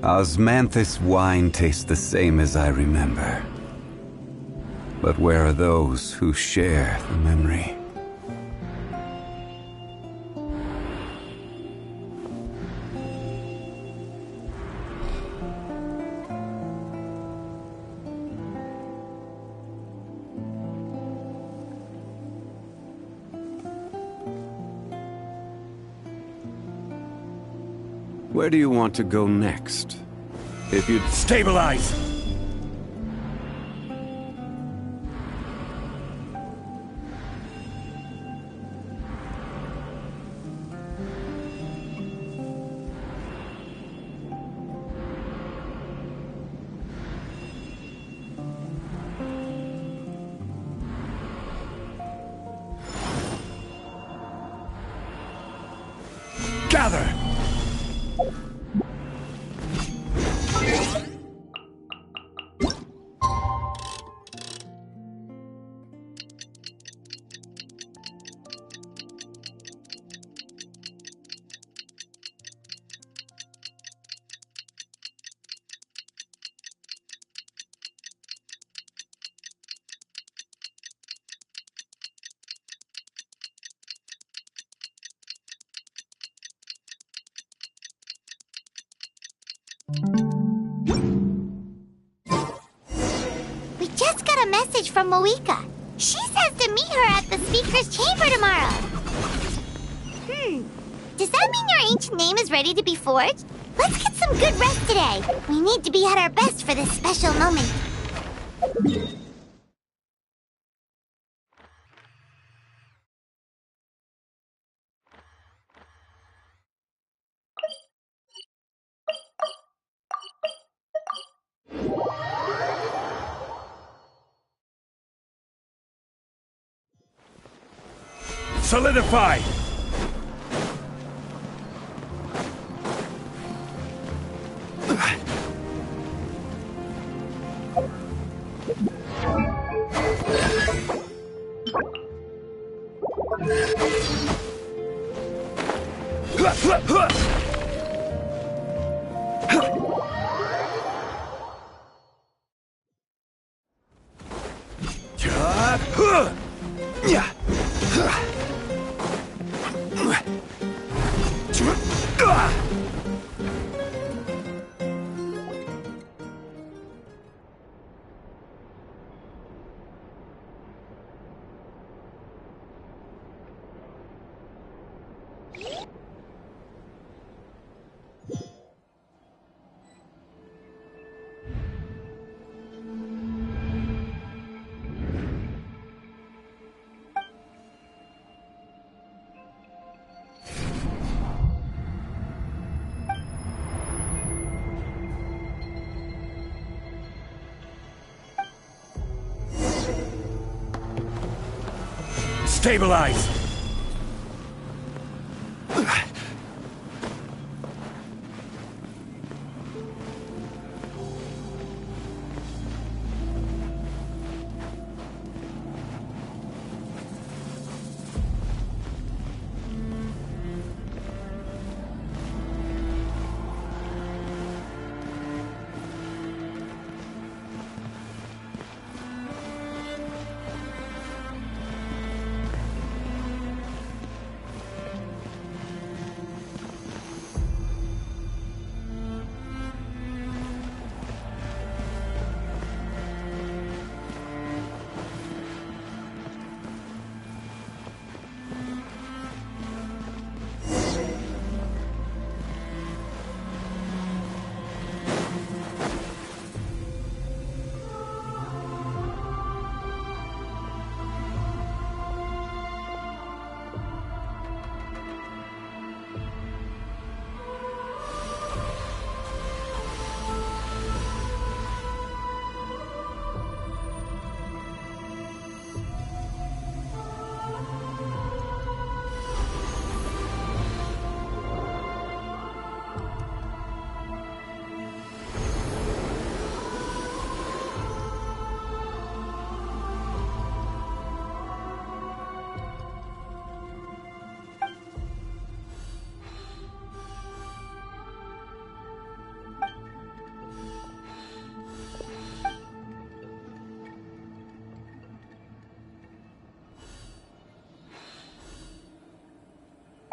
Osmanthus wine tastes the same as I remember. But where are those who share the memory? Where do you want to go next? If you'd stabilize! Gather! We just got a message from Moika. She says to meet her at the Speaker's Chamber tomorrow. Does that mean your ancient name is ready to be forged? Let's get some good rest today. We need to be at our best for this special moment. Solidify! Stabilize!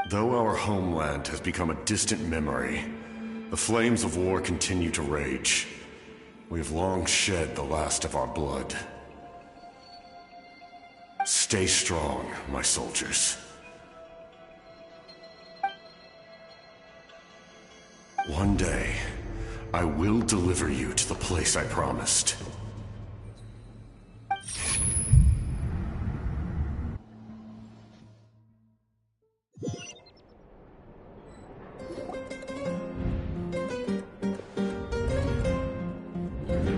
Though our homeland has become a distant memory, the flames of war continue to rage. We have long shed the last of our blood. Stay strong, my soldiers. One day, I will deliver you to the place I promised.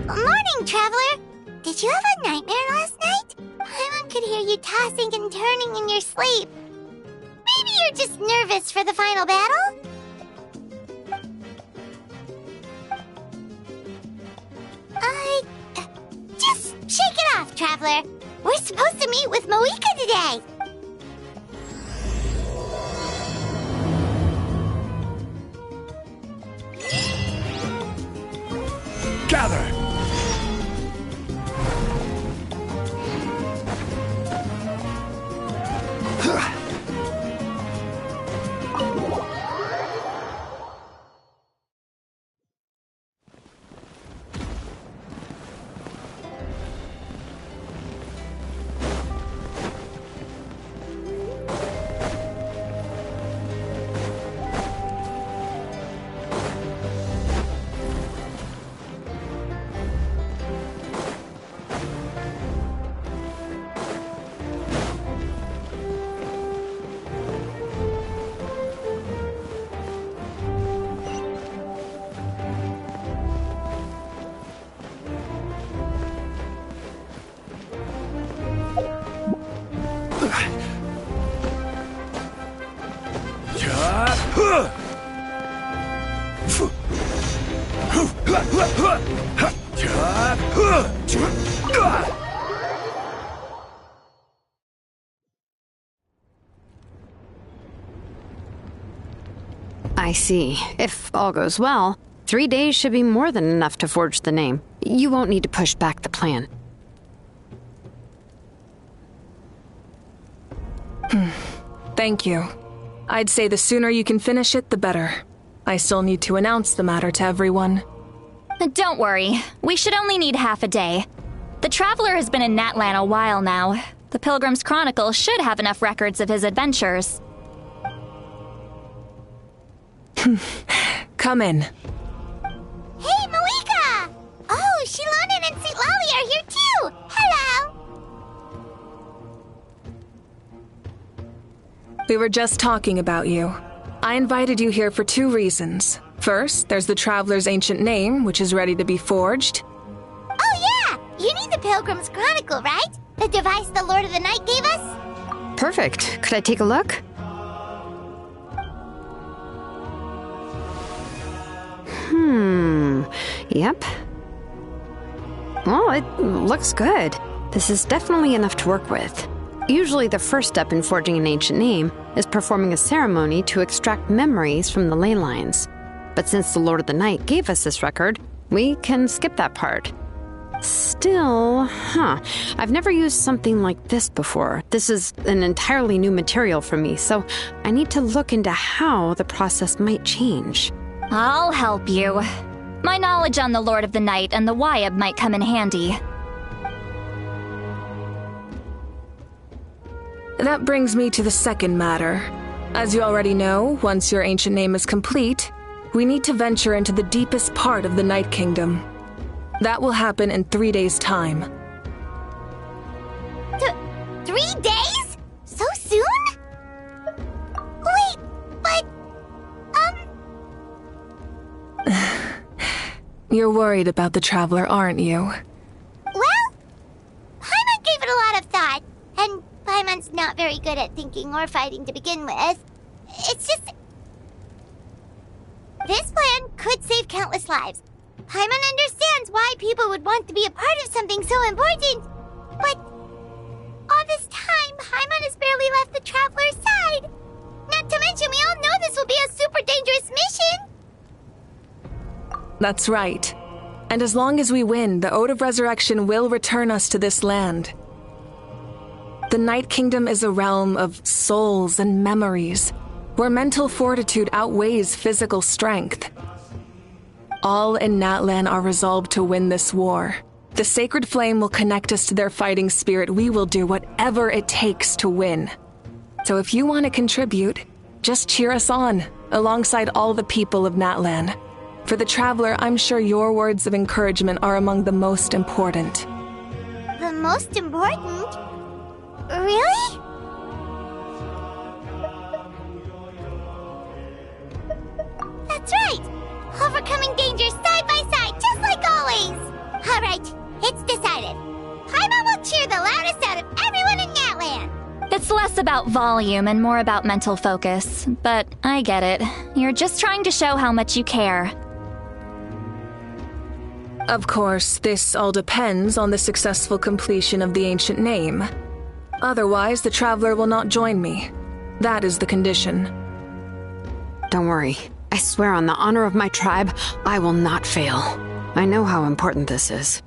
Morning, Traveler! Did you have a nightmare last night? Paimon could hear you tossing and turning in your sleep. Maybe you're just nervous for the final battle? Just shake it off, Traveler. We're supposed to meet with Moika today. Gather! I see. If all goes well, 3 days should be more than enough to forge the name. You won't need to push back the plan. Thank you. I'd say the sooner you can finish it, the better. I still need to announce the matter to everyone. Don't worry. We should only need half a day. The Traveler has been in Natlan a while now. The Pilgrim's Chronicle should have enough records of his adventures. Come in. Hey, Moika! Oh, Shilonen and Citlali are here too! Hello! We were just talking about you. I invited you here for 2 reasons. First, there's the Traveler's ancient name, which is ready to be forged. Oh yeah! You need the Pilgrim's Chronicle, right? The device the Lord of the Night gave us? Perfect. Could I take a look? Yep. Well, it looks good. This is definitely enough to work with. Usually the first step in forging an ancient name is performing a ceremony to extract memories from the ley lines. But since the Lord of the Night gave us this record, we can skip that part. Still, I've never used something like this before. This is an entirely new material for me, so I need to look into how the process might change. I'll help you. My knowledge on the Lord of the Night and the Wyab might come in handy. That brings me to the second matter. As you already know, once your ancient name is complete, we need to venture into the deepest part of the Night Kingdom. That will happen in 3 days' time. 3 days? So soon? Wait, but... You're worried about the Traveler, aren't you? Well, Paimon gave it a lot of thought, and Paimon's not very good at thinking or fighting to begin with. It's just... This plan could save countless lives. Paimon understands why people would want to be a part of something so important, but all this time, Paimon has barely left the Traveler's side. Not to mention, we all know this will be a super dangerous mission. That's right. And as long as we win, the Ode of Resurrection will return us to this land. The Night Kingdom is a realm of souls and memories, where mental fortitude outweighs physical strength. All in Natlan are resolved to win this war. The sacred flame will connect us to their fighting spirit. We will do whatever it takes to win. So if you want to contribute, just cheer us on, alongside all the people of Natlan. For the Traveler, I'm sure your words of encouragement are among the most important. The most important? Really? That's right! Overcoming dangers side by side, just like always! Alright, it's decided. Paimon will cheer the loudest out of everyone in Natlan! It's less about volume and more about mental focus, but I get it. You're just trying to show how much you care. Of course, this all depends on the successful completion of the ancient name. Otherwise, the Traveler will not join me. That is the condition. Don't worry. I swear on the honor of my tribe, I will not fail. I know how important this is.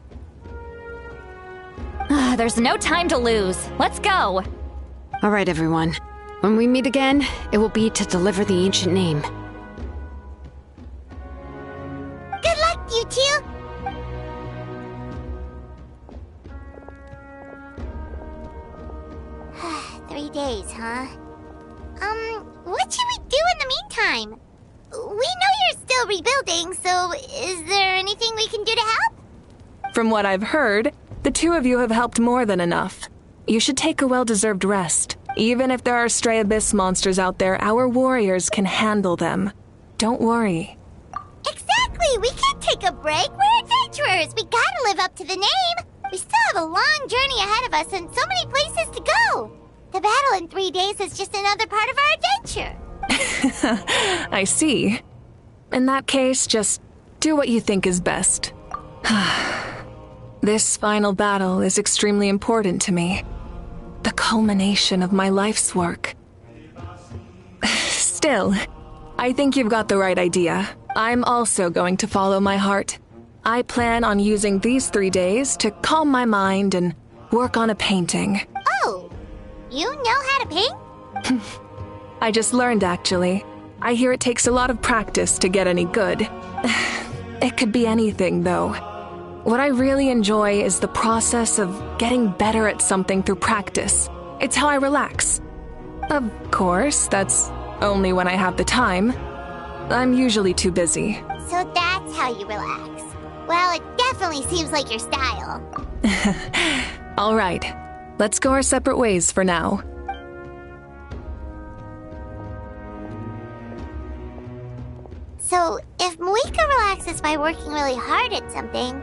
There's no time to lose. Let's go! All right, everyone. When we meet again, it will be to deliver the ancient name. Good luck, you two! 3 days, huh? What should we do in the meantime? We know you're still rebuilding, so is there anything we can do to help? From what I've heard, the two of you have helped more than enough. You should take a well-deserved rest. Even if there are stray abyss monsters out there, our warriors can handle them. Don't worry. Exactly! We can't take a break! We're adventurers! We gotta live up to the name! We still have a long journey ahead of us and so many places to go! The battle in 3 days is just another part of our adventure! I see. In that case, just do what you think is best. This final battle is extremely important to me. The culmination of my life's work. Still, I think you've got the right idea. I'm also going to follow my heart. I plan on using these 3 days to calm my mind and work on a painting. Oh, you know how to paint? I just learned, actually. I hear it takes a lot of practice to get any good. It could be anything, though. What I really enjoy is the process of getting better at something through practice. It's how I relax. Of course, that's only when I have the time. I'm usually too busy. So that's how you relax. Well, it definitely seems like your style. All right, let's go our separate ways for now. So, if Moika relaxes by working really hard at something,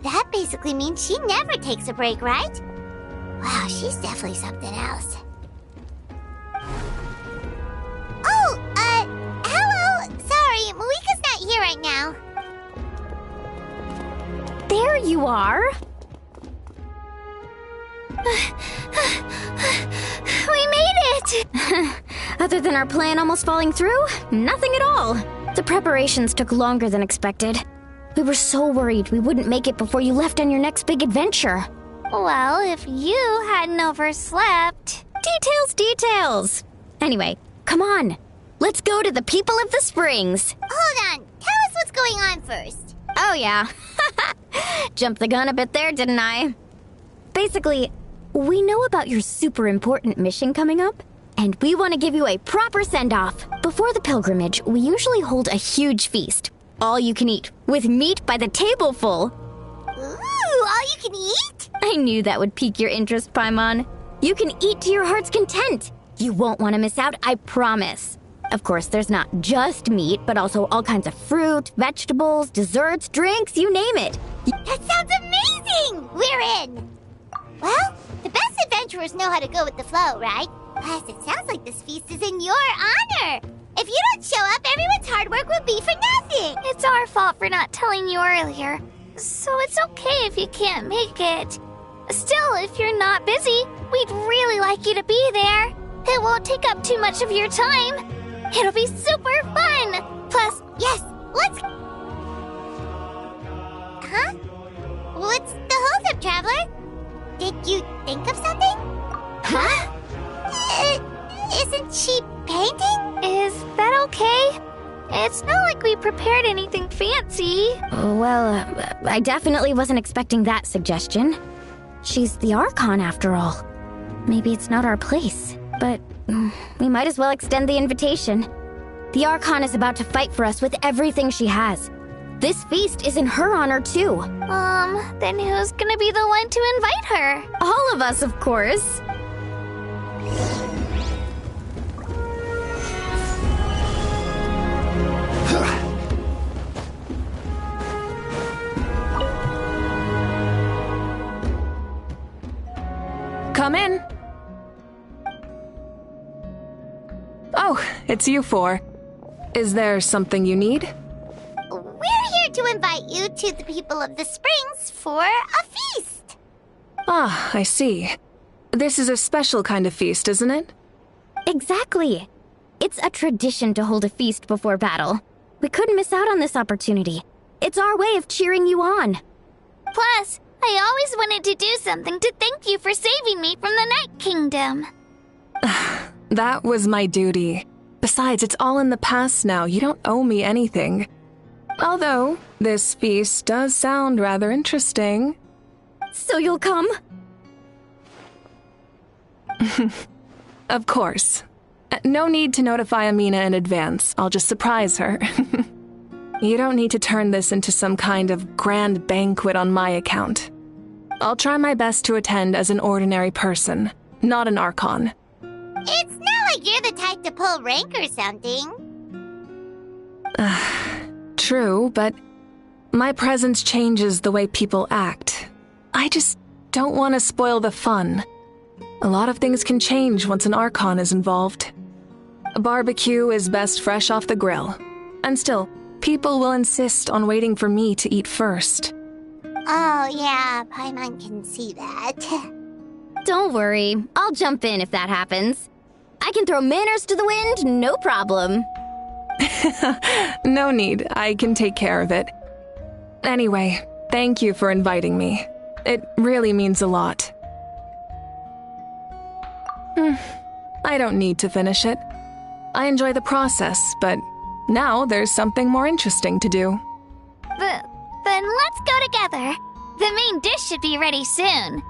that basically means she never takes a break, right? Wow, she's definitely something else. Oh, hello! Sorry, Moika's not here right now. There you are! We made it! Other than our plan almost falling through, nothing at all. The preparations took longer than expected. We were so worried we wouldn't make it before you left on your next big adventure. Well, if you hadn't overslept... Details! Anyway, come on. Let's go to the people of the springs. Hold on, tell us what's going on first. Oh yeah. Jumped the gun a bit there, didn't I? Basically, we know about your super important mission coming up, and we want to give you a proper send-off. Before the pilgrimage, we usually hold a huge feast. All you can eat, with meat by the tableful. Ooh, all you can eat? I knew that would pique your interest, Paimon. You can eat to your heart's content. You won't want to miss out, I promise. Of course, there's not just meat, but also all kinds of fruit, vegetables, desserts, drinks, you name it. That sounds amazing! We're in! Well, the best adventurers know how to go with the flow, right? Plus, it sounds like this feast is in your honor. If you don't show up, everyone's hard work will be for nothing. It's our fault for not telling you earlier. So it's okay if you can't make it. Still, if you're not busy, we'd really like you to be there. It won't take up too much of your time. It'll be super fun. Plus, Yes, let's... Huh? What's the holdup, Traveler? Did you think of something? Huh? Isn't she painting? Is that okay? It's not like we prepared anything fancy. Well, I definitely wasn't expecting that suggestion. She's the Archon after all. Maybe it's not our place, but we might as well extend the invitation. The Archon is about to fight for us with everything she has. This feast is in her honor too. Then who's gonna be the one to invite her? All of us, of course. Come in. Oh, it's you four. Is there something you need? We're here to invite you to the people of the Springs for a feast. Ah, I see. This is a special kind of feast, isn't it? Exactly. It's a tradition to hold a feast before battle. We couldn't miss out on this opportunity. It's our way of cheering you on. Plus, I always wanted to do something to thank you for saving me from the Night Kingdom. That was my duty. Besides, it's all in the past now. You don't owe me anything. Although, this feast does sound rather interesting. So you'll come? Of course. No need to notify Amina in advance. I'll just surprise her. You don't need to turn this into some kind of grand banquet on my account. I'll try my best to attend as an ordinary person, not an Archon. It's not like you're the type to pull rank or something. True, but my presence changes the way people act. I just don't want to spoil the fun. A lot of things can change once an Archon is involved. A barbecue is best fresh off the grill. And still, people will insist on waiting for me to eat first. Oh yeah, Paimon can see that. Don't worry, I'll jump in if that happens. I can throw manners to the wind, no problem. No need, I can take care of it. Anyway, thank you for inviting me. It really means a lot. I don't need to finish it. I enjoy the process, but now there's something more interesting to do. Then let's go together. The main dish should be ready soon.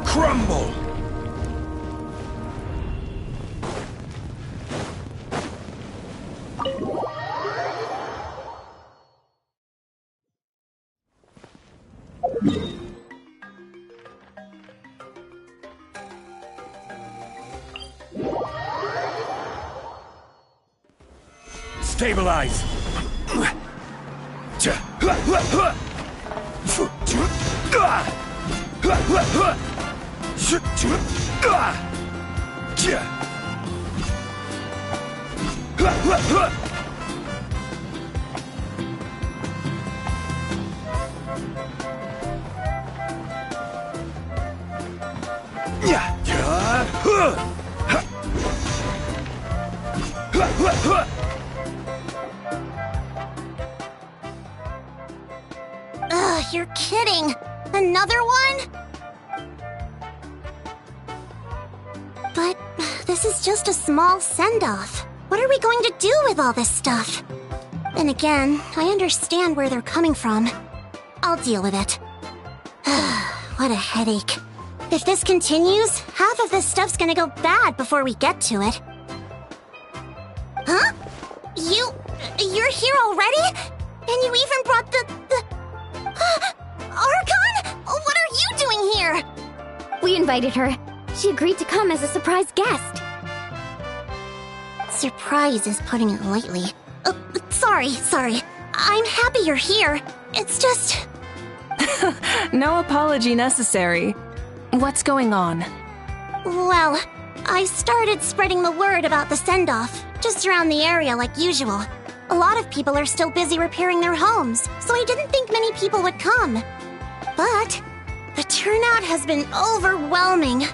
Crumble! Stabilize! Ugh, you're kidding. Another one? But this is just a small send-off. What are we going to do with all this stuff? And again, I understand where they're coming from. I'll deal with it. What a headache. If this continues, half of this stuff's gonna go bad before we get to it. Huh? You're here already? And you even brought the... Archon? What are you doing here? We invited her. She agreed to come as a surprise guest. Surprise is putting it lightly. Sorry. I'm happy you're here. It's just... No apology necessary. What's going on? Well, I started spreading the word about the send-off, just around the area like usual. A lot of people are still busy repairing their homes, so I didn't think many people would come. But the turnout has been overwhelming.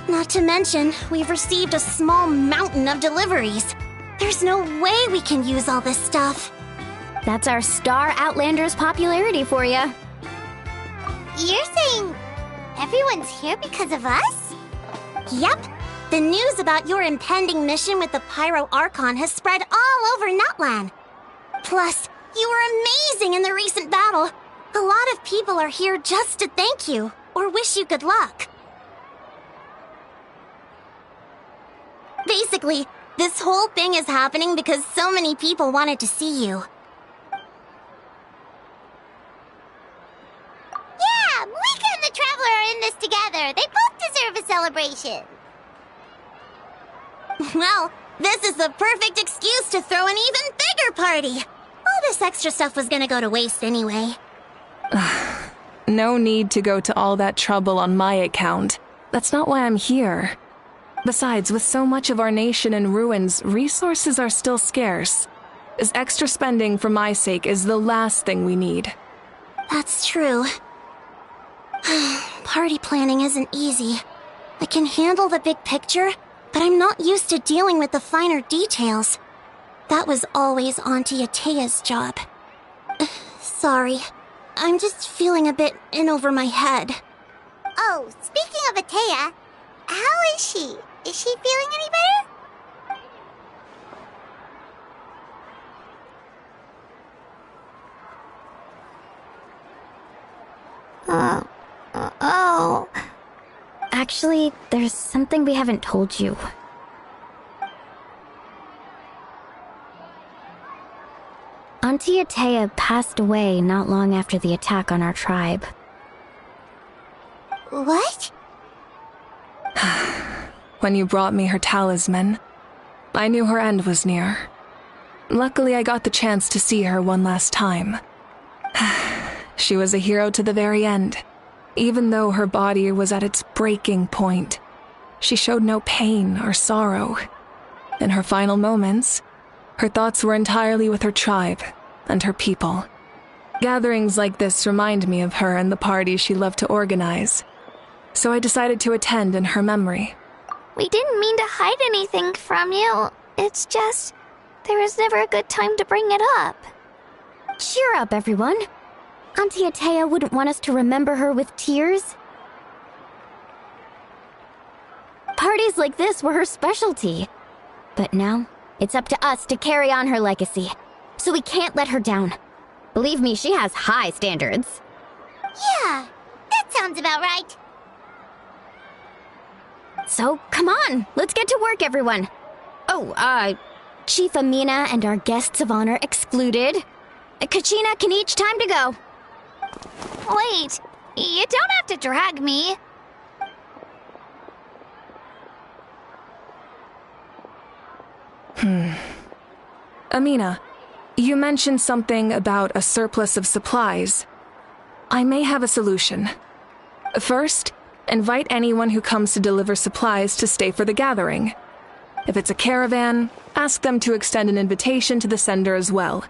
Not to mention, we've received a small mountain of deliveries. There's no way we can use all this stuff. That's our Star Outlander's popularity for you. You're saying everyone's here because of us? Yep. The news about your impending mission with the Pyro Archon has spread all over Natlan. Plus, you were amazing in the recent battle. A lot of people are here just to thank you, or wish you good luck. Basically, this whole thing is happening because so many people wanted to see you. Yeah, Malika and the Traveler are in this together. They both deserve a celebration. Well, this is the perfect excuse to throw an even bigger party. All this extra stuff was gonna go to waste anyway. No need to go to all that trouble on my account. That's not why I'm here. Besides, with so much of our nation in ruins, resources are still scarce. This extra spending for my sake is the last thing we need. That's true. Party planning isn't easy. I can handle the big picture, but I'm not used to dealing with the finer details. That was always Auntie Atea's job. Sorry. I'm just feeling a bit in over my head. Oh, speaking of Atea, how is she? Is she feeling any better? Oh. Actually, there's something we haven't told you. Auntie Atea passed away not long after the attack on our tribe. What? When you brought me her talisman, I knew her end was near. Luckily, I got the chance to see her one last time. She was a hero to the very end. Even though her body was at its breaking point, she showed no pain or sorrow. In her final moments, her thoughts were entirely with her tribe and her people. Gatherings like this remind me of her and the parties she loved to organize. So I decided to attend in her memory. We didn't mean to hide anything from you. It's just, there was never a good time to bring it up. Cheer up, everyone. Auntie Atea wouldn't want us to remember her with tears. Parties like this were her specialty. But now, it's up to us to carry on her legacy. So we can't let her down. Believe me, she has high standards. Yeah, that sounds about right. So, come on, let's get to work, everyone. Oh, Chief Amina and our guests of honor excluded. Kachina can each time to go. Wait, you don't have to drag me. Amina, you mentioned something about a surplus of supplies. I may have a solution. First, invite anyone who comes to deliver supplies to stay for the gathering. If it's a caravan, ask them to extend an invitation to the sender as well.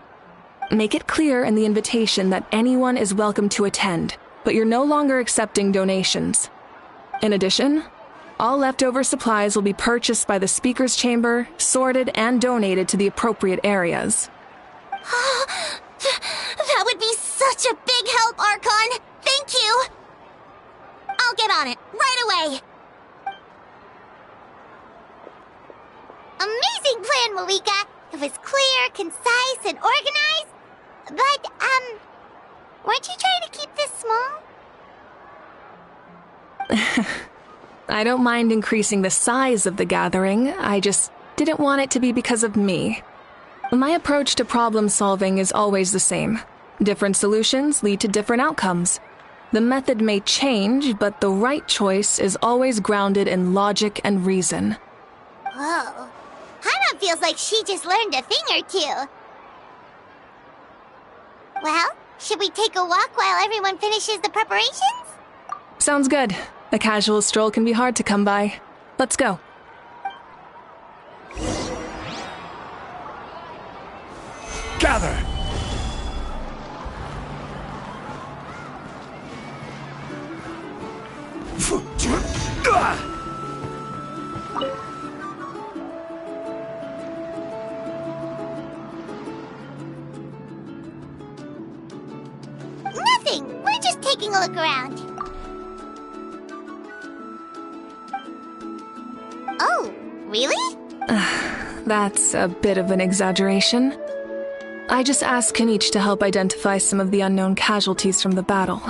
Make it clear in the invitation that anyone is welcome to attend, but you're no longer accepting donations. In addition, all leftover supplies will be purchased by the speaker's chamber, sorted, and donated to the appropriate areas. That would be such a big help, Archon! Thank you! I'll get on it, right away! Amazing plan, Malika! It was clear, concise, and organized. But, weren't you trying to keep this small? I don't mind increasing the size of the gathering, I just didn't want it to be because of me. My approach to problem solving is always the same. Different solutions lead to different outcomes. The method may change, but the right choice is always grounded in logic and reason. Whoa. Hana feels like she just learned a thing or two. Well, should we take a walk while everyone finishes the preparations? Sounds good. A casual stroll can be hard to come by. Let's go. Gather! taking a look around. Oh, really? That's a bit of an exaggeration. I just asked Kenichi to help identify some of the unknown casualties from the battle.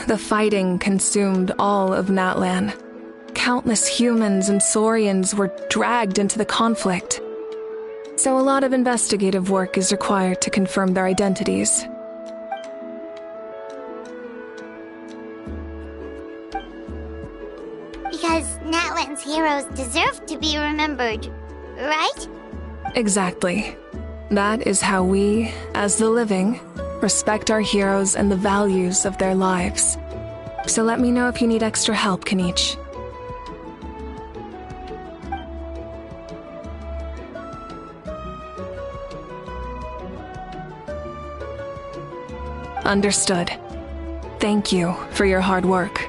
The fighting consumed all of Natlan. Countless humans and Saurians were dragged into the conflict. So a lot of investigative work is required to confirm their identities. Because Natlan's heroes deserve to be remembered, right? Exactly. That is how we, as the living, respect our heroes and the values of their lives. So let me know if you need extra help, Kenichi. Understood. Thank you for your hard work.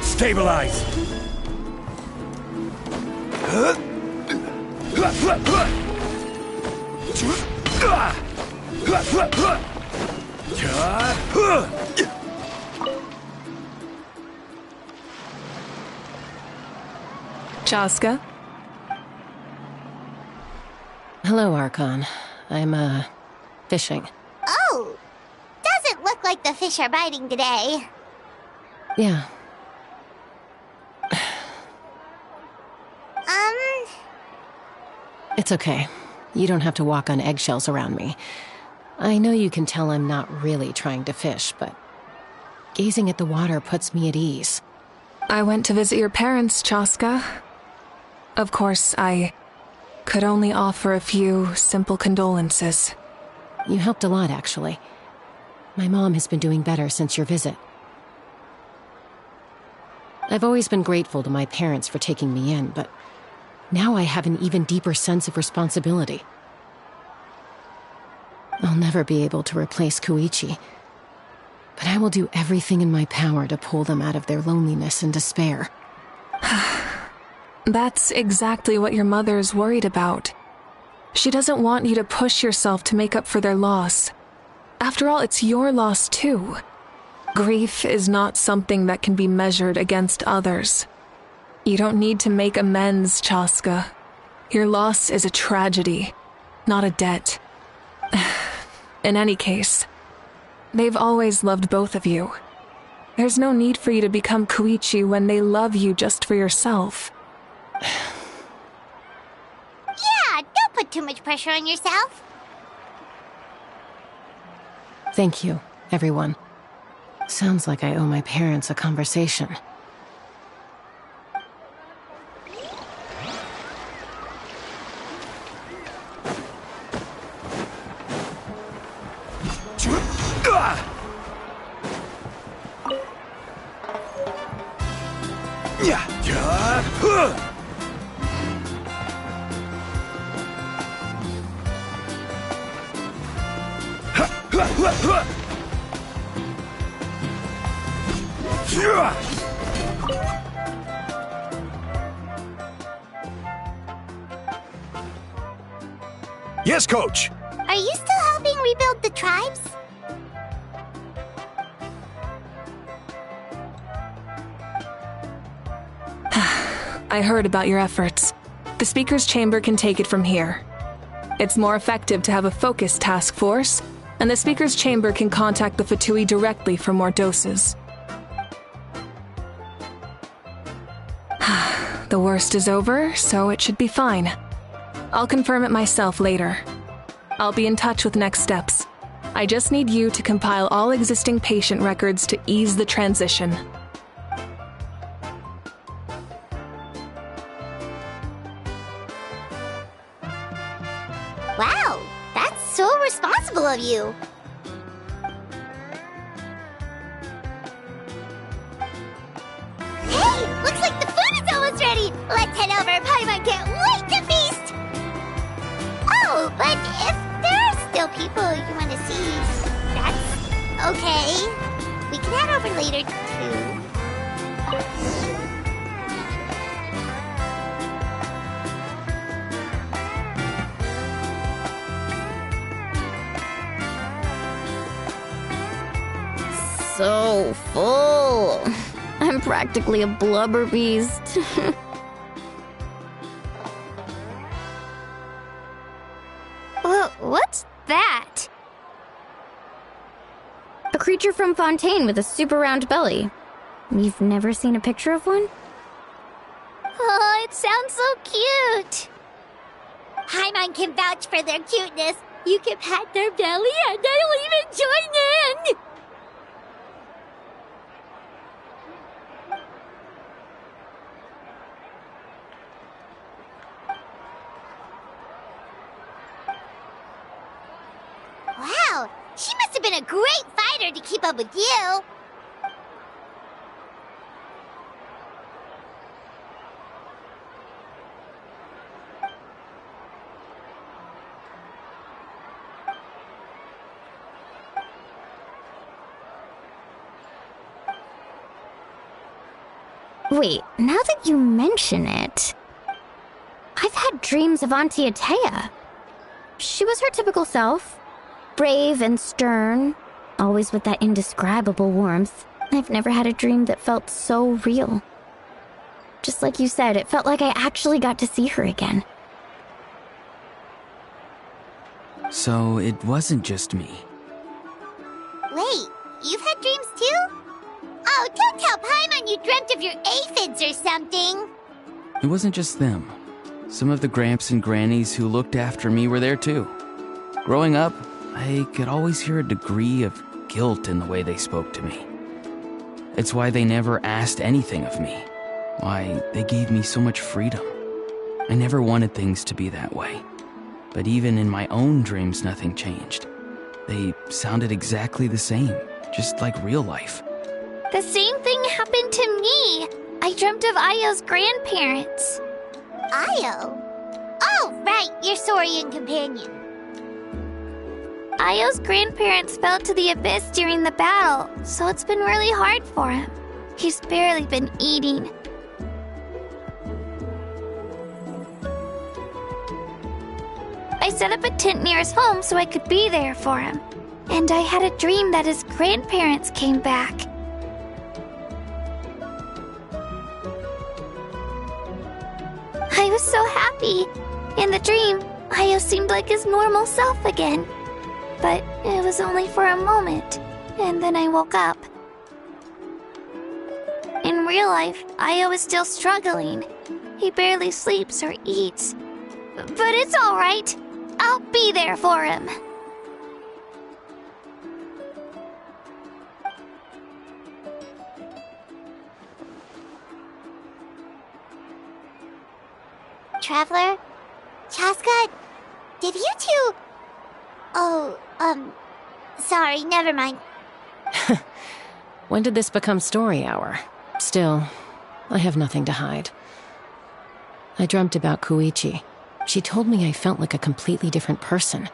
Stabilize! Chaska? Hello, Archon. I'm, fishing. Oh! Doesn't look like the fish are biting today. Yeah. It's okay. You don't have to walk on eggshells around me. I know you can tell I'm not really trying to fish, but gazing at the water puts me at ease. I went to visit your parents, Chaska. Of course, I could only offer a few simple condolences. You helped a lot, actually. My mom has been doing better since your visit. I've always been grateful to my parents for taking me in, but now I have an even deeper sense of responsibility. I'll never be able to replace Koichi, but I will do everything in my power to pull them out of their loneliness and despair. That's exactly what your mother's worried about. She doesn't want you to push yourself to make up for their loss. After all, it's your loss too. Grief is not something that can be measured against others. You don't need to make amends, Chaska. Your loss is a tragedy, not a debt. In any case, they've always loved both of you. There's no need for you to become Koichi when they love you just for yourself. Yeah, don't put too much pressure on yourself. Thank you, everyone. Sounds like I owe my parents a conversation. Yes, Coach! Are you still helping rebuild the tribes? I heard about your efforts. The Speaker's Chamber can take it from here. It's more effective to have a focused task force, and the Speaker's Chamber can contact the Fatui directly for more doses. The worst is over, so it should be fine. I'll confirm it myself later. I'll be in touch with next steps. I just need you to compile all existing patient records to ease the transition. Wow, that's so responsible of you. Hey, looks like the food is almost ready. Let's head over. Paimon can't wait to feast. Oh, but if there are still people you want to see, that's okay. We can head over later, too. so full. I'm practically a blubber beast. What's that? A creature from Fontaine with a super round belly. You've never seen a picture of one? Oh, it sounds so cute. Paimon can vouch for their cuteness. You can pat their belly and they'll even join in! Wow, she must have been a great fighter to keep up with you. Wait, now that you mention it, I've had dreams of Auntie Atea. She was her typical self, brave and stern, always with that indescribable warmth. I've never had a dream that felt so real. Just like you said, it felt like I actually got to see her again. So it wasn't just me. Wait, you've had dreams too? Oh, don't tell Paimon you dreamt of your aphids or something. It wasn't just them. Some of the Gramps and Grannies who looked after me were there too. Growing up, I could always hear a degree of guilt in the way they spoke to me. It's why they never asked anything of me. Why they gave me so much freedom. I never wanted things to be that way. But even in my own dreams, nothing changed. They sounded exactly the same, just like real life. The same thing happened to me. I dreamt of Io's grandparents. Io? Oh, right, your Saurian companion. Io's grandparents fell to the abyss during the battle, so it's been really hard for him. He's barely been eating. I set up a tent near his home so I could be there for him. And I had a dream that his grandparents came back. I was so happy. In the dream, Io seemed like his normal self again. But it was only for a moment, and then I woke up. In real life, Io is still struggling. He barely sleeps or eats. But it's all right. I'll be there for him. Traveler? Chaska? Did you two... Oh, sorry, never mind. When did this become story hour? Still, I have nothing to hide. I dreamt about Koichi. She told me I felt like a completely different person.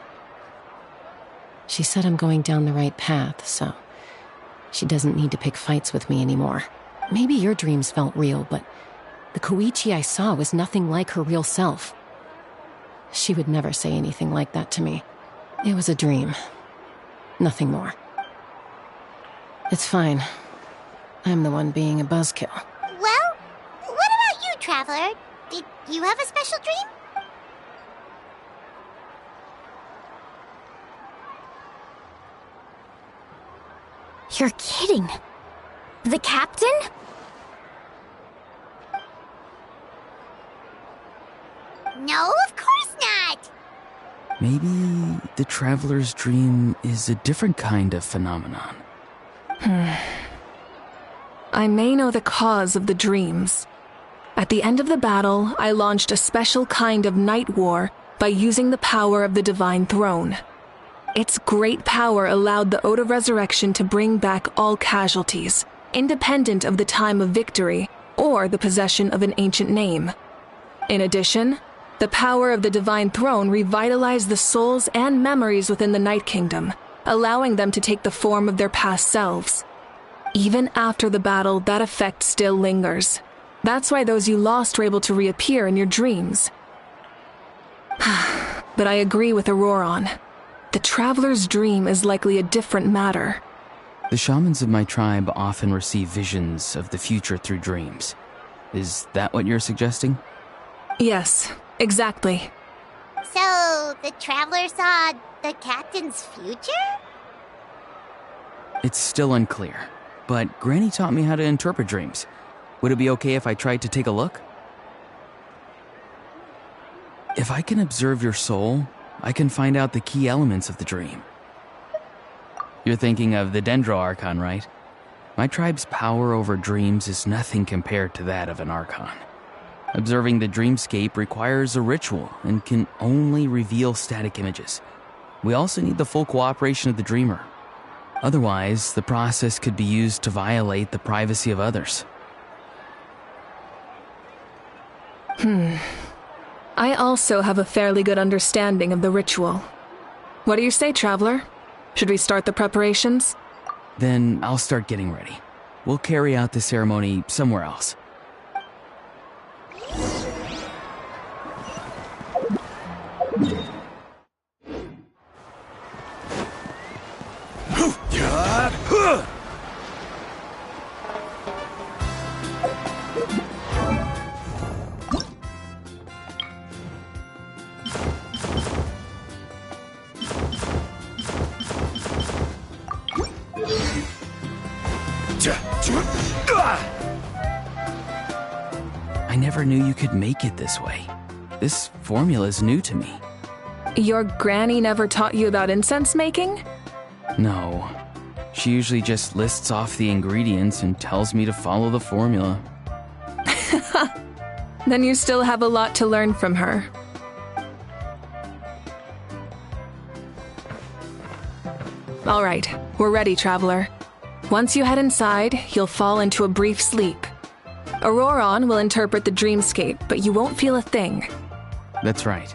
She said I'm going down the right path, so she doesn't need to pick fights with me anymore. Maybe your dreams felt real, but the Koichi I saw was nothing like her real self. She would never say anything like that to me. It was a dream. Nothing more. It's fine. I'm the one being a buzzkill. Well, what about you, Traveler? Did you have a special dream? You're kidding. The captain? No, of course not! Maybe the traveler's dream is a different kind of phenomenon. I may know the cause of the dreams. At the end of the battle, I launched a special kind of night war by using the power of the Divine Throne. Its great power allowed the Ode of Resurrection to bring back all casualties, independent of the time of victory or the possession of an ancient name. In addition, the power of the Divine Throne revitalized the souls and memories within the Night Kingdom, allowing them to take the form of their past selves. Even after the battle, that effect still lingers. That's why those you lost were able to reappear in your dreams. But I agree with Auroron. The Traveler's dream is likely a different matter. The shamans of my tribe often receive visions of the future through dreams. Is that what you're suggesting? Yes, exactly. So, the Traveler saw the captain's future? It's still unclear, but Granny taught me how to interpret dreams. Would it be okay if I tried to take a look? If I can observe your soul, I can find out the key elements of the dream. You're thinking of the Dendro Archon, right? My tribe's power over dreams is nothing compared to that of an Archon. Observing the dreamscape requires a ritual and can only reveal static images. We also need the full cooperation of the dreamer. Otherwise, the process could be used to violate the privacy of others. I also have a fairly good understanding of the ritual. What do you say, Traveler? Should we start the preparations? Then I'll start getting ready. We'll carry out the ceremony somewhere else. I never knew you could make it this way. This formula's new to me. Your granny never taught you about incense making? No. She usually just lists off the ingredients and tells me to follow the formula. Then you still have a lot to learn from her. All right, we're ready, Traveler. Once you head inside, you'll fall into a brief sleep. Auroron will interpret the dreamscape, but you won't feel a thing. That's right.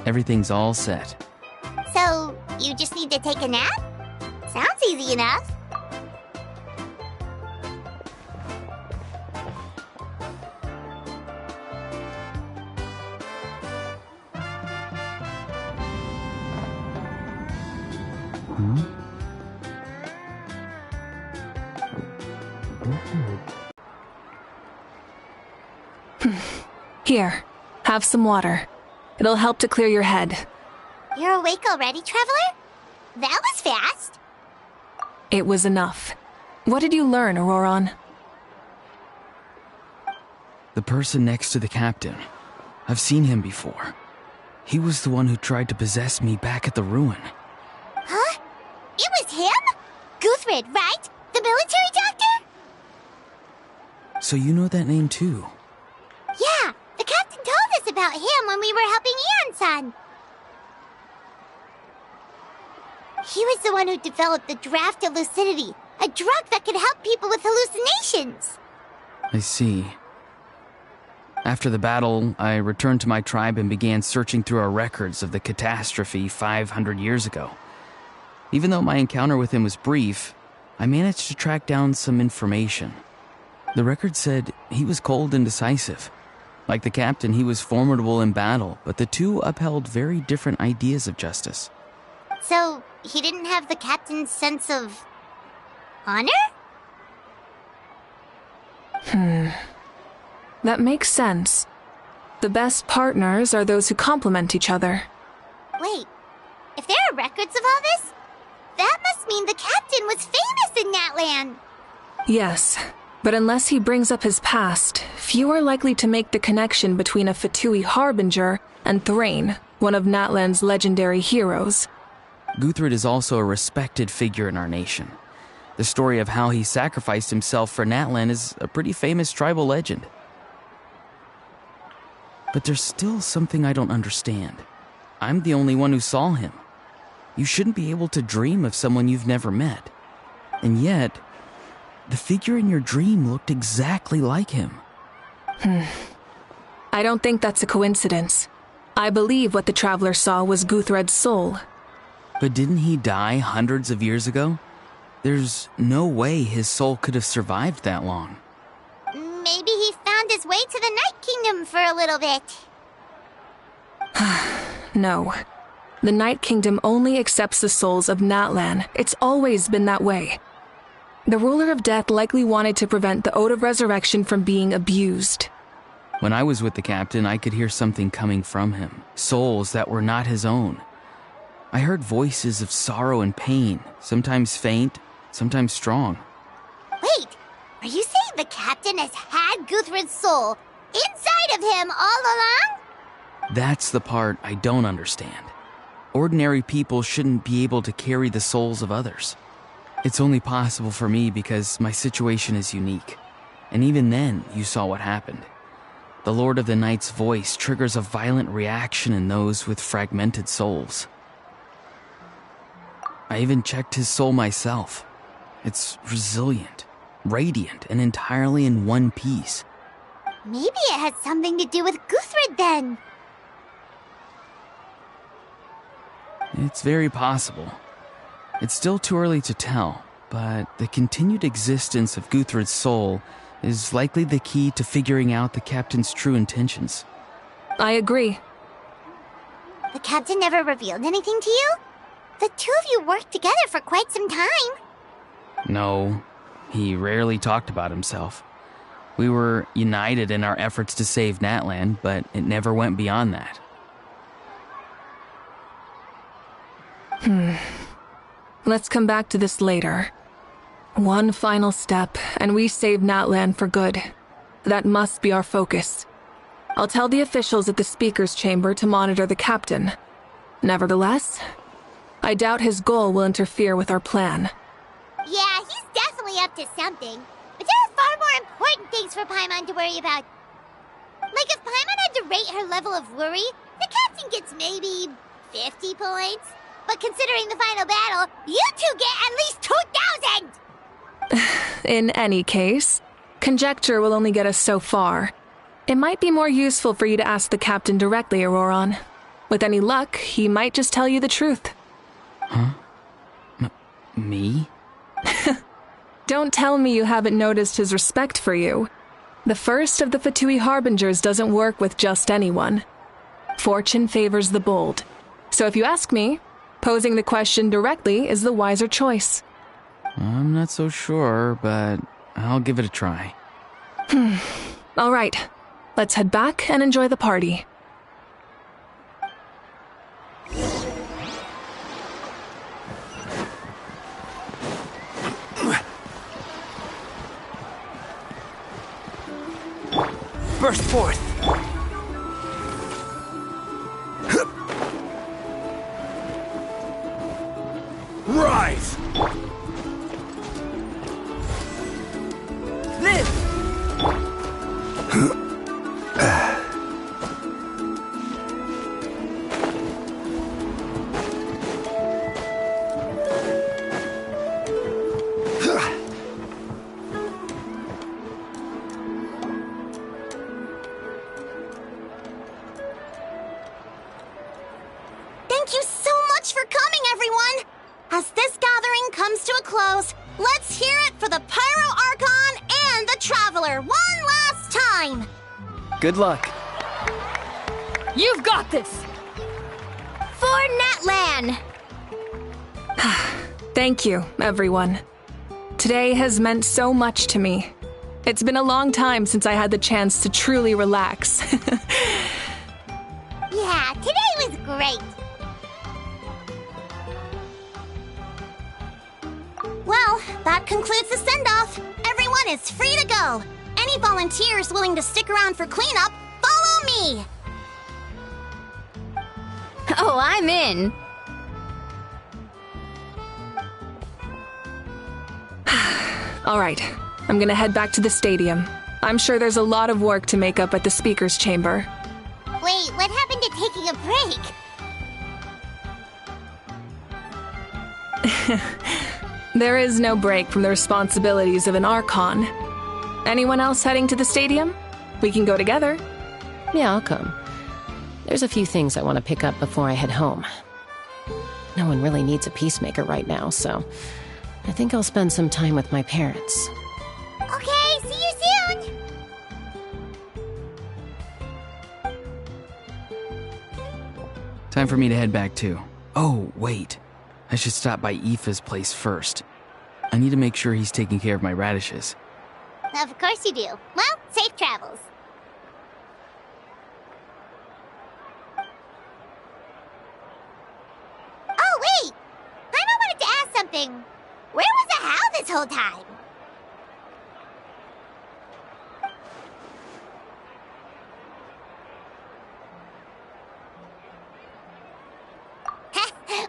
Everything's all set. So, you just need to take a nap? Sounds easy enough. Here, have some water. It'll help to clear your head. You're awake already, Traveler? That was fast. It was enough. What did you learn, Auroron? The person next to the captain. I've seen him before. He was the one who tried to possess me back at the ruin. Huh? It was him? Guthred, right? The military doctor? So you know that name too? Yeah, the captain told us about him when we were helping Ian-san. He was the one who developed the draft of lucidity, a drug that could help people with hallucinations. I see. After the battle, I returned to my tribe and began searching through our records of the catastrophe 500 years ago. Even though my encounter with him was brief, I managed to track down some information. The record said he was cold and decisive. Like the captain, he was formidable in battle, but the two upheld very different ideas of justice. So, he didn't have the captain's sense of honor? That makes sense. The best partners are those who complement each other. Wait, if there are records of all this, that must mean the captain was famous in Natlan. Yes, but unless he brings up his past, few are likely to make the connection between a Fatui harbinger and Thrain, one of Natlan's legendary heroes. Guthred is also a respected figure in our nation. The story of how he sacrificed himself for Natlan is a pretty famous tribal legend. But there's still something I don't understand. I'm the only one who saw him. You shouldn't be able to dream of someone you've never met. And yet, the figure in your dream looked exactly like him. I don't think that's a coincidence. I believe what the Traveler saw was Guthred's soul. But didn't he die hundreds of years ago? There's no way his soul could have survived that long. Maybe he found his way to the Night Kingdom for a little bit. No. The Night Kingdom only accepts the souls of Natlan. It's always been that way. The ruler of death likely wanted to prevent the Ode of Resurrection from being abused. When I was with the captain, I could hear something coming from him, souls that were not his own. I heard voices of sorrow and pain, sometimes faint, sometimes strong. Wait, are you saying the captain has had Guthred's soul inside of him all along? That's the part I don't understand. Ordinary people shouldn't be able to carry the souls of others. It's only possible for me because my situation is unique. And even then, you saw what happened. The Lord of the Night's voice triggers a violent reaction in those with fragmented souls. I even checked his soul myself. It's resilient, radiant, and entirely in one piece. Maybe it has something to do with Guthred then. It's very possible. It's still too early to tell, but the continued existence of Guthred's soul is likely the key to figuring out the captain's true intentions. I agree. The captain never revealed anything to you? The two of you worked together for quite some time. No, he rarely talked about himself. We were united in our efforts to save Natlan, but it never went beyond that. Let's come back to this later. One final step, and we save Natlan for good. That must be our focus. I'll tell the officials at the speaker's chamber to monitor the captain. Nevertheless, I doubt his goal will interfere with our plan. Yeah, he's definitely up to something. But there are far more important things for Paimon to worry about. Like if Paimon had to rate her level of worry, the captain gets maybe 50 points. But considering the final battle, you two get at least 2,000! In any case, conjecture will only get us so far. It might be more useful for you to ask the captain directly, Auroron. With any luck, he might just tell you the truth. Huh? Me? Don't tell me you haven't noticed his respect for you. The first of the Fatui Harbingers doesn't work with just anyone. Fortune favors the bold. So if you ask me, posing the question directly is the wiser choice. I'm not so sure, but I'll give it a try. All right, let's head back and enjoy the party. Burst forth! Rise! Live! Thank you so much for coming, everyone! As this gathering comes to a close, let's hear it for the Pyro Archon and the Traveler one last time! Good luck. You've got this! For Natlan! Thank you, everyone. Today has meant so much to me. It's been a long time since I had the chance to truly relax. Yeah, today was great. Well, that concludes the send-off. Everyone is free to go. Any volunteers willing to stick around for cleanup, follow me! Oh, I'm in. All right, I'm gonna head back to the stadium. I'm sure there's a lot of work to make up at the speaker's chamber. Wait, what happened to taking a break? There is no break from the responsibilities of an Archon. Anyone else heading to the stadium? We can go together. Yeah, I'll come. There's a few things I want to pick up before I head home. No one really needs a peacemaker right now, so I think I'll spend some time with my parents. Okay, see you soon! Time for me to head back too. Oh, wait. I should stop by Aoife's place first. I need to make sure he's taking care of my radishes. Of course you do. Well, safe travels. Oh, wait! I wanted to ask something. Where was the Hal this whole time?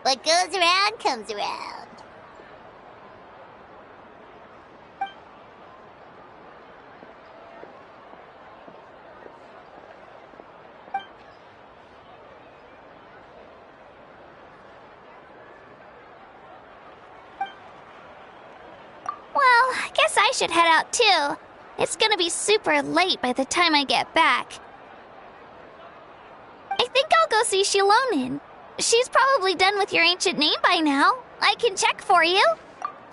What goes around comes around. Well, I guess I should head out too. It's gonna be super late by the time I get back. I think I'll go see Shilonin. She's probably done with your ancient name by now. I can check for you.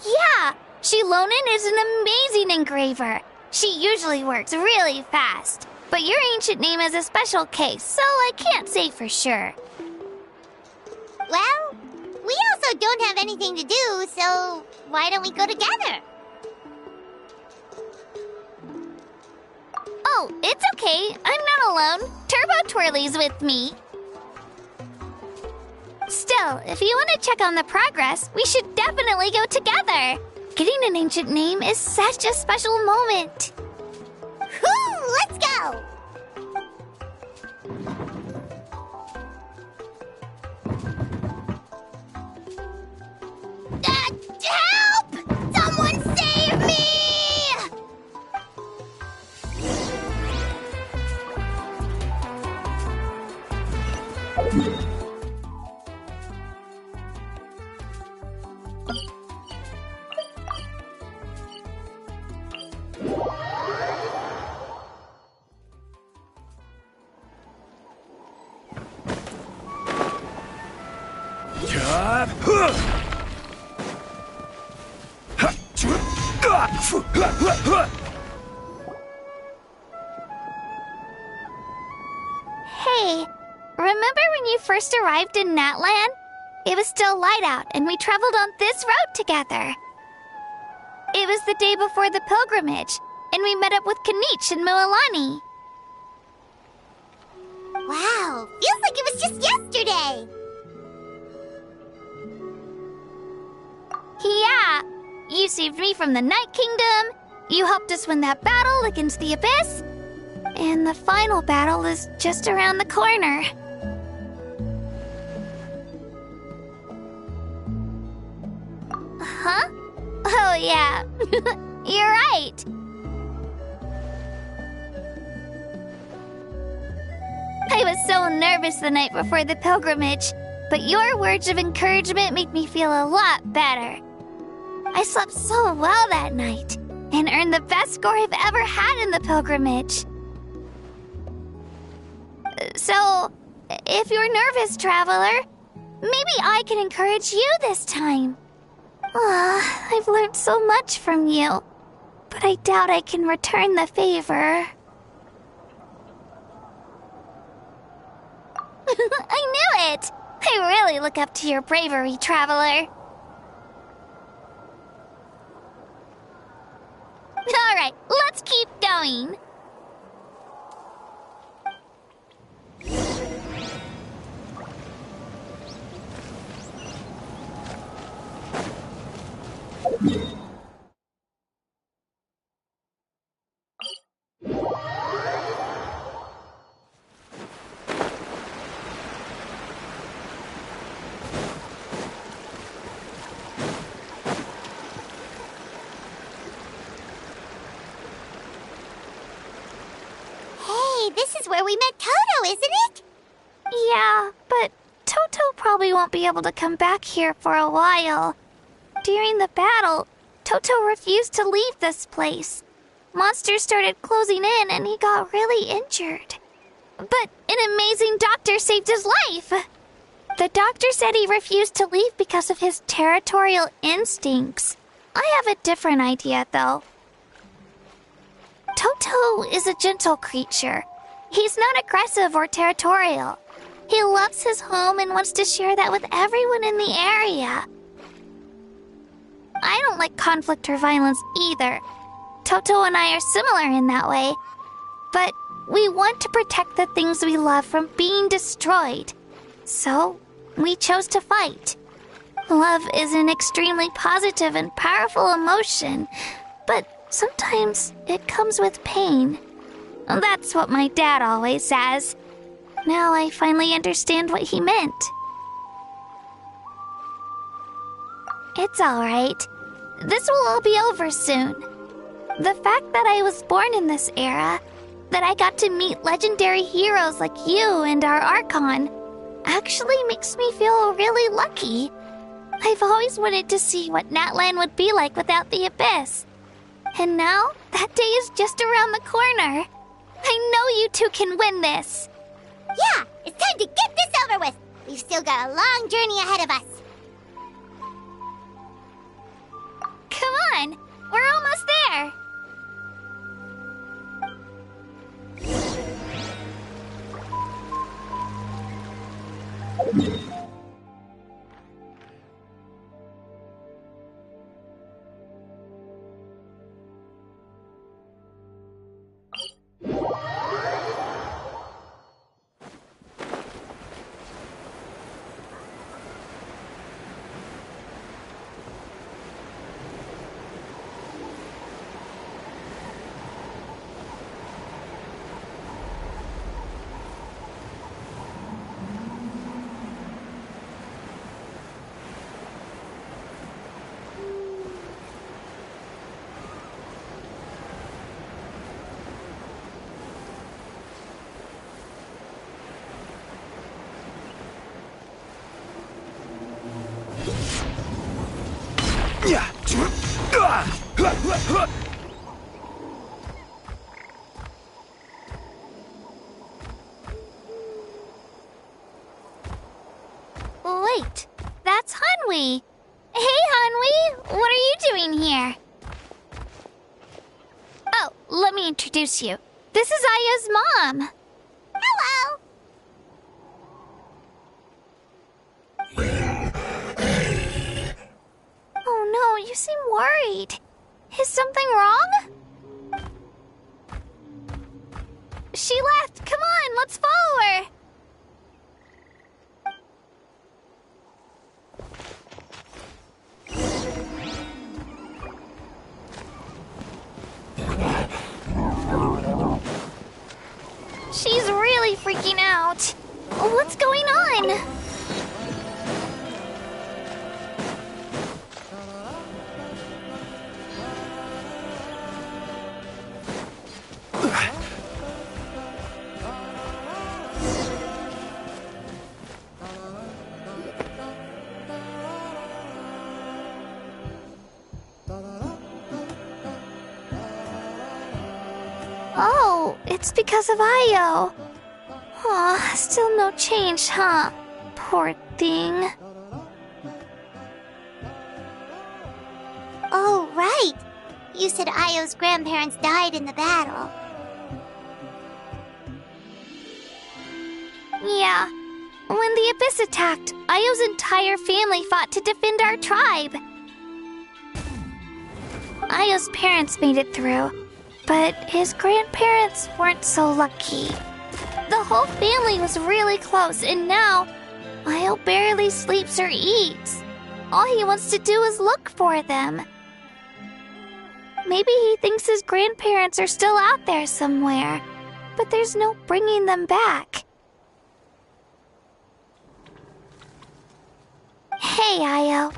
Yeah, Shilonin is an amazing engraver. She usually works really fast. But your ancient name is a special case, so I can't say for sure. Well, we also don't have anything to do, so why don't we go together? Oh, it's okay. I'm not alone. Turbo Twirly's with me. Still, if you want to check on the progress, we should definitely go together. Getting an ancient name is such a special moment. Whoo! Let's go! Help! Someone save me! Hey, remember when you first arrived in Natlan? It was still light out, and we traveled on this road together. It was the day before the pilgrimage, and we met up with Kanich and Mualani. Wow, feels like it was just yesterday. Yeah, you saved me from the Night Kingdom, you helped us win that battle against the Abyss, and the final battle is just around the corner. Huh? Oh yeah, you're right. I was so nervous the night before the pilgrimage, but your words of encouragement made me feel a lot better. I slept so well that night, and earned the best score I've ever had in the pilgrimage. So, if you're nervous, traveler, maybe I can encourage you this time. I've learned so much from you, but I doubt I can return the favor. I knew it! I really look up to your bravery, traveler. Alright, let's keep going. This is where we met Toto, isn't it? Yeah, but Toto probably won't be able to come back here for a while. During the battle, Toto refused to leave this place. Monsters started closing in and he got really injured. But an amazing doctor saved his life. The doctor said he refused to leave because of his territorial instincts. I have a different idea, though. Toto is a gentle creature. He's not aggressive or territorial. He loves his home and wants to share that with everyone in the area. I don't like conflict or violence either. Toto and I are similar in that way. But we want to protect the things we love from being destroyed. So, we chose to fight. Love is an extremely positive and powerful emotion, but sometimes it comes with pain. That's what my dad always says. Now I finally understand what he meant. It's alright. This will all be over soon. The fact that I was born in this era, that I got to meet legendary heroes like you and our Archon, actually makes me feel really lucky. I've always wanted to see what Natlan would be like without the Abyss. And now, that day is just around the corner. I know you two can win this. Yeah, it's time to get this over with. We've still got a long journey ahead of us. Come on, we're almost there. Wait, that's Hanwi. Hey, Hanwi, what are you doing here? Oh, let me introduce you. This is Aya's mom. Hello! Oh no, you seem worried. Is something wrong? She left. Come on, let's follow her. She's really freaking out. What's going on? Oh, it's because of Io. Aw, still no change, huh? Poor thing. Oh, right. You said Io's grandparents died in the battle. Yeah. When the Abyss attacked, Io's entire family fought to defend our tribe. Io's parents made it through, but his grandparents weren't so lucky. The whole family was really close, and now Io barely sleeps or eats. All he wants to do is look for them. Maybe he thinks his grandparents are still out there somewhere, but there's no bringing them back. Hey, Io.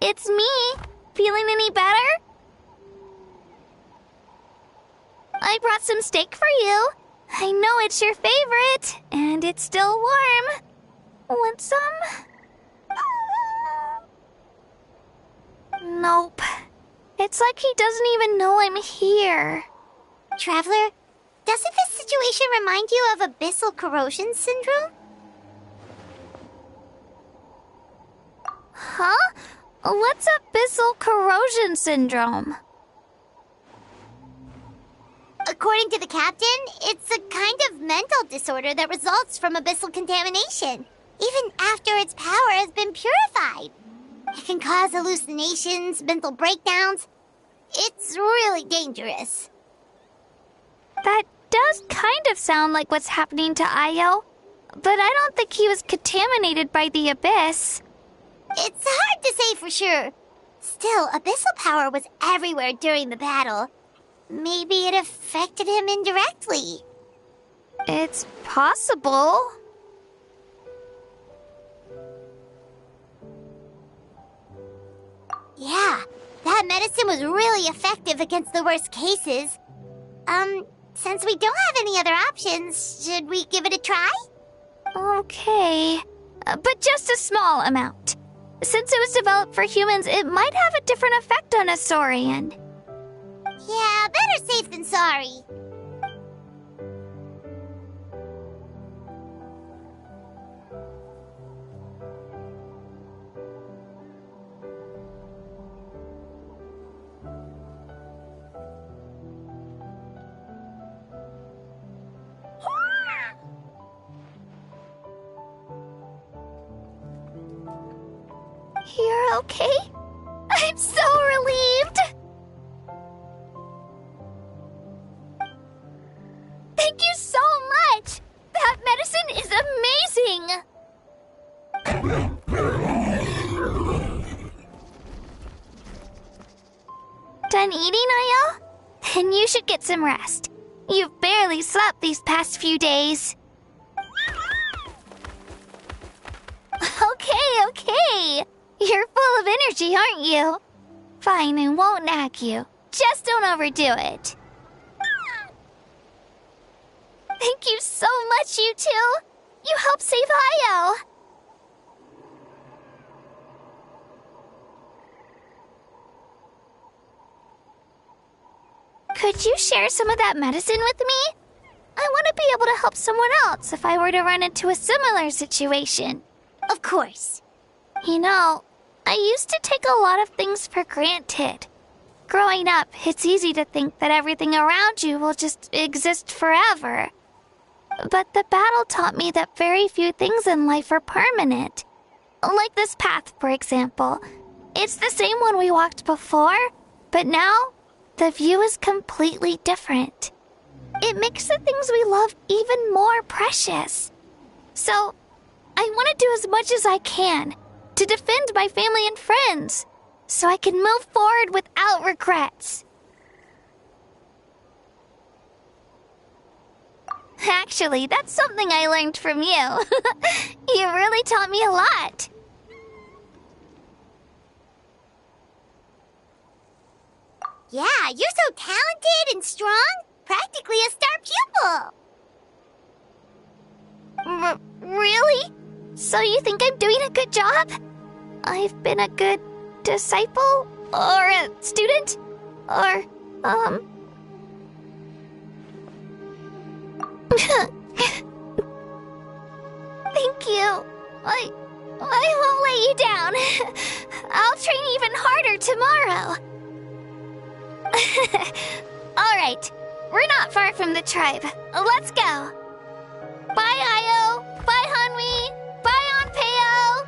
It's me. Feeling any better? I brought some steak for you. I know it's your favorite, and it's still warm. Want some? Nope. It's like he doesn't even know I'm here. Traveler, doesn't this situation remind you of abyssal corrosion syndrome? Huh? What's abyssal corrosion syndrome? According to the captain, it's a kind of mental disorder that results from abyssal contamination, even after its power has been purified. It can cause hallucinations, mental breakdowns. It's really dangerous. That does kind of sound like what's happening to Io, but I don't think he was contaminated by the Abyss. It's hard to say for sure. Still, abyssal power was everywhere during the battle. Maybe it affected him indirectly. It's possible. Yeah, that medicine was really effective against the worst cases. Since we don't have any other options, should we give it a try? Okay, but just a small amount. Since it was developed for humans, it might have a different effect on a Saurian. Yeah, better safe than sorry. You're okay? I'm so relieved! Thank you so much! That medicine is amazing! Done eating, Io? Then you should get some rest. You've barely slept these past few days. Okay. You're full of energy, aren't you? Fine, I won't nag you. Just don't overdo it. Thank you so much, you two. You helped save Io. Could you share some of that medicine with me? I want to be able to help someone else if I were to run into a similar situation. Of course. You know, I used to take a lot of things for granted. Growing up, it's easy to think that everything around you will just exist forever. But the battle taught me that very few things in life are permanent. Like this path, for example. It's the same one we walked before, but now the view is completely different. It makes the things we love even more precious. So, I want to do as much as I can to defend my family and friends, so I can move forward without regrets. Actually, that's something I learned from you. You really taught me a lot. Yeah, you're so talented and strong. Practically a star pupil. Really? So you think I'm doing a good job? I've been a good disciple? Or a student? Or, Thank you. I won't let you down. I'll train even harder tomorrow. All right. We're not far from the tribe. Let's go. Bye, Io. Bye, Hanwi. Bye, Anpeo.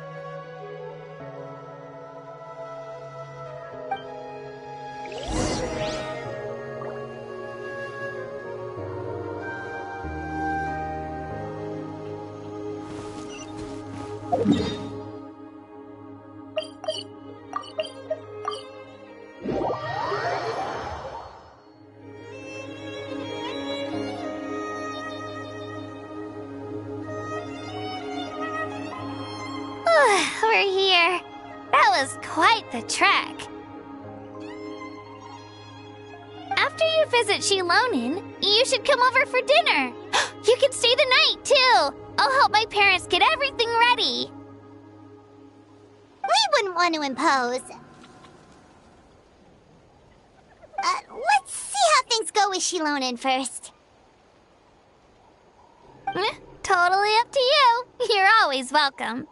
We're here. That was quite the trek. After you visit Shilonin, you should come over for dinner. You can stay the night, too. I'll help my parents get everything ready. We wouldn't want to impose. Let's see how things go with Shilonin first. Totally up to you. You're always welcome.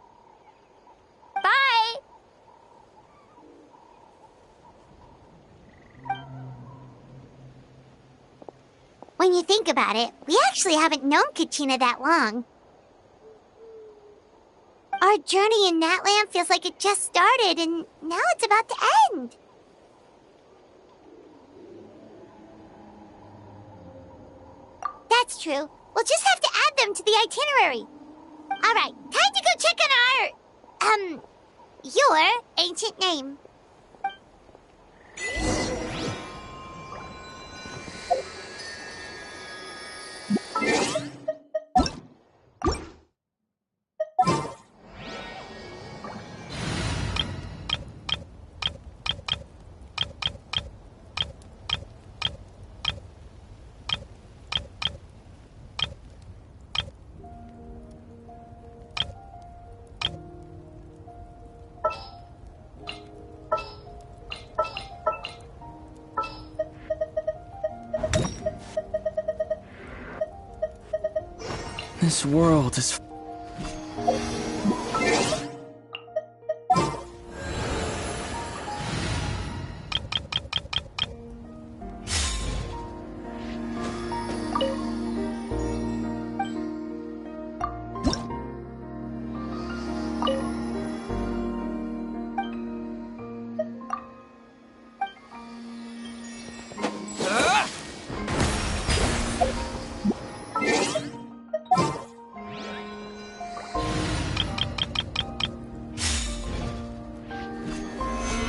Bye! When you think about it, we actually haven't known Kachina that long. Our Our journey in Natlan feels like it just started, and now it's about to end. That's true. We'll just have to add them to the itinerary. Alright, time to go check on your ancient name. This world is...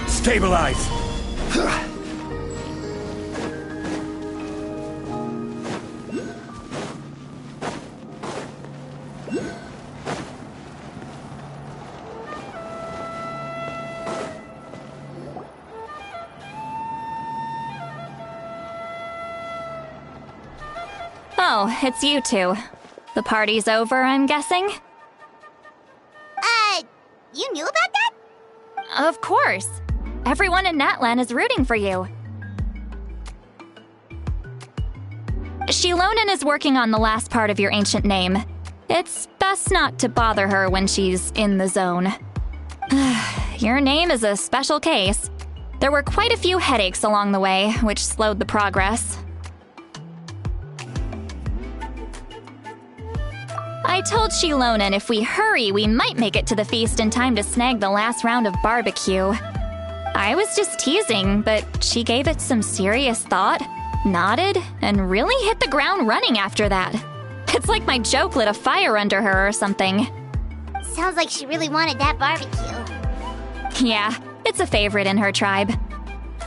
Stabilize! Oh, it's you two. The party's over, I'm guessing? You knew about that? Of course. Everyone in Natlan is rooting for you. Shilonen is working on the last part of your ancient name. It's best not to bother her when she's in the zone. Your name is a special case. There were quite a few headaches along the way, which slowed the progress. I told Shilonen if we hurry, we might make it to the feast in time to snag the last round of barbecue. I was just teasing, but she gave it some serious thought, nodded, and really hit the ground running after that. It's like my joke lit a fire under her or something. Sounds like she really wanted that barbecue. Yeah, it's a favorite in her tribe.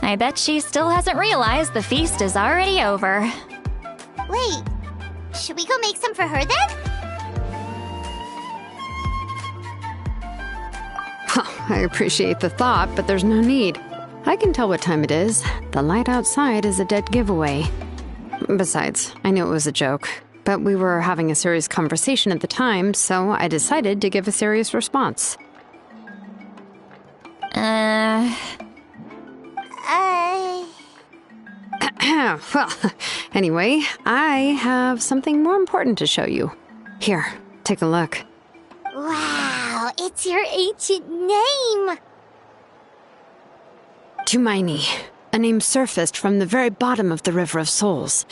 I bet she still hasn't realized the feast is already over. Wait, should we go make some for her then? I appreciate the thought, but there's no need. I can tell what time it is. The light outside is a dead giveaway. Besides, I knew it was a joke, but we were having a serious conversation at the time, so I decided to give a serious response. Well, anyway, I have something more important to show you. Here, take a look. Wow, it's your ancient name! Tumaini, a name surfaced from the very bottom of the River of Souls.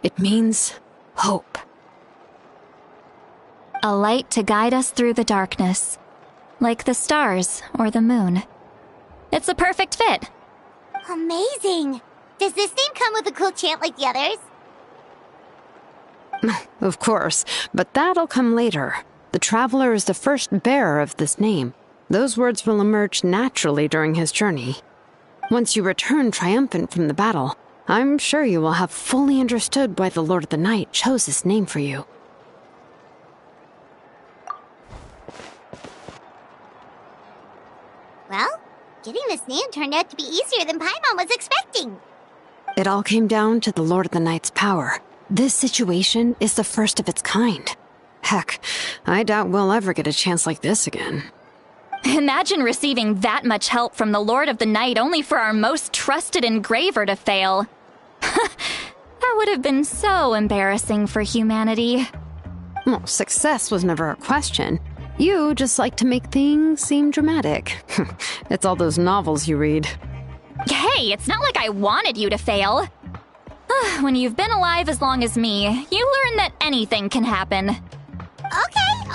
It means hope. A light to guide us through the darkness, like the stars or the moon. It's a perfect fit. Amazing! Does this name come with a cool chant like the others? Of course, but that'll come later. The Traveler is the first bearer of this name. Those words will emerge naturally during his journey. Once you return triumphant from the battle, I'm sure you will have fully understood why the Lord of the Night chose this name for you. Well, getting this name turned out to be easier than Paimon was expecting. It all came down to the Lord of the Night's power. This situation is the first of its kind. Heck, I doubt we'll ever get a chance like this again. Imagine receiving that much help from the Lord of the Night only for our most trusted engraver to fail. That would have been so embarrassing for humanity. Well, success was never a question. You just like to make things seem dramatic. It's all those novels you read. Hey, it's not like I wanted you to fail. When you've been alive as long as me, you learn that anything can happen.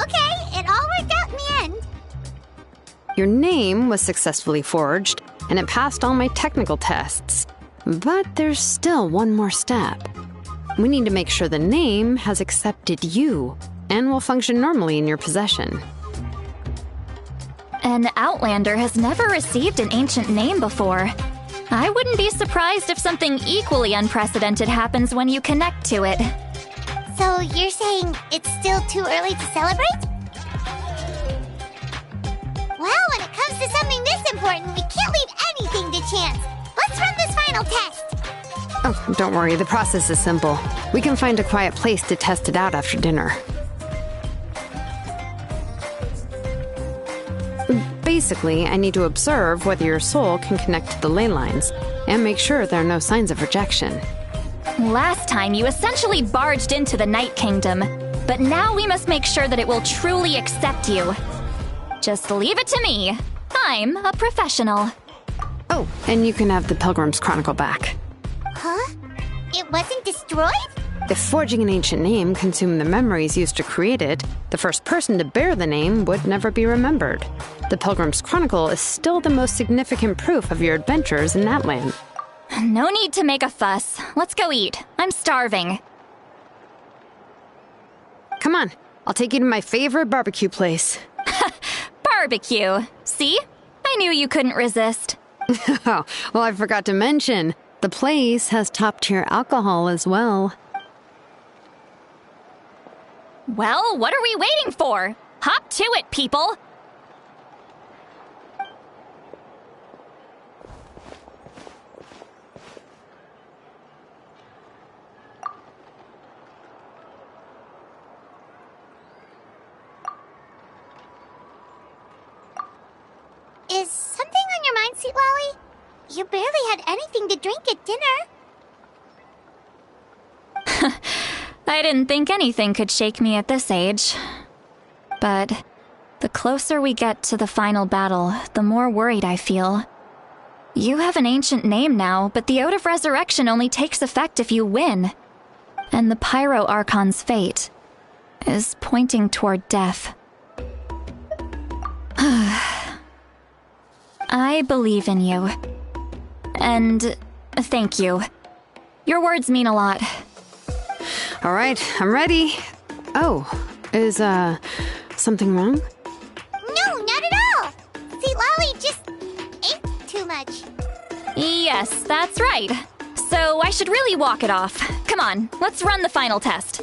Okay, it all worked out in the end. Your name was successfully forged, and it passed all my technical tests. But there's still one more step. We need to make sure the name has accepted you and will function normally in your possession. An Outlander has never received an ancient name before. I wouldn't be surprised if something equally unprecedented happens when you connect to it. So you're saying it's still too early to celebrate? Well, when it comes to something this important, we can't leave anything to chance. Let's run this final test. Oh, don't worry, the process is simple. We can find a quiet place to test it out after dinner. Basically, I need to observe whether your soul can connect to the ley lines, and make sure there are no signs of rejection. Last time, you essentially barged into the Night Kingdom, but now we must make sure that it will truly accept you. Just leave it to me. I'm a professional. Oh, and you can have the Pilgrim's Chronicle back. Huh? It wasn't destroyed? If forging an ancient name consumed the memories used to create it, the first person to bear the name would never be remembered. The Pilgrim's Chronicle is still the most significant proof of your adventures in Natlan. No need to make a fuss. Let's go eat. I'm starving. Come on, I'll take you to my favorite barbecue place. Barbecue. See? I knew you couldn't resist. Oh, well, I forgot to mention, the place has top-tier alcohol as well. Well, what are we waiting for? Hop to it, people! Is something on your mind, Sweet Lolly? You barely had anything to drink at dinner. I didn't think anything could shake me at this age. But the closer we get to the final battle, the more worried I feel. You have an ancient name now, but the Ode of Resurrection only takes effect if you win. And the Pyro Archon's fate is pointing toward death. I believe in you. And thank you. Your words mean a lot. All right, I'm ready. Oh, is, something wrong? No, not at all! Sweet Lolly just ate too much. Yes, that's right. So I should really walk it off. Come on, let's run the final test.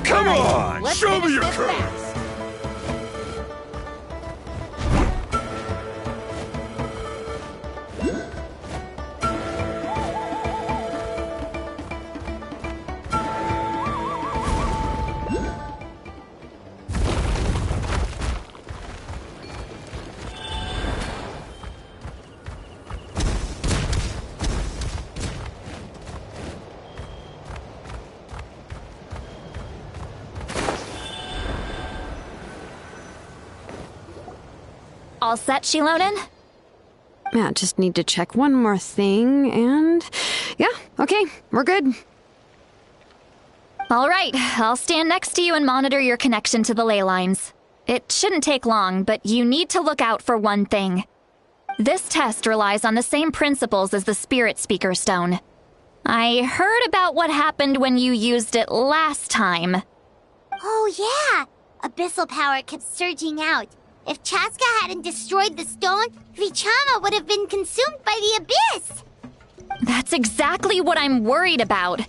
Come on! Show me your courage! All set, Shilonen? Yeah, just need to check one more thing, and... yeah, okay, we're good. All right, I'll stand next to you and monitor your connection to the ley lines. It shouldn't take long, but you need to look out for one thing. This test relies on the same principles as the Spirit Speaker Stone. I heard about what happened when you used it last time. Oh yeah! Abyssal power kept surging out. If Chaska hadn't destroyed the stone, Vichama would have been consumed by the abyss! That's exactly what I'm worried about.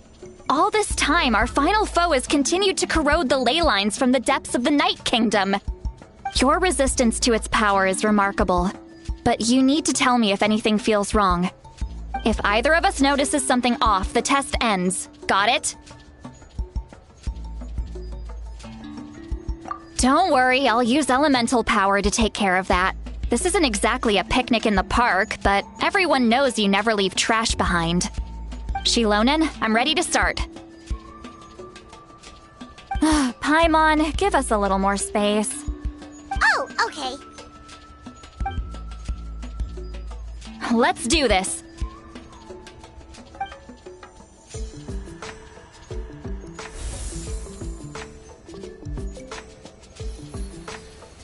All this time, our final foe has continued to corrode the ley lines from the depths of the Night Kingdom. Your resistance to its power is remarkable, but you need to tell me if anything feels wrong. If either of us notices something off, the test ends. Got it? Don't worry, I'll use elemental power to take care of that. This isn't exactly a picnic in the park, but everyone knows you never leave trash behind. Shilonen, I'm ready to start. Paimon, give us a little more space. Oh, okay. Let's do this.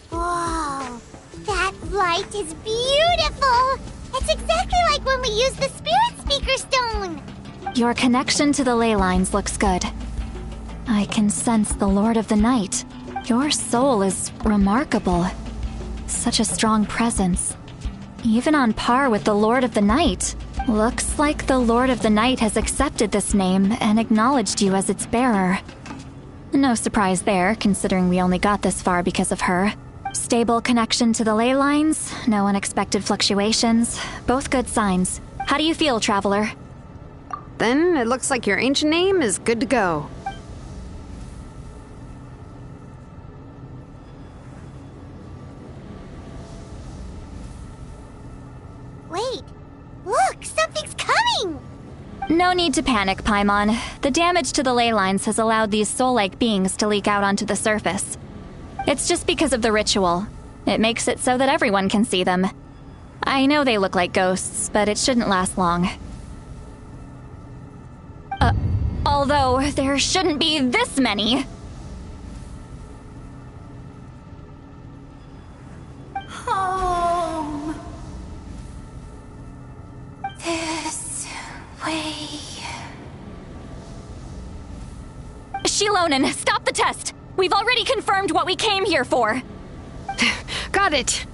Whoa, that light is beautiful! It's exactly like when we used the Spirit Speaker Stone! Your connection to the ley lines looks good. I can sense the Lord of the Night. Your soul is remarkable. Such a strong presence. Even on par with the Lord of the Night. Looks like the Lord of the Night has accepted this name and acknowledged you as its bearer. No surprise there, considering we only got this far because of her. Stable connection to the ley lines, no unexpected fluctuations, both good signs. How do you feel, Traveler? Then it looks like your ancient name is good to go. Wait, look, something's coming! No need to panic, Paimon. The damage to the ley lines has allowed these soul-like beings to leak out onto the surface. It's just because of the ritual. It makes it so that everyone can see them. I know they look like ghosts, but it shouldn't last long. Although there shouldn't be this many. Home. This way. Shilonen, stop the test! We've already confirmed what we came here for. Got it!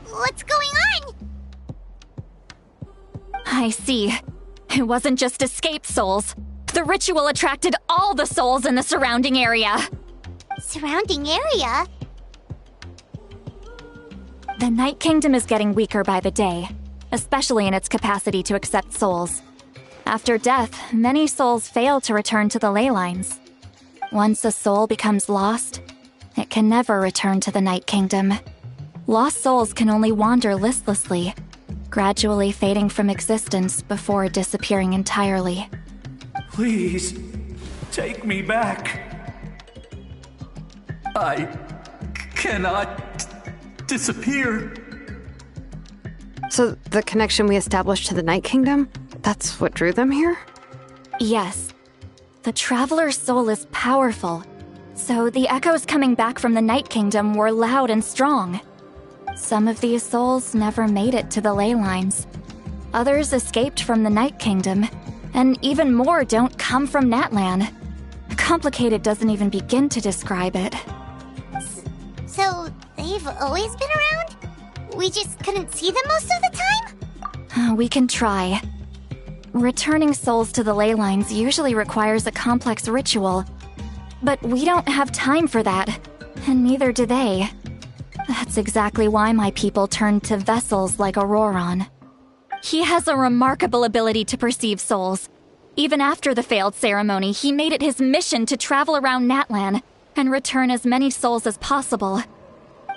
What's going on? I see. It wasn't just escaped souls. The ritual attracted all the souls in the surrounding area. Surrounding area? The Night Kingdom is getting weaker by the day, especially in its capacity to accept souls. After death, many souls fail to return to the ley lines. Once a soul becomes lost, it can never return to the Night Kingdom. Lost souls can only wander listlessly, gradually fading from existence before disappearing entirely. Please, take me back. I cannot disappear. So the connection we established to the Night Kingdom, that's what drew them here? Yes. The Traveler's soul is powerful, so the echoes coming back from the Night Kingdom were loud and strong. Some of these souls never made it to the ley lines. Others escaped from the Night Kingdom, and even more don't come from Natlan. Complicated doesn't even begin to describe it. So, they've always been around? We just couldn't see them most of the time? We can try. Returning souls to the ley lines usually requires a complex ritual. But we don't have time for that, and neither do they. That's exactly why my people turned to vessels like Auroron. He has a remarkable ability to perceive souls. Even after the failed ceremony, he made it his mission to travel around Natlan and return as many souls as possible.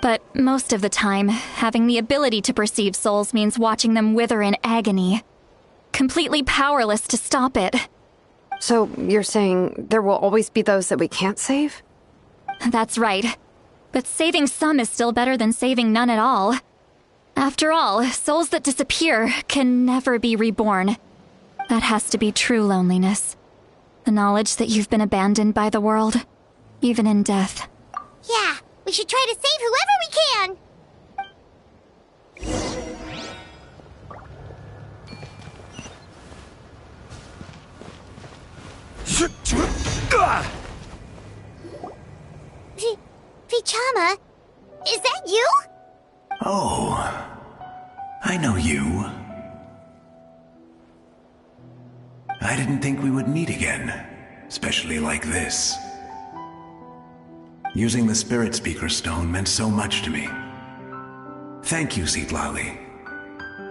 But most of the time, having the ability to perceive souls means watching them wither in agony. Completely powerless to stop it. So you're saying there will always be those that we can't save? That's right. But saving some is still better than saving none at all. After all, souls that disappear can never be reborn. That has to be true loneliness. The knowledge that you've been abandoned by the world, even in death. Yeah, we should try to save whoever we can! Vichama, is that you? Oh, I know you. I didn't think we would meet again, especially like this. Using the Spirit Speaker Stone meant so much to me. Thank you, Zitlali.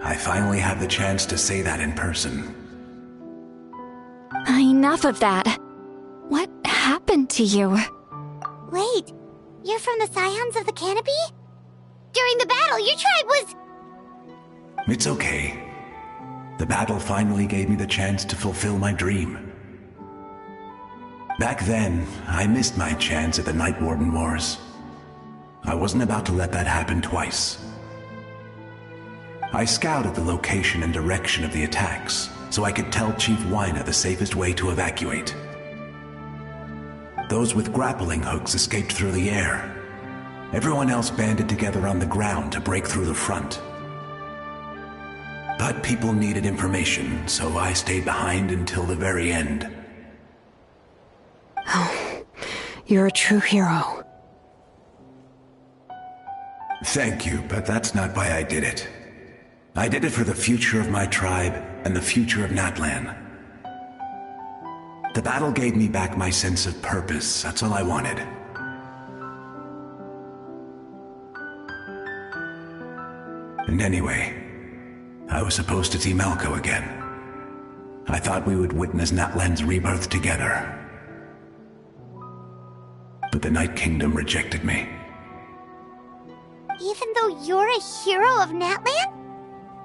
I finally have the chance to say that in person. Enough of that. What happened to you? Wait, you're from the Scions of the Canopy? During the battle, your tribe was... It's okay. The battle finally gave me the chance to fulfill my dream. Back then, I missed my chance at the Night Warden Wars. I wasn't about to let that happen twice. I scouted the location and direction of the attacks, so I could tell Chief Wyna the safest way to evacuate. Those with grappling hooks escaped through the air. Everyone else banded together on the ground to break through the front. But people needed information, so I stayed behind until the very end. Oh, you're a true hero. Thank you, but that's not why I did it. I did it for the future of my tribe and the future of Natlan. The battle gave me back my sense of purpose, that's all I wanted. And anyway, I was supposed to see Malco again. I thought we would witness Natlan's rebirth together. But the Night Kingdom rejected me. Even though you're a hero of Natlan?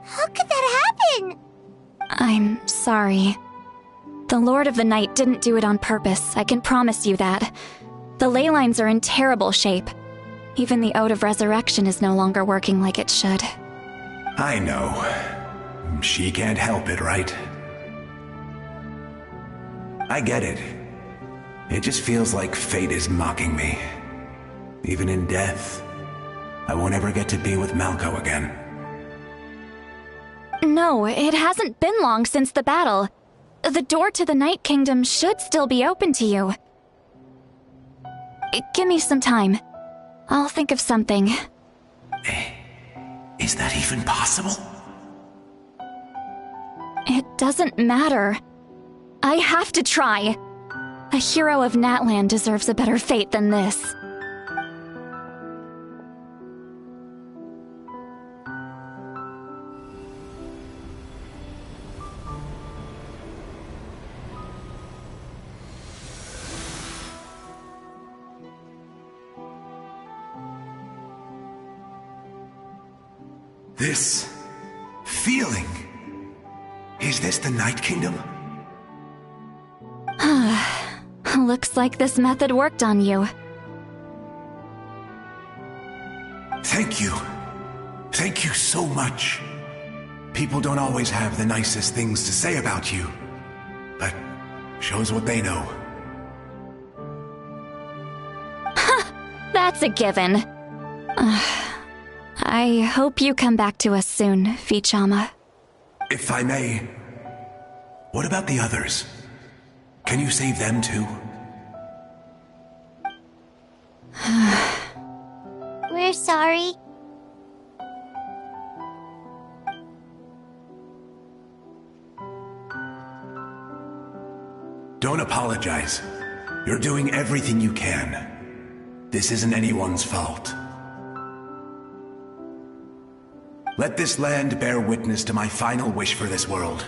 How could that happen? I'm sorry. The Lord of the Night didn't do it on purpose, I can promise you that. The ley lines are in terrible shape. Even the Ode of Resurrection is no longer working like it should. I know. She can't help it, right? I get it. It just feels like fate is mocking me. Even in death, I won't ever get to be with Malco again. No, it hasn't been long since the battle. The door to the Night Kingdom should still be open to you. Give me some time. I'll think of something. Is that even possible? It doesn't matter. I have to try. A hero of Natlan deserves a better fate than this. This feeling. Is this the Night Kingdom? Looks like this method worked on you. Thank you. Thank you so much. People don't always have the nicest things to say about you, but shows what they know. That's a given. I hope you come back to us soon, Vichama. If I may, what about the others? Can you save them too? We're sorry. Don't apologize. You're doing everything you can. This isn't anyone's fault. Let this land bear witness to my final wish for this world.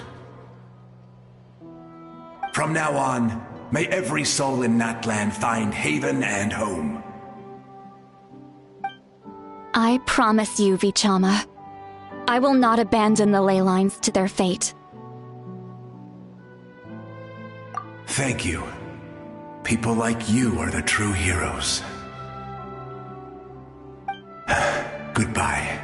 From now on, may every soul in Natlan find haven and home. I promise you, Vichama. I will not abandon the ley lines to their fate. Thank you. People like you are the true heroes. Goodbye.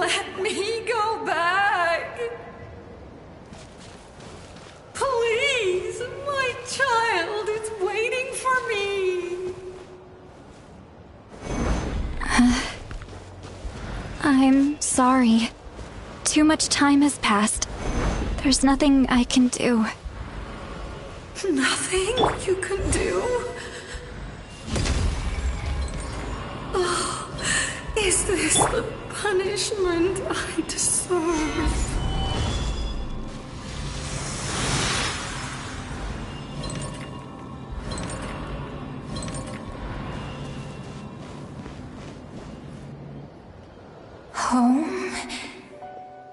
Let me go back. Please, my child is waiting for me. I'm sorry. Too much time has passed. There's nothing I can do. Nothing you can do? Oh, is this the punishment I deserve? Home?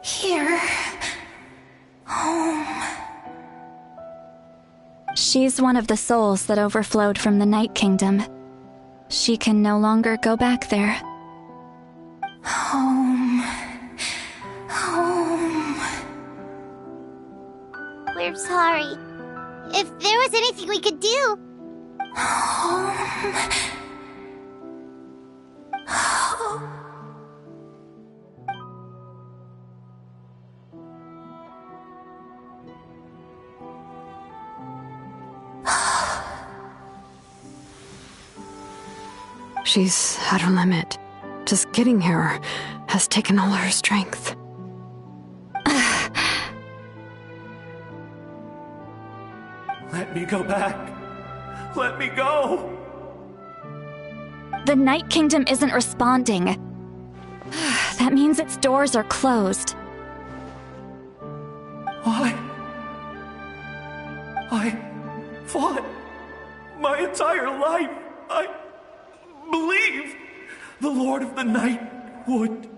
Here? Home? She's one of the souls that overflowed from the Night Kingdom. She can no longer go back there. Home. Home. We're sorry. If there was anything we could do... Home. Home. She's at her limit. Just getting here has taken all her strength. Let me go back. Let me go. The Night Kingdom isn't responding. That means its doors are closed. Why? I fought my entire life. I believe the Lord of the Night would.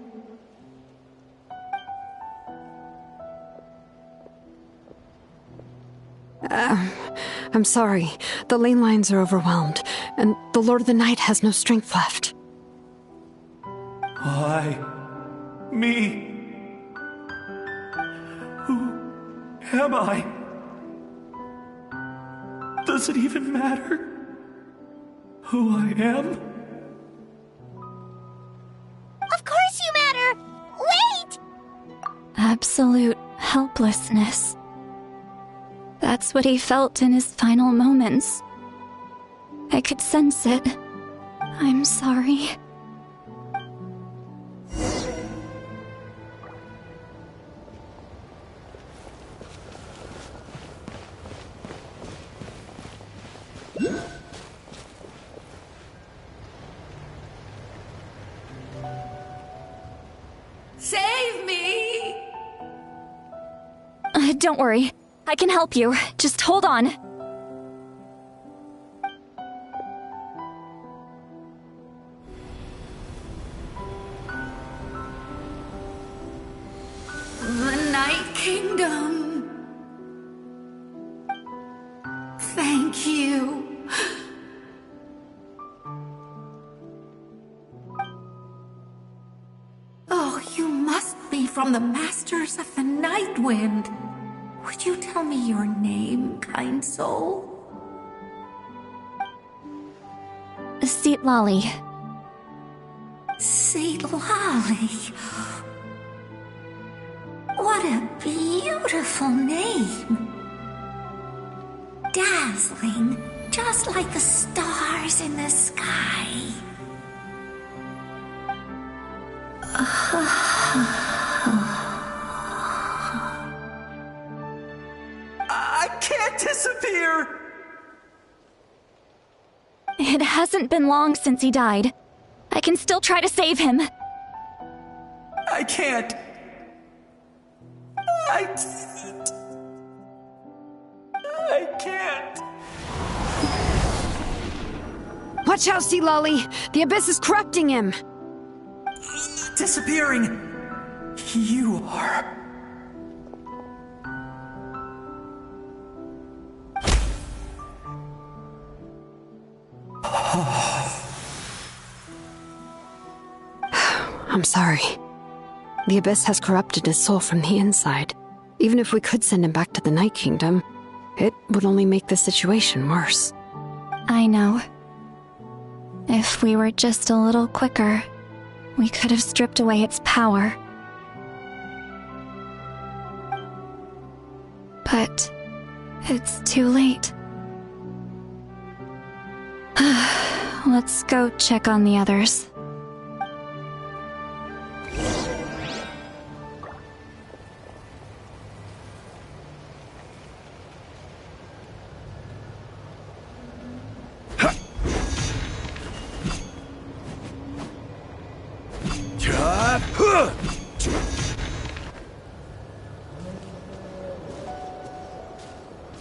I'm sorry. The lane lines are overwhelmed, and the Lord of the Night has no strength left. Why? Me? Who am I? Does it even matter who I am? Of course you matter! Wait! Absolute helplessness. That's what he felt in his final moments. I could sense it. I'm sorry. Save me! Don't worry. I can help you. Just hold on. The Night Kingdom. Thank you. Oh, you must be from the Masters of the Night Wind. Would you tell me your name, kind soul? Seatlolly. Seatlolly. What a beautiful name. Dazzling, just like the stars in the sky. I can't disappear! It hasn't been long since he died. I can still try to save him. I can't. I can't. Watch out, Seatlolly! The Abyss is corrupting him! Disappearing. You are. I'm sorry. The Abyss has corrupted his soul from the inside. Even if we could send him back to the Night Kingdom, it would only make the situation worse. I know. If we were just a little quicker, we could have stripped away its power. But it's too late. Let's go check on the others.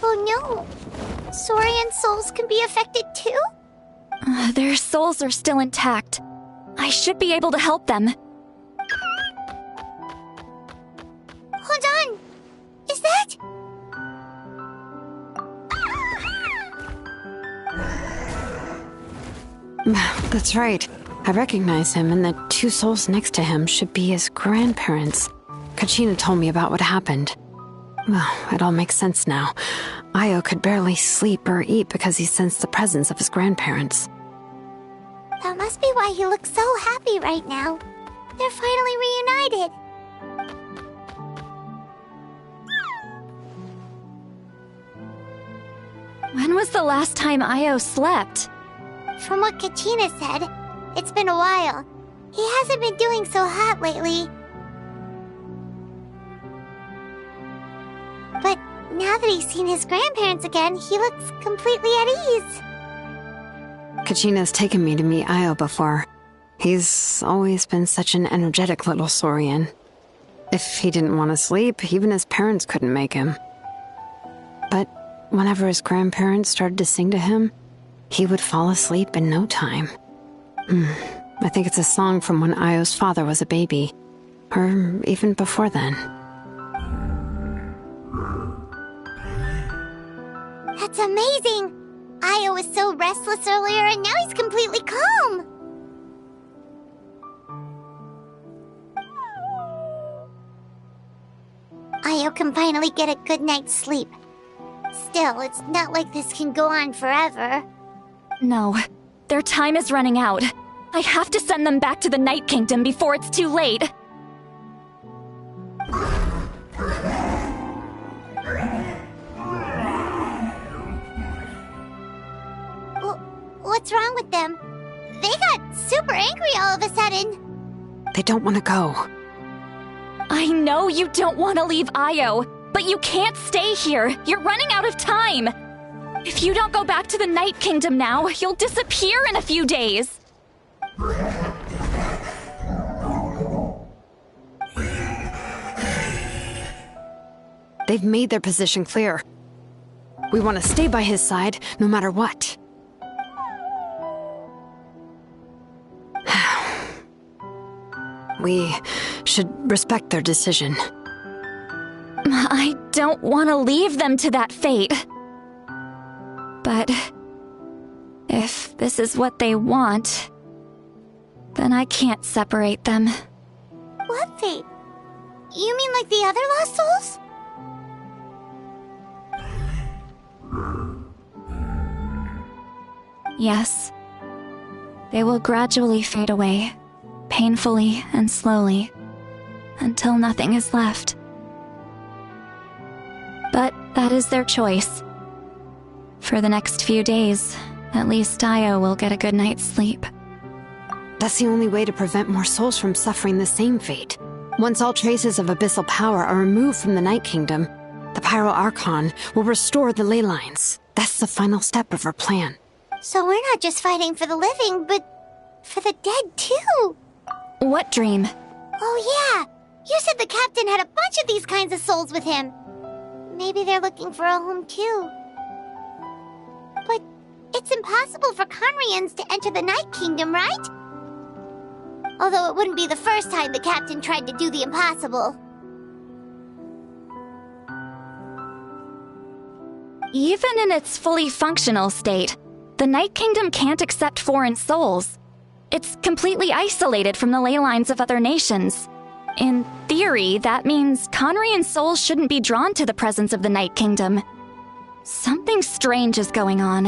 Oh no! Saurian souls can be affected too? Their souls are still intact. I should be able to help them. Hold on! Is that... That's right. I recognize him, and the two souls next to him should be his grandparents. Kachina told me about what happened. Well, it all makes sense now. Io could barely sleep or eat because he sensed the presence of his grandparents. That must be why he looks so happy right now. They're finally reunited. When was the last time Io slept? From what Kachina said, it's been a while. He hasn't been doing so hot lately. But now that he's seen his grandparents again, he looks completely at ease. Kachina's taken me to meet Io before. He's always been such an energetic little saurian. If he didn't want to sleep, even his parents couldn't make him. But whenever his grandparents started to sing to him, he would fall asleep in no time. I think it's a song from when Io's father was a baby, or even before then. That's amazing! Io was so restless earlier, and now he's completely calm! Io can finally get a good night's sleep. Still, it's not like this can go on forever. No, their time is running out. I have to send them back to the Night Kingdom before it's too late. What's wrong with them? They got super angry all of a sudden. They don't want to go. I know you don't want to leave Io, but you can't stay here. You're running out of time. If you don't go back to the Night Kingdom now, you'll disappear in a few days. They've made their position clear. We want to stay by his side, no matter what. We should respect their decision. I don't want to leave them to that fate. But if this is what they want, then I can't separate them. What fate? You mean like the other lost souls? Yes. They will gradually fade away, painfully and slowly, until nothing is left. But that is their choice. For the next few days, at least Io will get a good night's sleep. That's the only way to prevent more souls from suffering the same fate. Once all traces of abyssal power are removed from the Night Kingdom, the Pyro Archon will restore the ley lines. That's the final step of our plan. So we're not just fighting for the living, but for the dead too. What dream? Oh yeah, you said the captain had a bunch of these kinds of souls with him. Maybe they're looking for a home too. But it's impossible for Conrians to enter the Night Kingdom, right? Although it wouldn't be the first time the captain tried to do the impossible. Even in its fully functional state, the Night Kingdom can't accept foreign souls. It's completely isolated from the ley lines of other nations. In theory, that means Conrian souls shouldn't be drawn to the presence of the Night Kingdom. Something strange is going on.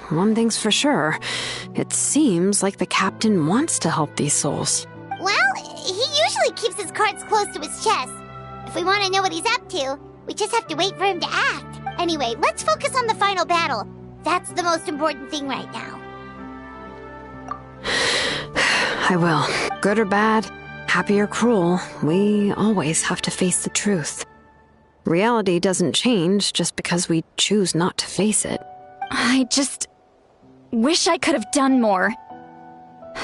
One thing's for sure. It seems like the captain wants to help these souls. Well, he usually keeps his cards close to his chest. If we want to know what he's up to, We just have to wait for him to act. Anyway, let's focus on the final battle. That's the most important thing right now. I will. Good or bad, happy or cruel, we always have to face the truth. Reality doesn't change just because we choose not to face it. I just wish I could have done more.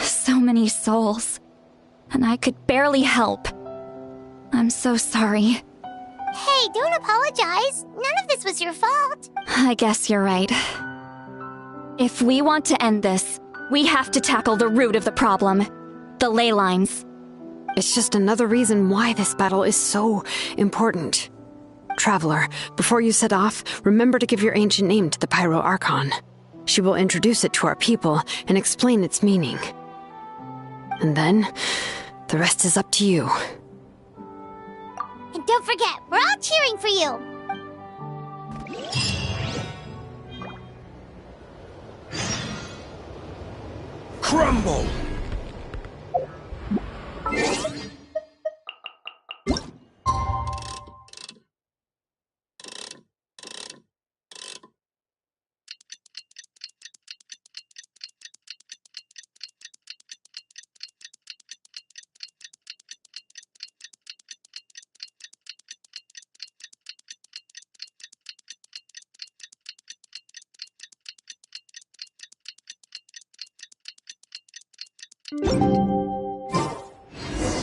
So many souls. And I could barely help. I'm so sorry. Hey, don't apologize. None of this was your fault. I guess you're right. If we want to end this, we have to tackle the root of the problem. The ley lines. It's just another reason why this battle is so important. Traveler, before you set off, remember to give your ancient name to the Pyro Archon. She will introduce it to our people and explain its meaning. And then, the rest is up to you. And don't forget, we're all cheering for you! Crumble!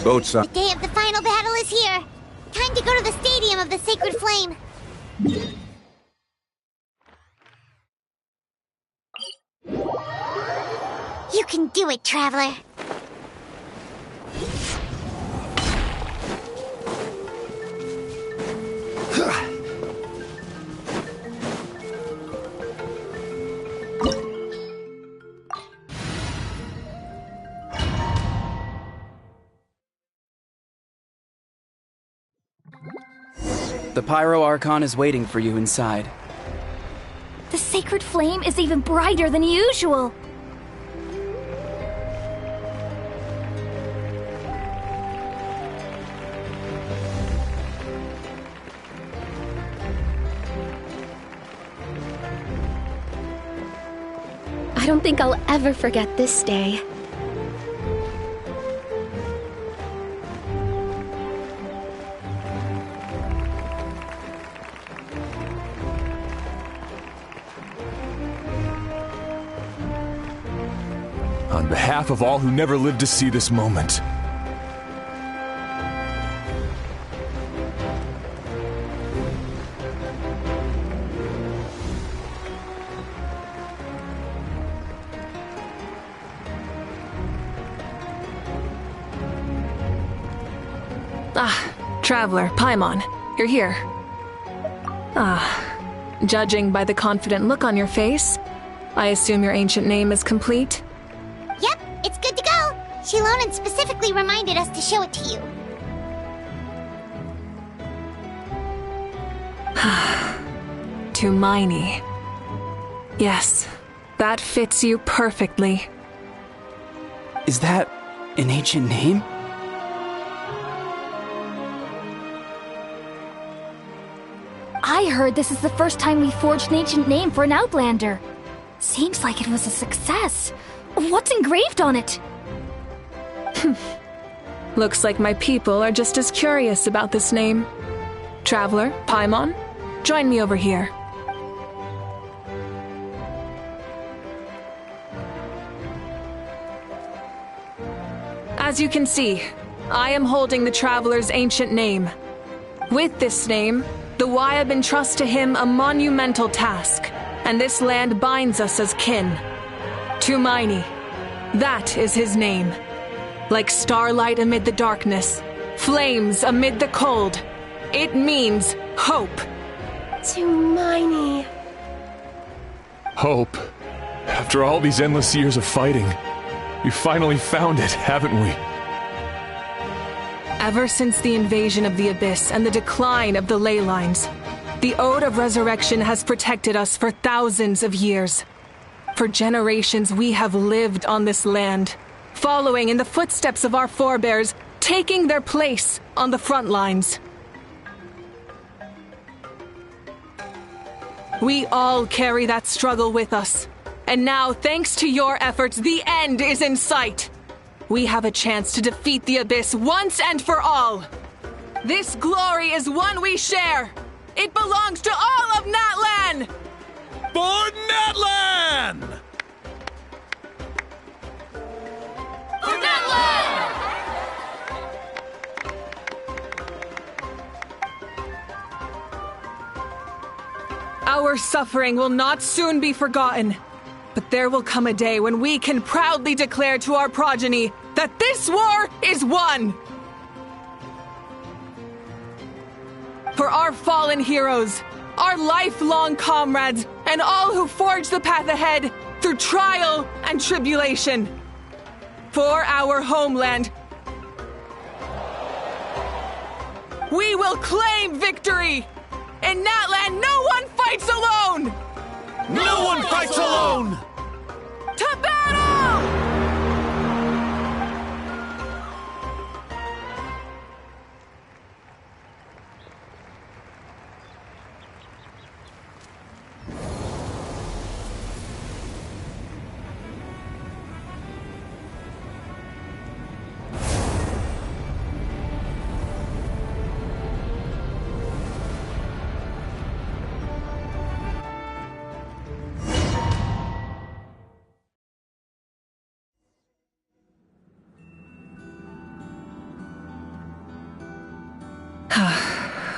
Boats up. The day of the final battle is here. Time to go to the Stadium of the Sacred Flame. You can do it, Traveler. The Pyro Archon is waiting for you inside. The sacred flame is even brighter than usual. I don't think I'll ever forget this day. On behalf of all who never lived to see this moment. Traveler, Paimon, you're here. Judging by the confident look on your face, I assume your ancient name is complete? Yep, it's good to go. Shilonen specifically reminded us to show it to you. Tumaini. Yes, that fits you perfectly. Is that an ancient name? I heard this is the first time we forged an ancient name for an Outlander. Seems like it was a success. What's engraved on it? Looks like my people are just as curious about this name. Traveler, Paimon, join me over here. As you can see, I am holding the Traveler's ancient name. With this name, the Wyab entrust to him a monumental task, and this land binds us as kin. Tumaini, that is his name. Like starlight amid the darkness, flames amid the cold, it means hope. Tumaini. Hope. After all these endless years of fighting, we finally found it, haven't we? Ever since the invasion of the Abyss and the decline of the ley lines, the Ode of Resurrection has protected us for thousands of years. For generations we have lived on this land, following in the footsteps of our forebears, taking their place on the front lines. We all carry that struggle with us. And now, thanks to your efforts, the end is in sight. We have a chance to defeat the Abyss once and for all. This glory is one we share. It belongs to all of Natlan! For Natlan! For Natlan! Our suffering will not soon be forgotten. But there will come a day when we can proudly declare to our progeny that this war is won! For our fallen heroes, our lifelong comrades, and all who forge the path ahead through trial and tribulation. For our homeland, we will claim victory! In Natlan, no one fights alone! No one fights alone! To battle!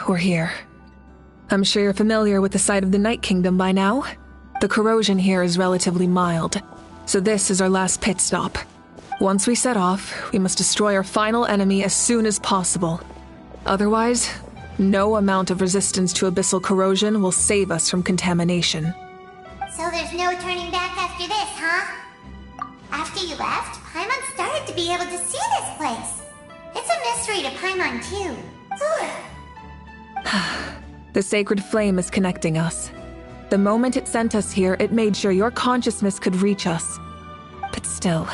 We're here. I'm sure you're familiar with the site of the Night Kingdom by now. The corrosion here is relatively mild, so this is our last pit stop. Once we set off, we must destroy our final enemy as soon as possible. Otherwise, no amount of resistance to abyssal corrosion will save us from contamination. So there's no turning back after this, huh? After you left, Paimon started to be able to see this place. It's a mystery to Paimon, too. The sacred flame is connecting us. The moment it sent us here, it made sure your consciousness could reach us. But still,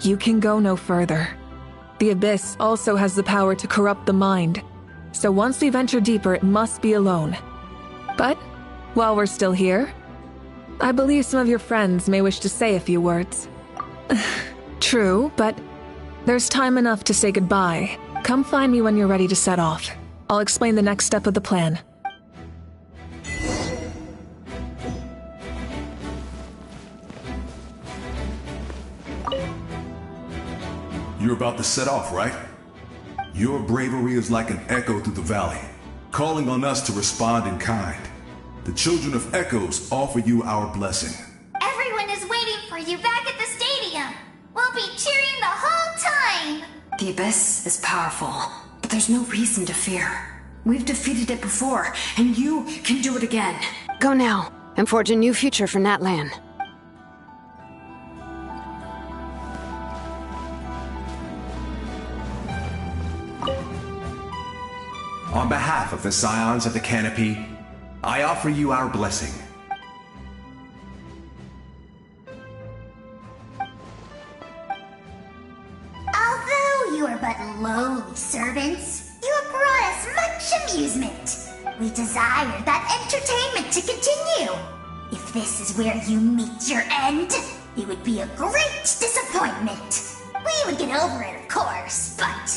you can go no further. The Abyss also has the power to corrupt the mind, so once we venture deeper, it must be alone. But, while we're still here, I believe some of your friends may wish to say a few words. True, but there's time enough to say goodbye. Come find me when you're ready to set off. I'll explain the next step of the plan. You're about to set off, right? Your bravery is like an echo through the valley, calling on us to respond in kind. The children of Echoes offer you our blessing. Everyone is waiting for you back at the stadium. We'll be cheering the whole time. The Abyss is powerful, but there's no reason to fear. We've defeated it before, and you can do it again. Go now, and forge a new future for Natlan. On behalf of the Scions of the Canopy, I offer you our blessing. Although you are but lowly servants, you have brought us much amusement. We desire that entertainment to continue. If this is where you meet your end, it would be a great disappointment. We would get over it, of course, but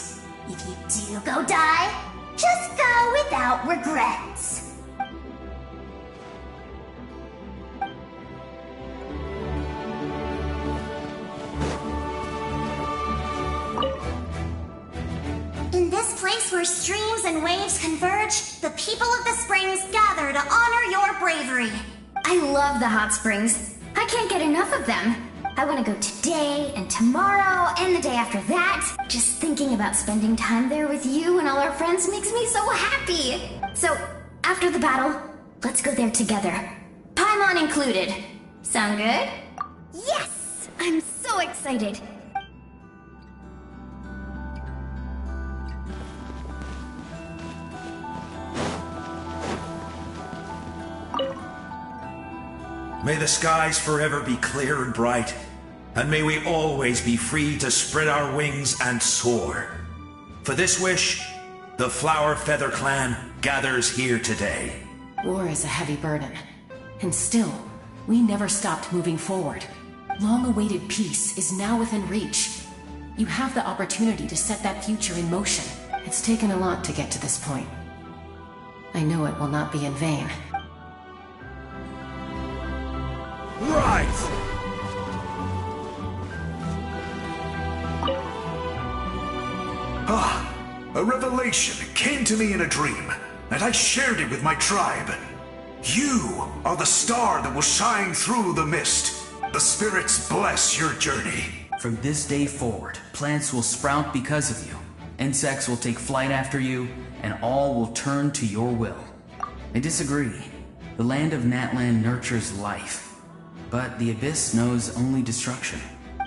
if you do go die, just go without regrets. In this place where streams and waves converge, the people of the springs gather to honor your bravery. I love the hot springs. I can't get enough of them. I want to go today and tomorrow and the day after that. Just thinking about spending time there with you and all our friends makes me so happy. So, after the battle, let's go there together. Paimon included. Sound good? Yes! I'm so excited. May the skies forever be clear and bright, and may we always be free to spread our wings and soar. For this wish, the Flower Feather Clan gathers here today. War is a heavy burden, And still, we never stopped moving forward. Long-awaited peace is now within reach. You have the opportunity to set that future in motion. It's taken a lot to get to this point. I know it will not be in vain. Right! A revelation came to me in a dream, and I shared it with my tribe. You are the star that will shine through the mist. The spirits bless your journey. From this day forward, plants will sprout because of you. Insects will take flight after you, and all will turn to your will. I disagree. The land of Natlan nurtures life, but the Abyss knows only destruction.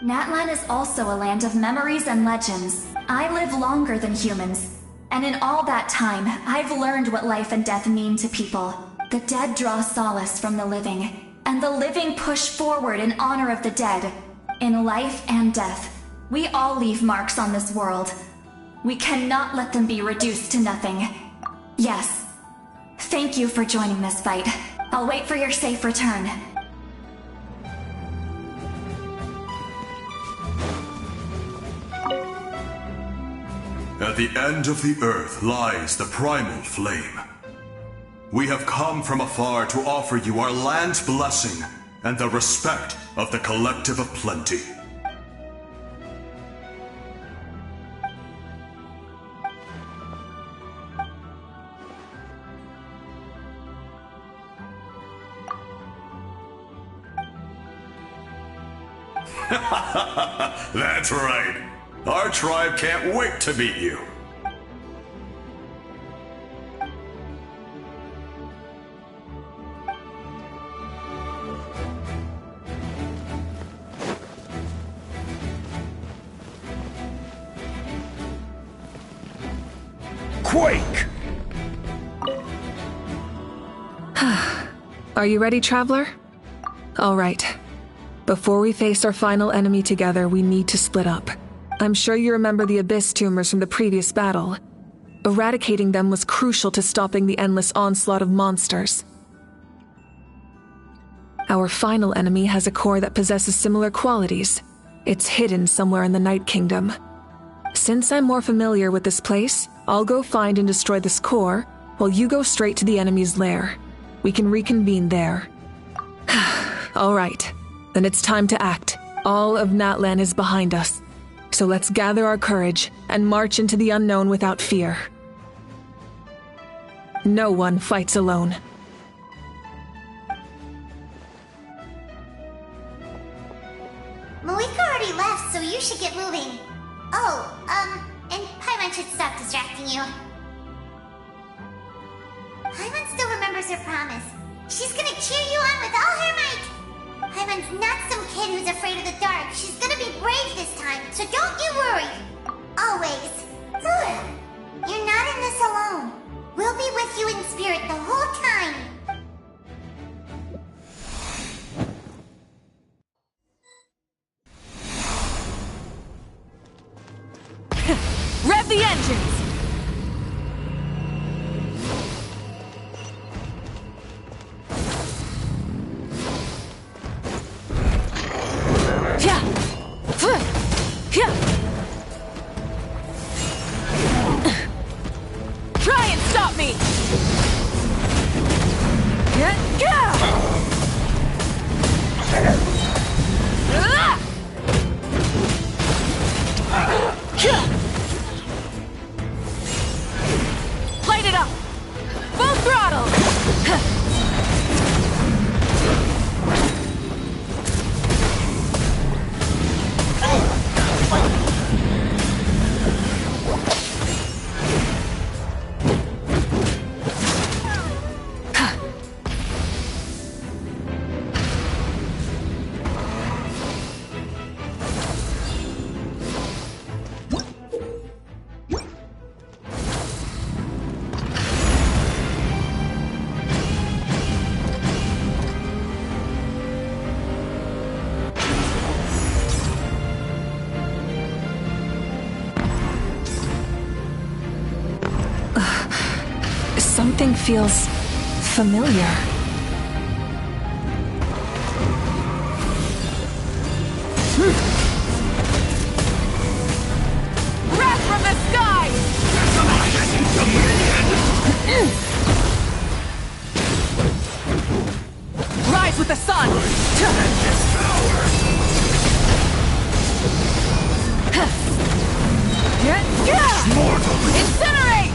Natlan is also a land of memories and legends. I live longer than humans, and in all that time, I've learned what life and death mean to people. The dead draw solace from the living, and the living push forward in honor of the dead. In life and death, we all leave marks on this world. We cannot let them be reduced to nothing. Yes. Thank you for joining this fight. I'll wait for your safe return. At the end of the earth lies the primal flame. We have come from afar to offer you our land's blessing and the respect of the Collective of Plenty. That's right. Our tribe can't wait to meet you. Quake! Are you ready, Traveler? All right. Before we face our final enemy together, we need to split up. I'm sure you remember the Abyss tumors from the previous battle. Eradicating them was crucial to stopping the endless onslaught of monsters. Our final enemy has a core that possesses similar qualities. It's hidden somewhere in the Night Kingdom. Since I'm more familiar with this place, I'll go find and destroy this core, while you go straight to the enemy's lair. We can reconvene there. All right, then it's time to act. All of Natlan is behind us. So let's gather our courage and march into the unknown without fear. No one fights alone. Malika already left, so you should get moving. Oh, and Paimon should stop distracting you. Paimon still remembers her promise. She's gonna cheer you on with all her might. Paimon's not some kid who's afraid of the dark. She's gonna be brave this time, so don't you worry. Always. Zora, you're not in this alone. We'll be with you in spirit the whole time. Rev the engines! Try and stop me! Light it up! Full throttle! Something feels familiar. Incinerate!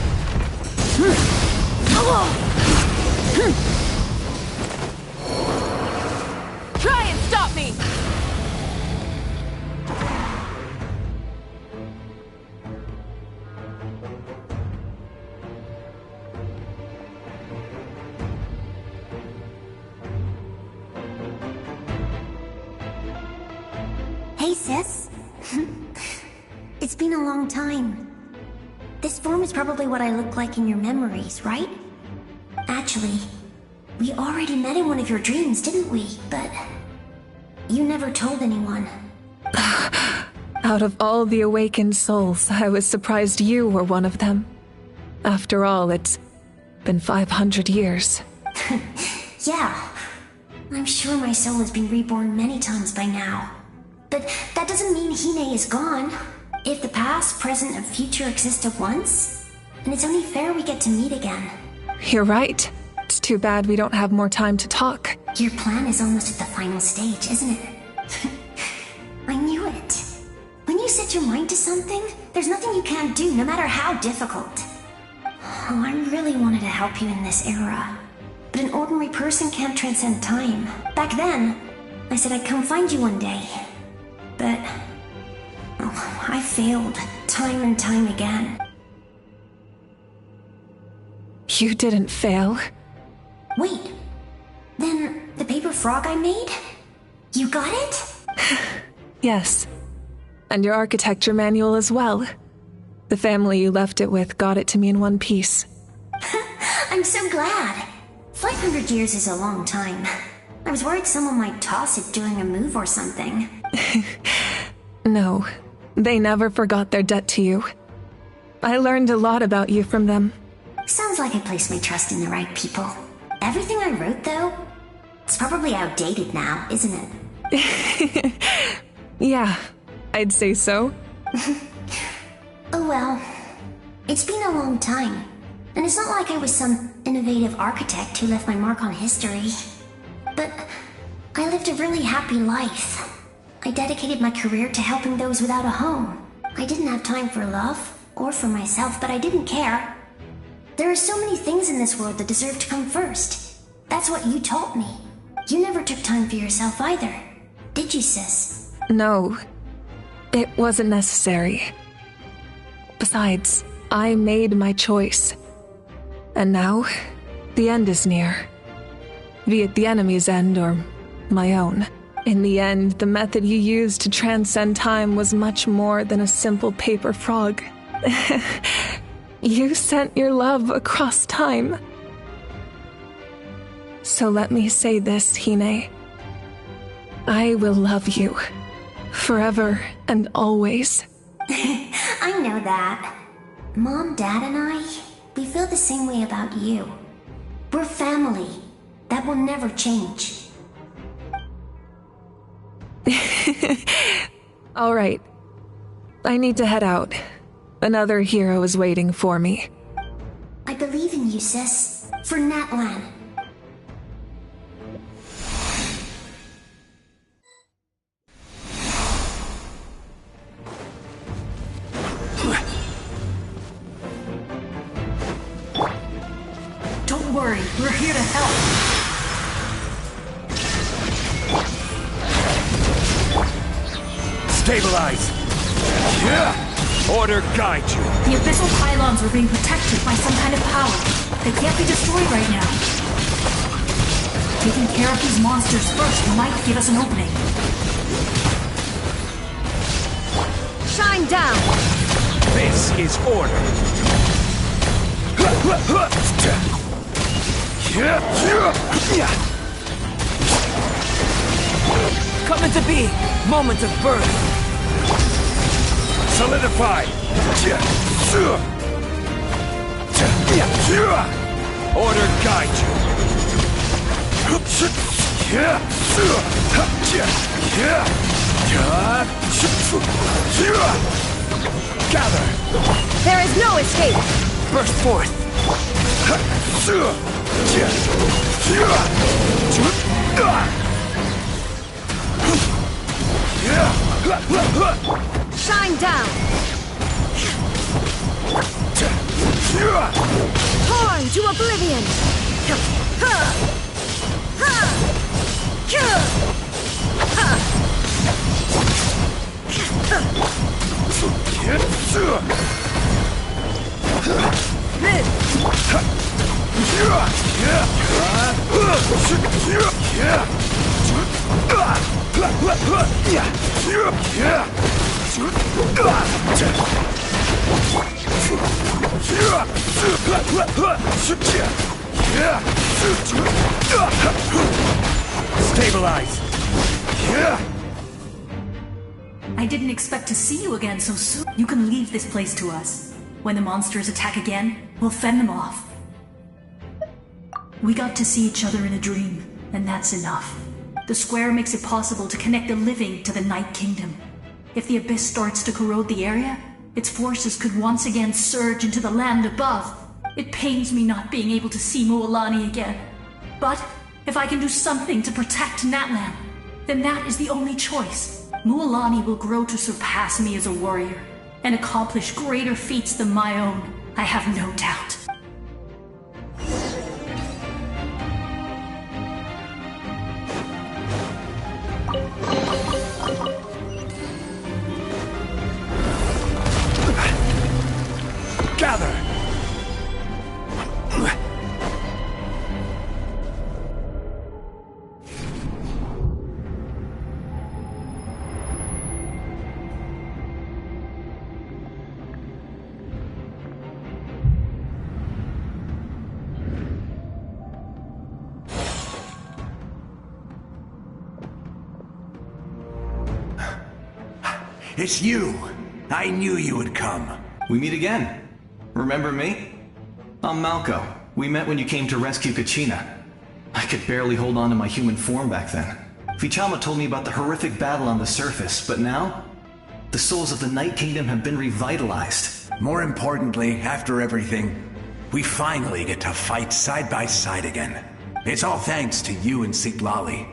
Try and stop me! Hey, sis. It's been a long time. This form is probably what I look like in your memories, right? Actually, we already met in one of your dreams, didn't we? But you never told anyone. Out of all the awakened souls, I was surprised you were one of them. After all, it's been 500 years. Yeah. I'm sure my soul has been reborn many times by now. But that doesn't mean Hine is gone. If the past, present, and future exist at once, then it's only fair we get to meet again. You're right. It's too bad we don't have more time to talk. Your plan is almost at the final stage, isn't it? I knew it. When you set your mind to something, there's nothing you can't do, no matter how difficult. Oh, I really wanted to help you in this era. But an ordinary person can't transcend time. Back then, I said I'd come find you one day. But I failed, time and time again. You didn't fail. Wait, then the paper frog I made? You got it? Yes. And your architecture manual as well. The family you left it with got it to me in one piece. I'm so glad. 500 years is a long time. I was worried someone might toss it during a move or something. No, they never forgot their debt to you. I learned a lot about you from them. Sounds like I placed my trust in the right people. Everything I wrote, though, it's probably outdated now, isn't it? Yeah, I'd say so. Oh well, it's been a long time. And it's not like I was some innovative architect who left my mark on history. But I lived a really happy life. I dedicated my career to helping those without a home. I didn't have time for love, or for myself, but I didn't care. There are so many things in this world that deserve to come first. That's what you taught me. You never took time for yourself either, did you, sis? No, it wasn't necessary. Besides, I made my choice. And now, the end is near. Be it the enemy's end or my own. In the end, the method you used to transcend time was much more than a simple paper frog. You sent your love across time. So let me say this, Hine. I will love you. Forever and always. I know that. Mom, Dad, and I, we feel the same way about you. We're family. That will never change. All right. I need to head out. Another hero is waiting for me. I believe in you, sis. For Natlan. Don't worry, we're here to help. Stabilize! Order guide you! The abyssal pylons are being protected by some kind of power. They can't be destroyed right now. Taking care of these monsters first might give us an opening. Shine down! This is order! Coming to be! Moment of birth! Solidify! Order guide you! Gather! There is no escape! Burst forth! Shine down! Torn to oblivion! Stabilize! I didn't expect to see you again so soon. You can leave this place to us. When the monsters attack again, we'll fend them off. We got to see each other in a dream, and that's enough. The square makes it possible to connect the living to the Night Kingdom. If the abyss starts to corrode the area, its forces could once again surge into the land above. It pains me not being able to see Mualani again. But if I can do something to protect Natlan, then that is the only choice. Mualani will grow to surpass me as a warrior, and accomplish greater feats than my own, I have no doubt. Gather! It's you! I knew you would come. We meet again. Remember me? I'm Malco. We met when you came to rescue Kachina. I could barely hold on to my human form back then. Vichama told me about the horrific battle on the surface, but now, the souls of the Night Kingdom have been revitalized. More importantly, after everything, we finally get to fight side by side again. It's all thanks to you and Sitlali.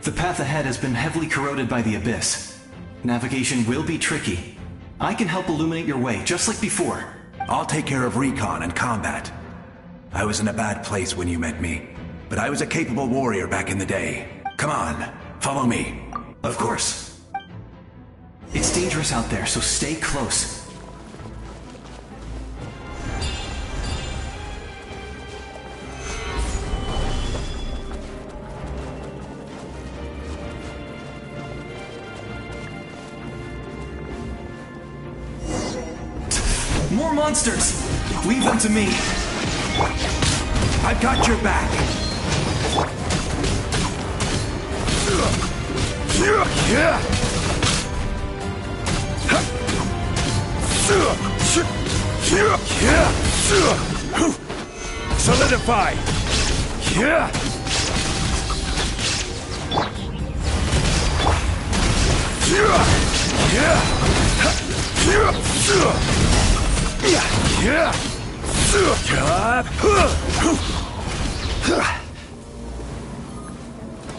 The path ahead has been heavily corroded by the abyss. Navigation will be tricky. I can help illuminate your way, just like before. I'll take care of recon and combat. I was in a bad place when you met me, but I was a capable warrior back in the day. Come on, follow me. Of course. It's dangerous out there, so stay close. More monsters! Leave them to me. I've got your back. Solidify!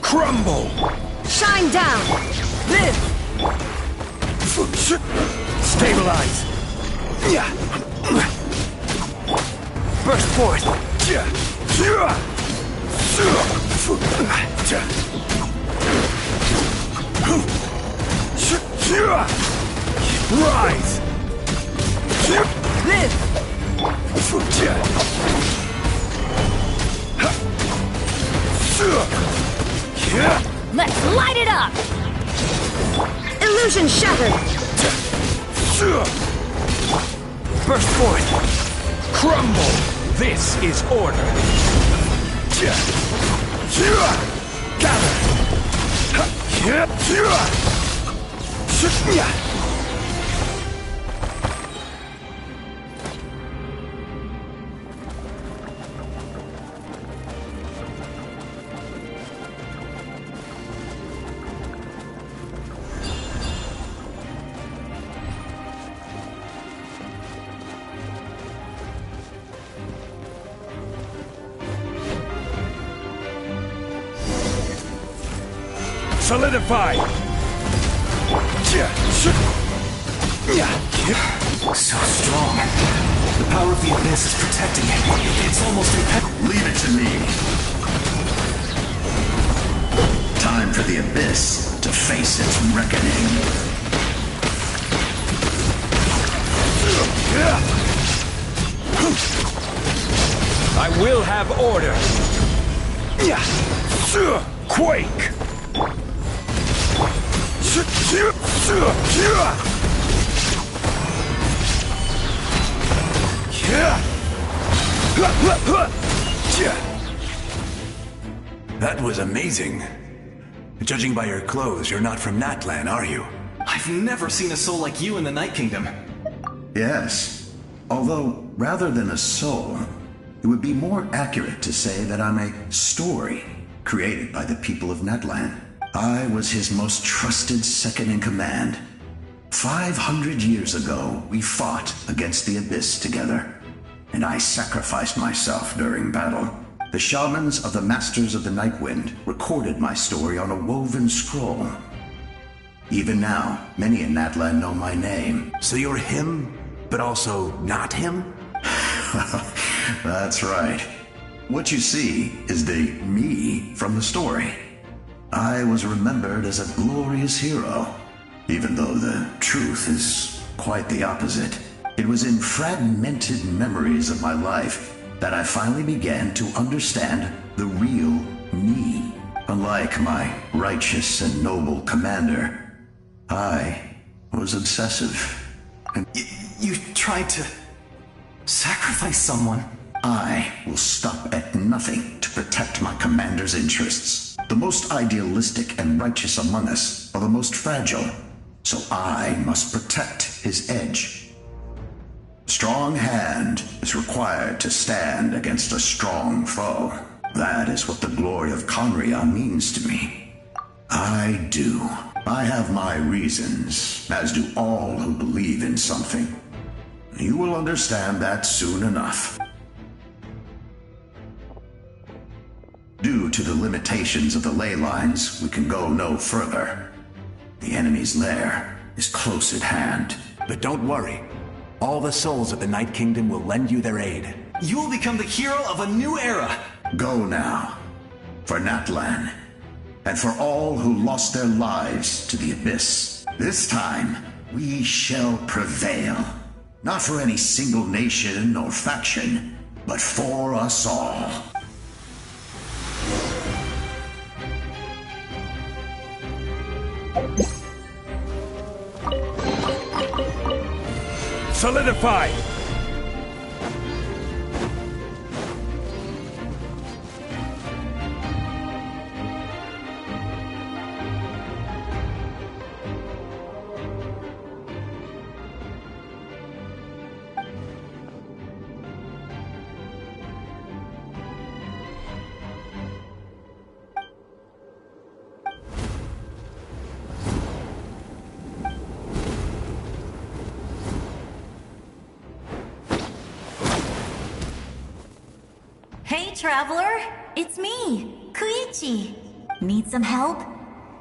Crumble! Shine down! Live! Stabilize! Burst forth! Rise! Live! Let's light it up! Illusion shattered! Burst forth! Crumble! This is order! Gather! Solidify! So strong. The power of the Abyss is protecting it. It's almost impenetrable. Leave it to me. Time for the Abyss to face its reckoning. I will have order. Quake! That was amazing. Judging by your clothes, you're not from Natlan, are you? I've never seen a soul like you in the Night Kingdom. Yes. Although, rather than a soul, it would be more accurate to say that I'm a story created by the people of Natlan. I was his most trusted second-in-command. 500 years ago, we fought against the Abyss together, and I sacrificed myself during battle. The shamans of the Masters of the Nightwind recorded my story on a woven scroll. Even now, many in Natlan know my name. So you're him, but also not him? That's right. What you see is the me from the story. I was remembered as a glorious hero, even though the truth is quite the opposite. It was in fragmented memories of my life that I finally began to understand the real me. Unlike my righteous and noble commander, I was obsessive. And You tried to sacrifice someone. I will stop at nothing to protect my commander's interests. The most idealistic and righteous among us are the most fragile, so I must protect his edge. Strong hand is required to stand against a strong foe. That is what the glory of Conria means to me. I do. I have my reasons, as do all who believe in something. You will understand that soon enough. Due to the limitations of the ley lines, we can go no further. The enemy's lair is close at hand. But don't worry. All the souls of the Night Kingdom will lend you their aid. You will become the hero of a new era. Go now. For Natlan. And for all who lost their lives to the Abyss. This time, we shall prevail. Not for any single nation or faction, but for us all. Solidify! Hey, traveler! It's me, Koichi. Need some help?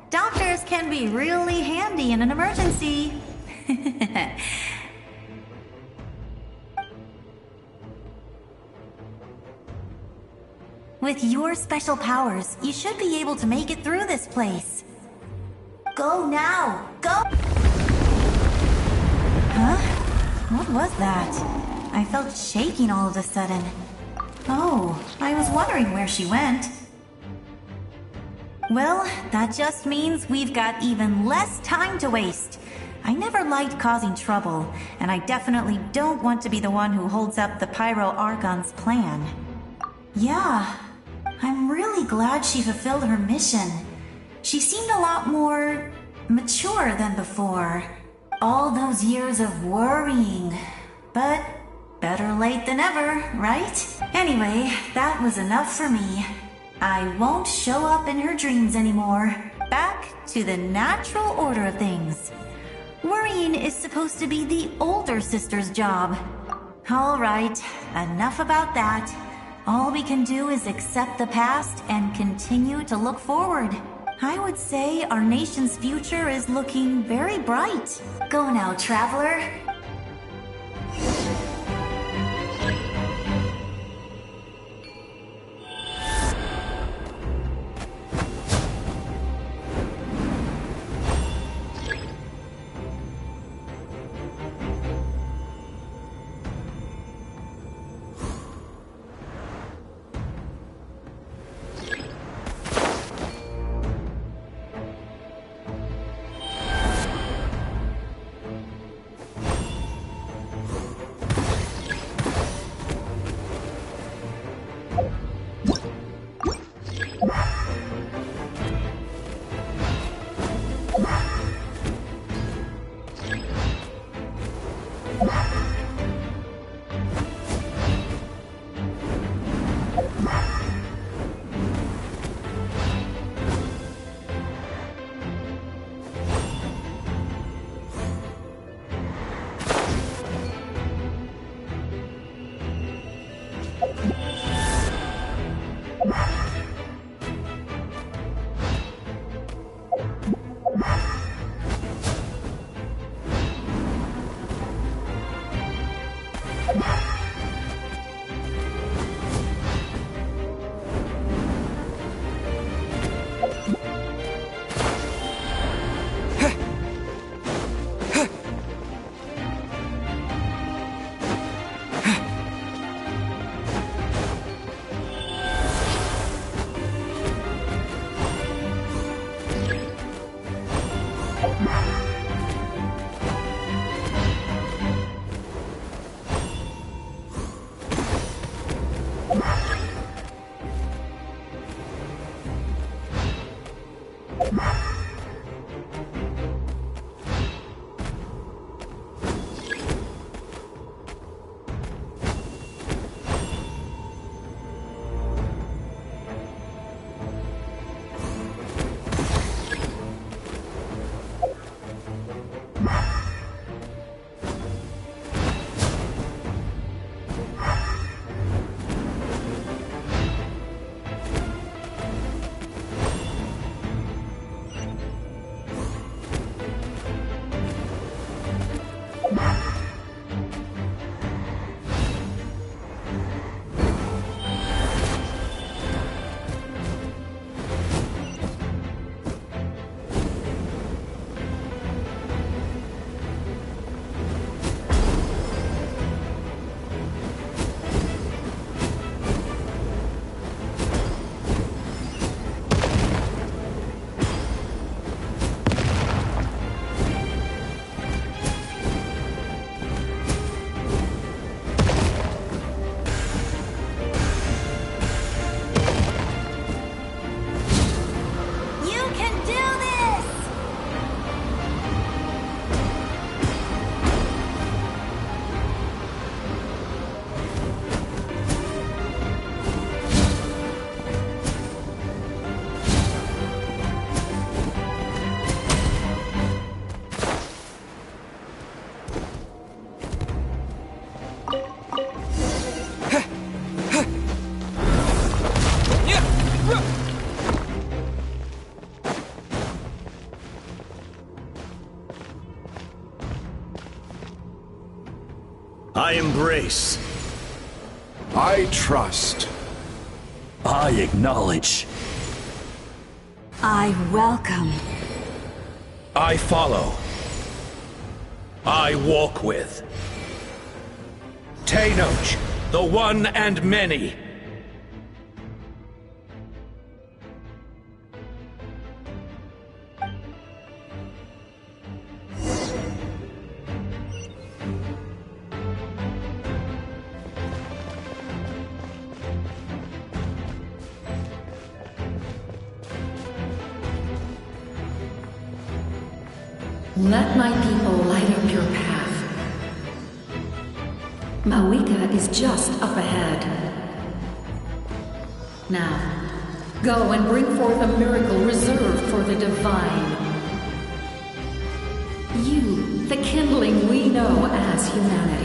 Doctors can be really handy in an emergency. With your special powers, you should be able to make it through this place. Go now! Go! Huh? What was that? I felt shaking all of a sudden. Oh, I was wondering where she went. Well, that just means we've got even less time to waste. I never liked causing trouble, and I definitely don't want to be the one who holds up the Pyro Archon's plan. Yeah, I'm really glad she fulfilled her mission. She seemed a lot more mature than before. All those years of worrying, but better late than ever, right? Anyway, that was enough for me. I won't show up in her dreams anymore. Back to the natural order of things. Worrying is supposed to be the older sister's job. All right, enough about that. All we can do is accept the past and continue to look forward. I would say our nation's future is looking very bright. Go now, traveler. I embrace. I trust. I acknowledge. I welcome. I follow. I walk with. Tenoch, the one and many. Let my people light up your path. Mawika is just up ahead. Now, go and bring forth a miracle reserved for the divine. You, the kindling we know as humanity.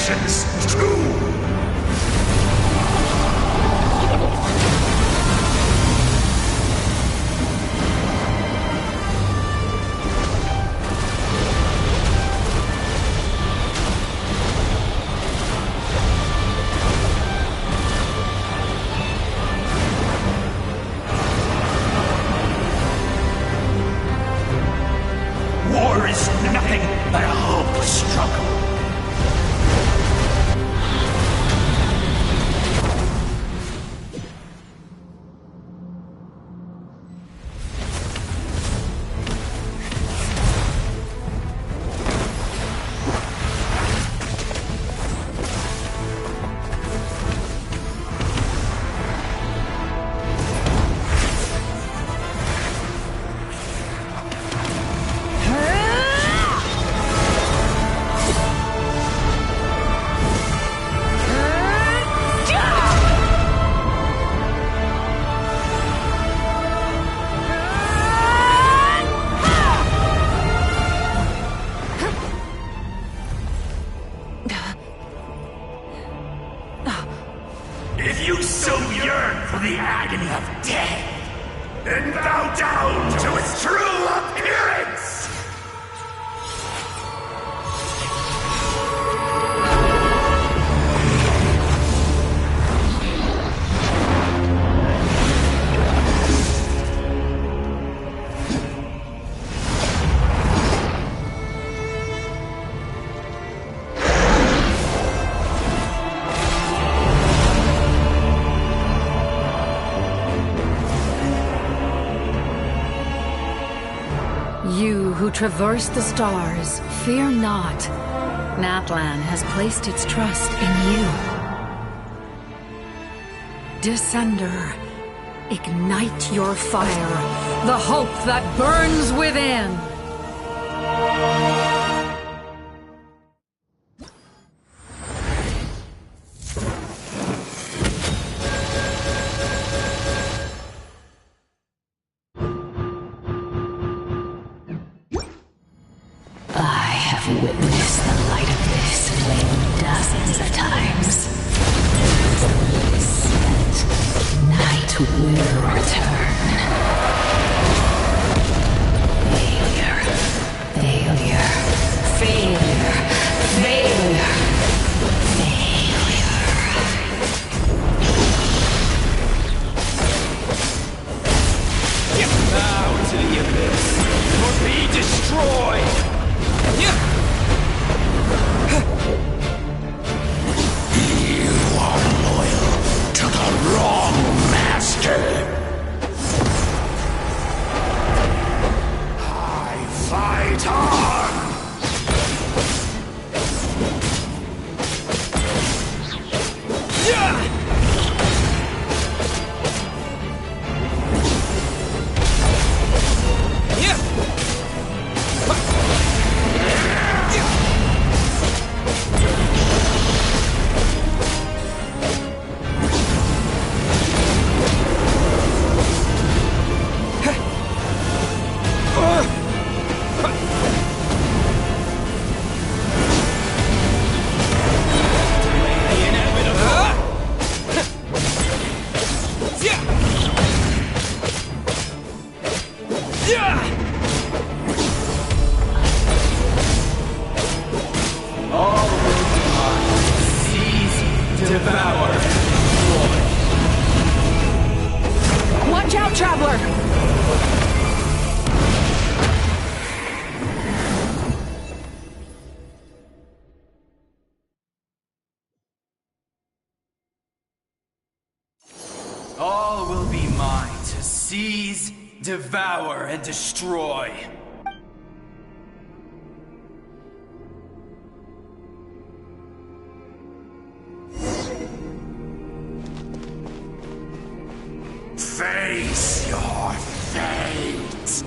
nations too! War is nothing but a hopeless struggle. If you so yearn for the agony of death, then bow down to its true appearance! You who traverse the stars, fear not. Natlan has placed its trust in you. Descender, ignite your fire, the hope that burns within. Witness the light of this flame dozens of times. And night will return. Failure. Failure. Failure. Failure. Failure. Bow to the abyss, or be destroyed! You are loyal to the wrong master. I fight on. Watch out, Traveler! All will be mine to seize, devour, and destroy. Face your fate.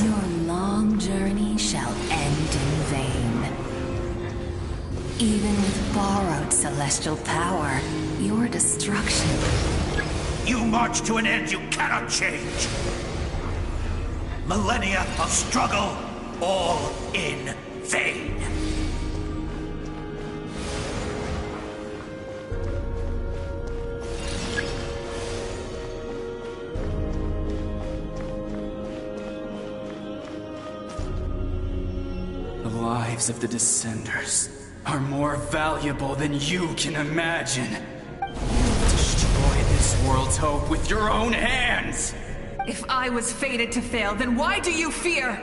Your long journey shall end in vain. Even with borrowed celestial power, your destruction... You march to an end you cannot change. Millennia of struggle, all in vain. lives of the Descenders are more valuable than you can imagine. You've destroyed this world's hope with your own hands! If I was fated to fail, then why do you fear?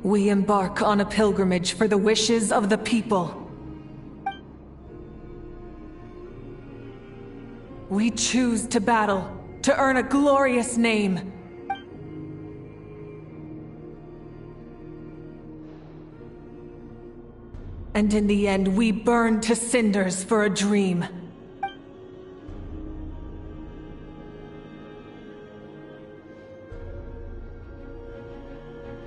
We embark on a pilgrimage for the wishes of the people. We choose to battle, to earn a glorious name. And in the end, we burn to cinders for a dream.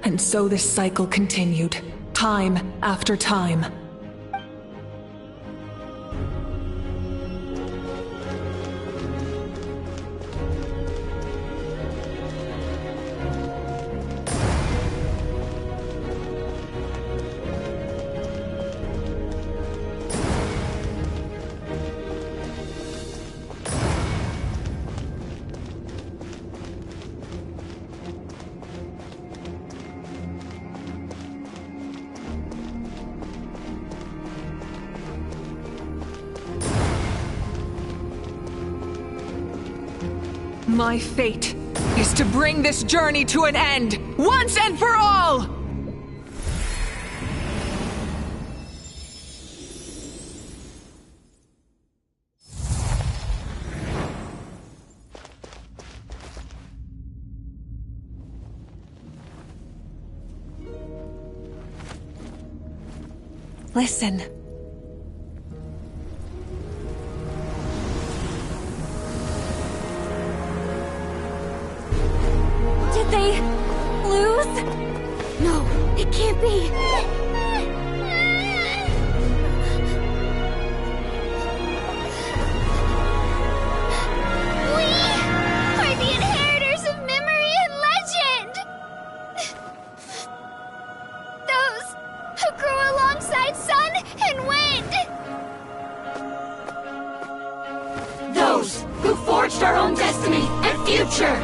And so this cycle continued, time after time. My fate is to bring this journey to an end, once and for all! Listen. Did they lose? No, it can't be. We are the inheritors of memory and legend. Those who grew alongside sun and wind. Those who forged our own destiny and future.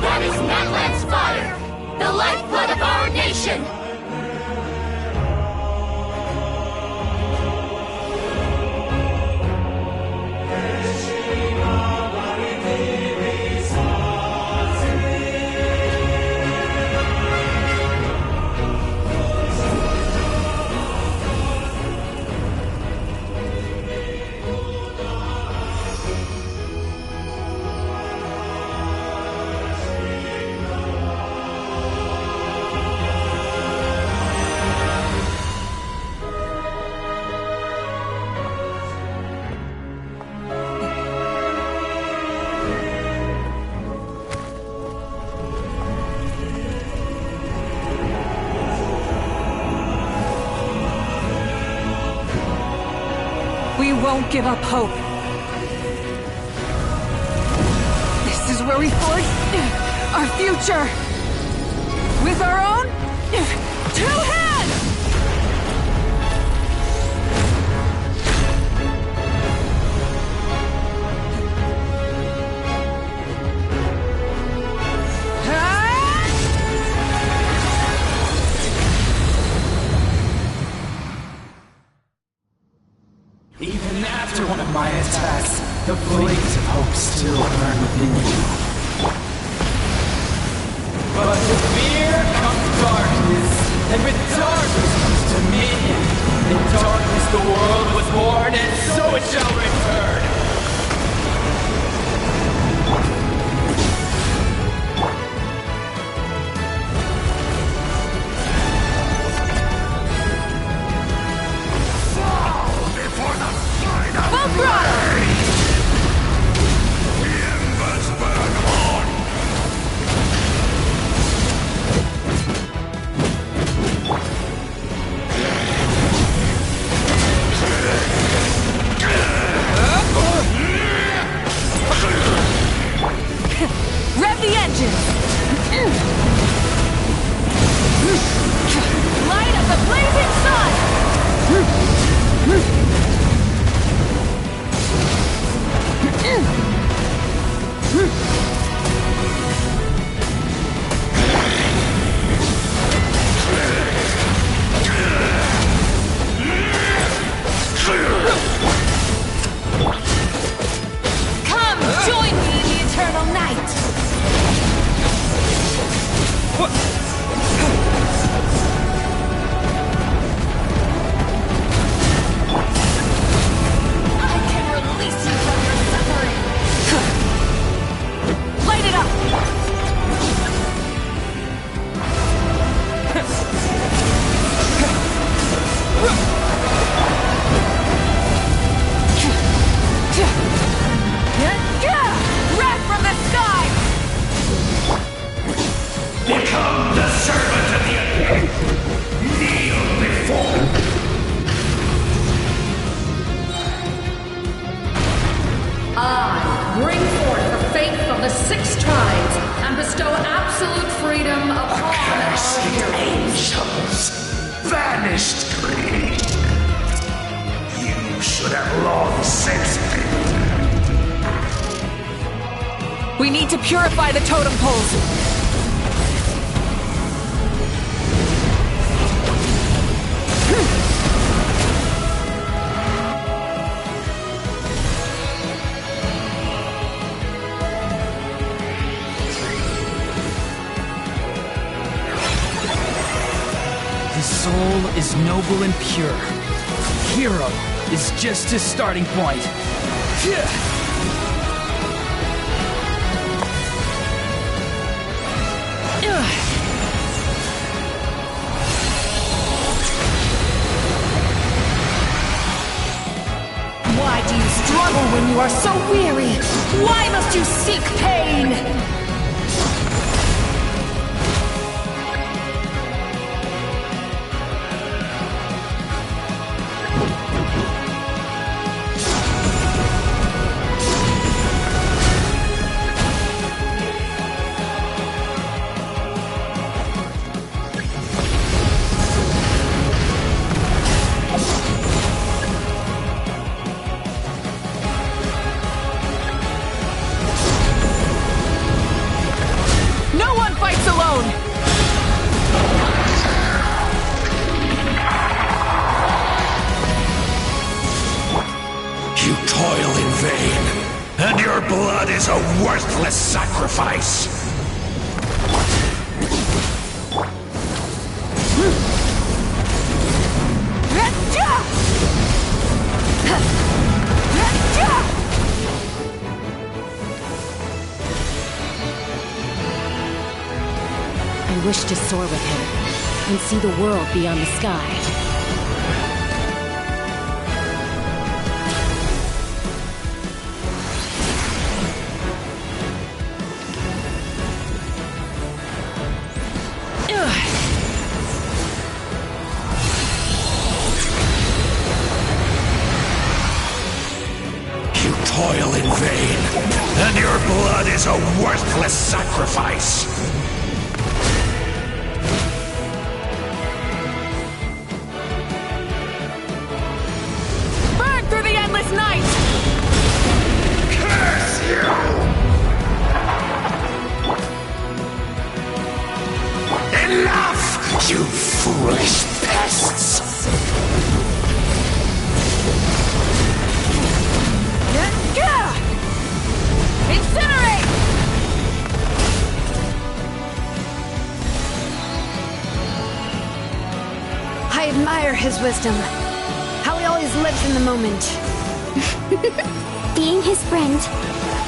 That is Natlan's fire, the lifeblood of our nation! We won't give up hope. This is where we forge our future. With our own 2 hands! Even after one of my attacks, the flames of hope still burn within you. But with fear comes darkness, and with darkness comes dominion. In darkness the world was born, and so it shall return. Go! Come, join me in the eternal night! I can release you from your suffering! Light it up! Wrath from the sky! Become the servant of the Undead. Kneel before me. I bring forth the faith of the 6 tribes and bestow absolute freedom upon Accursed our heroes. angels, vanished greed. You should have long since been. We need to purify the totem poles. The soul is noble and pure. Hero is just his starting point. Why do you struggle when you are so weary? Why must you seek pain? No one fights alone! You toil in vain, and your blood is a worthless sacrifice. I wish to soar with him and see the world beyond the sky. You toil in vain, and your blood is a worthless sacrifice. Burn through the endless night! Curse you! Enough, you foolish pests! Incinerate! I admire his wisdom. How he always lives in the moment. Being his friend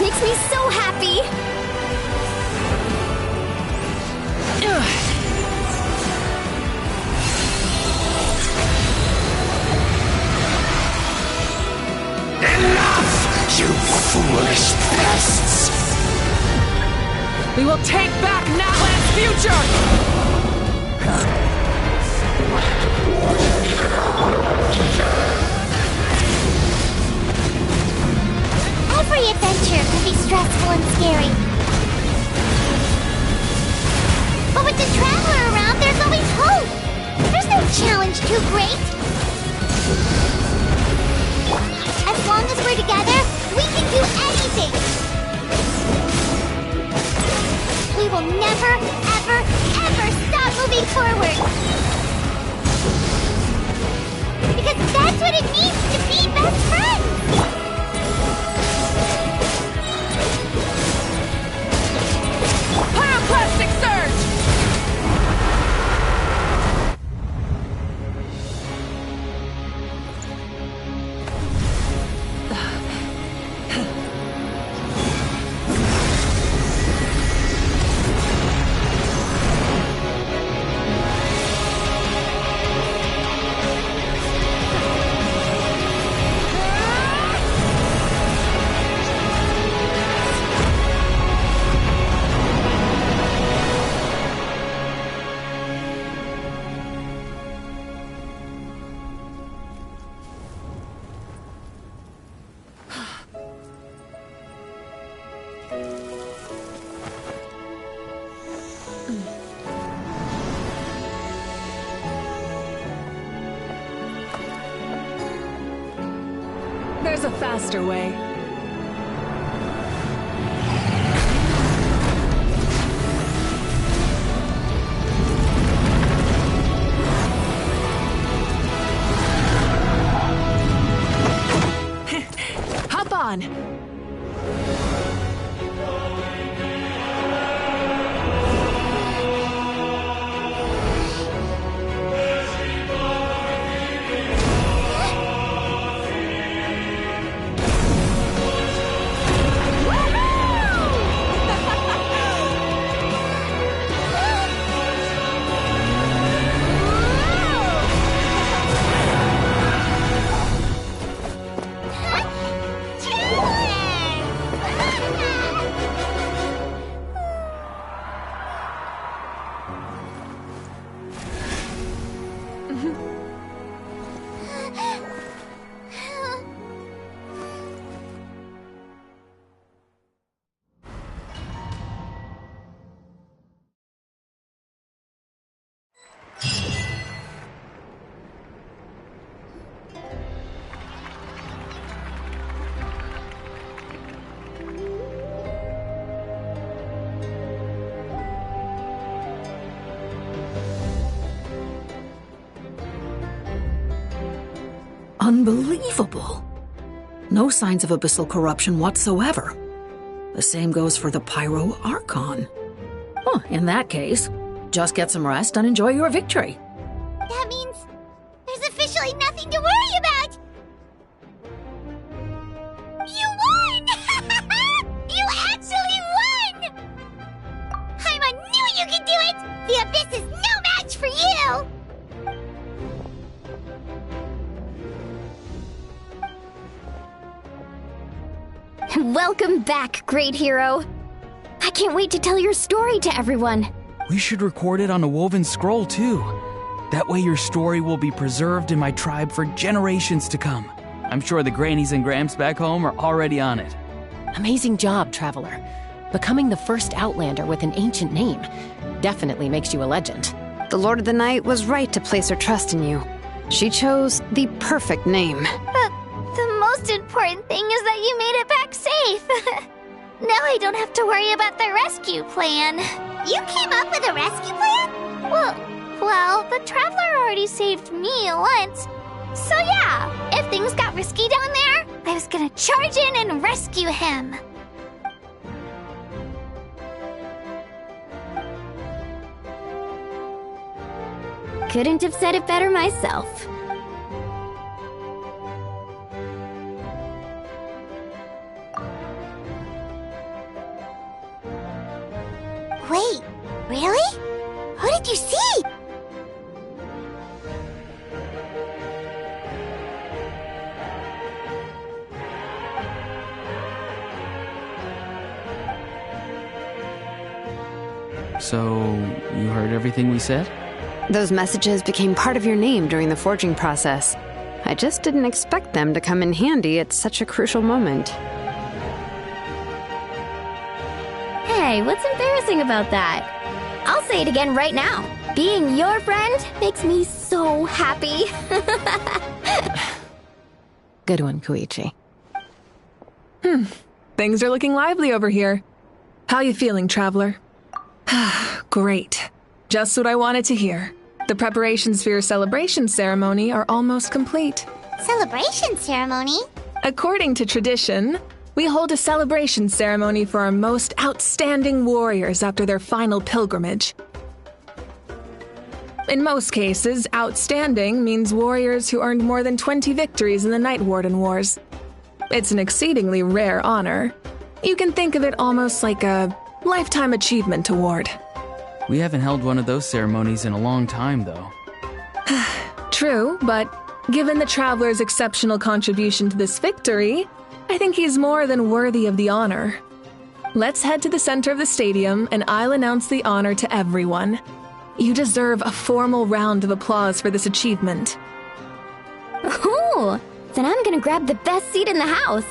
makes me so happy. Enough, you foolish pests! We will take back Natlan's future! Every adventure can be stressful and scary. But with the Traveler around, there's always hope. There's no challenge too great. As long as we're together, we can do anything. will never, ever, ever stop moving forward. Because that's what it means to be best friends. Pyroclastic surge! There's a faster way. Hop on! Unbelievable. No signs of abyssal corruption whatsoever. The same goes for the Pyro Archon. Huh, in that case, just get some rest and enjoy your victory. That means there's officially nothing to worry about! You won! You actually won! Paimon knew you could do it! The Abyss is no match for you! Welcome back, great hero. I can't wait to tell your story to everyone. We should record it on a woven scroll, too. That way your story will be preserved in my tribe for generations to come. I'm sure the grannies and gramps back home are already on it. Amazing job, Traveler. Becoming the first Outlander with an ancient name definitely makes you a legend. The Lord of the Night was right to place her trust in you. She chose the perfect name. But the most important thing is that you made it back safe. Now I don't have to worry about the rescue plan. You came up with a rescue plan? Well, the Traveler already saved me once. So yeah, if things got risky down there, I was gonna charge in and rescue him. Couldn't have said it better myself. Wait, really? Who did you see? So, you heard everything we said? Those messages became part of your name during the forging process. I just didn't expect them to come in handy at such a crucial moment. Hey, what's embarrassing about that? I'll say it again right now. Being your friend makes me so happy. Good one, Koichi. Things are looking lively over here. How you feeling, Traveler? Great. Just what I wanted to hear. The preparations for your celebration ceremony are almost complete. Celebration ceremony? According to tradition, we hold a celebration ceremony for our most outstanding warriors after their final pilgrimage. In most cases, outstanding means warriors who earned more than 20 victories in the Night Warden Wars. It's an exceedingly rare honor. You can think of it almost like a lifetime achievement award. We haven't held one of those ceremonies in a long time, though. True, but given the Traveler's exceptional contribution to this victory, I think he's more than worthy of the honor. Let's head to the center of the stadium, and I'll announce the honor to everyone. You deserve a formal round of applause for this achievement. Ooh, then I'm gonna grab the best seat in the house.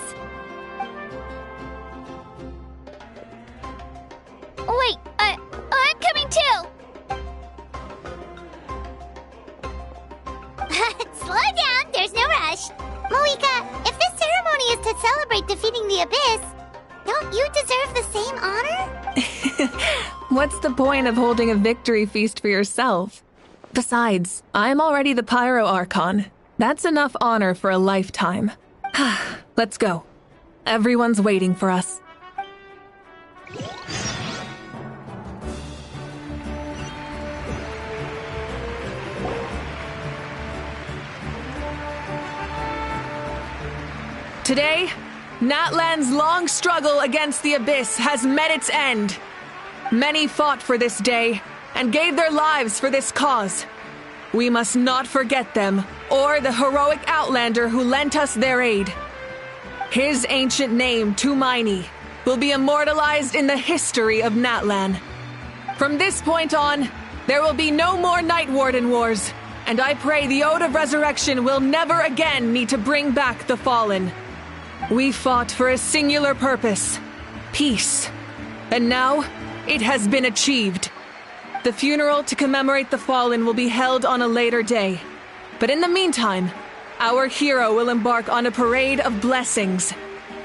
Wait, I'm coming too! Slow down, there's no rush. Moika, if this ceremony is to celebrate defeating the Abyss, don't you deserve the same honor? What's the point of holding a victory feast for yourself? Besides, I'm already the Pyro Archon. That's enough honor for a lifetime. Let's go. Everyone's waiting for us. Today, Natlan's long struggle against the Abyss has met its end. Many fought for this day and gave their lives for this cause. We must not forget them or the heroic Outlander who lent us their aid. His ancient name, Tumaini, will be immortalized in the history of Natlan. From this point on, there will be no more Night Warden Wars, and I pray the Ode of Resurrection will never again need to bring back the Fallen. We fought for a singular purpose, peace, and now it has been achieved. The funeral to commemorate the Fallen will be held on a later day, but in the meantime, our hero will embark on a parade of blessings.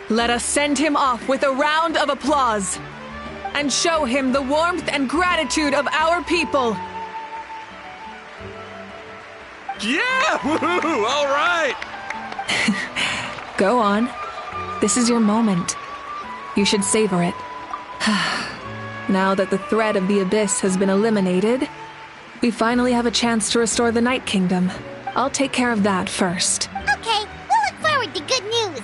Let us send him off with a round of applause and show him the warmth and gratitude of our people. Yeah! Woohoo! All right! Go on. This is your moment. You should savor it. Now that the threat of the Abyss has been eliminated, we finally have a chance to restore the Night Kingdom. I'll take care of that first. Okay, we'll look forward to good news.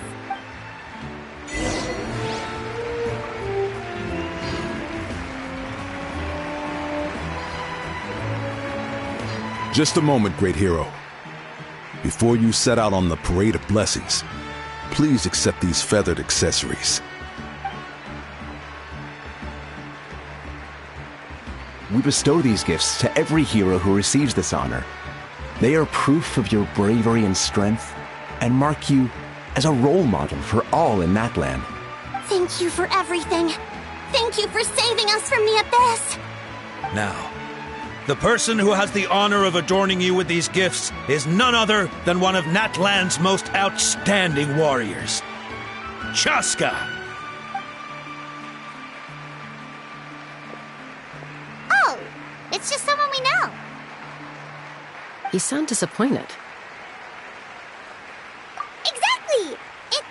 Just a moment, great hero. Before you set out on the parade of blessings, please accept these feathered accessories. We bestow these gifts to every hero who receives this honor. They are proof of your bravery and strength, and mark you as a role model for all in Natlan. Thank you for everything. Thank you for saving us from the Abyss. Now, the person who has the honor of adorning you with these gifts is none other than one of Natlan's most outstanding warriors, Chaska. Oh, it's just someone we know. You sound disappointed. Exactly! It,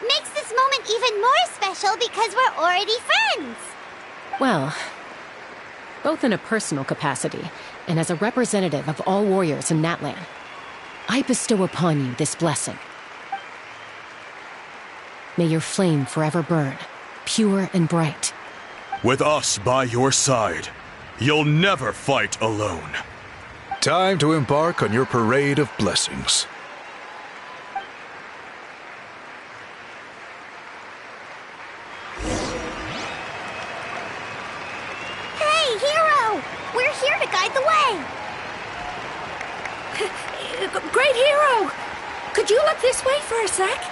makes this moment even more special because we're already friends. Well, both in a personal capacity and as a representative of all warriors in Natlan, I bestow upon you this blessing. May your flame forever burn, pure and bright. With us by your side, you'll never fight alone. Time to embark on your parade of blessings. Hey, hero! We're here to guide the way! Great hero! Could you look this way for a sec?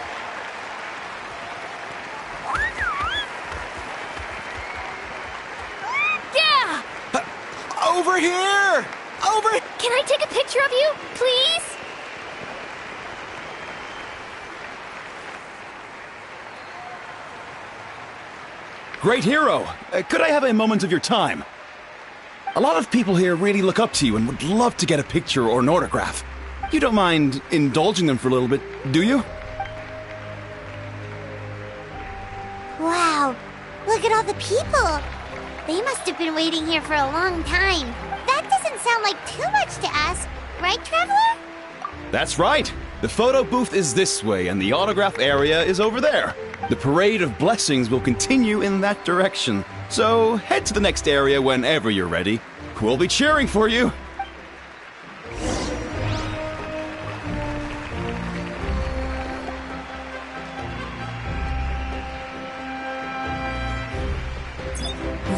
Yeah! Over here! Over! Can I take a picture of you, please? Great hero, could I have a moment of your time? A lot of people here really look up to you and would love to get a picture or an autograph. You don't mind indulging them for a little bit, do you? Wow, look at all the people. They must have been waiting here for a long time. That doesn't sound like too much to ask, right, Traveler? That's right. The photo booth is this way and the autograph area is over there. The parade of blessings will continue in that direction. So head to the next area whenever you're ready. We'll be cheering for you.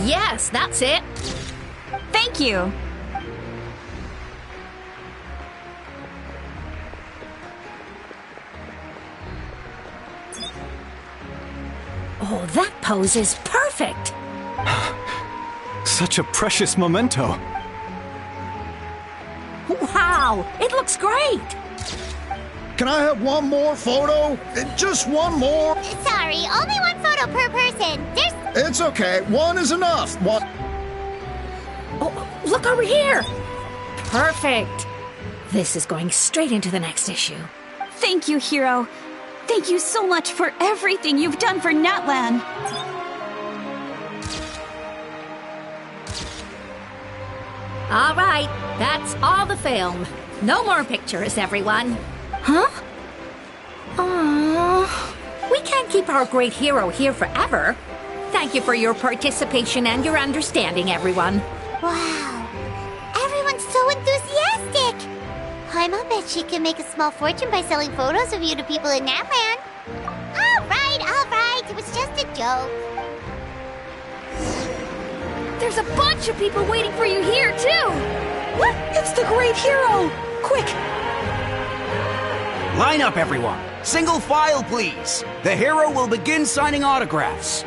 Yes, that's it. Thank you. Oh, that pose is perfect. Such a precious memento. Wow, it looks great. Can I have one more photo? Just one more? Sorry, only one photo per person. It's okay. One is enough. One. Oh, look over here. Perfect. This is going straight into the next issue. Thank you, Hero. Thank you so much for everything you've done for Natlan. All right, that's all the film. No more pictures, everyone. Huh? Aww. We can't keep our great hero here forever. Thank you for your participation and your understanding, everyone. Wow, everyone's so enthusiastic. Paimon bet she can make a small fortune by selling photos of you to people in Natlan. All right, it was just a joke. There's a bunch of people waiting for you here, too! What? It's the great hero! Quick! Line up, everyone. Single file, please. The hero will begin signing autographs.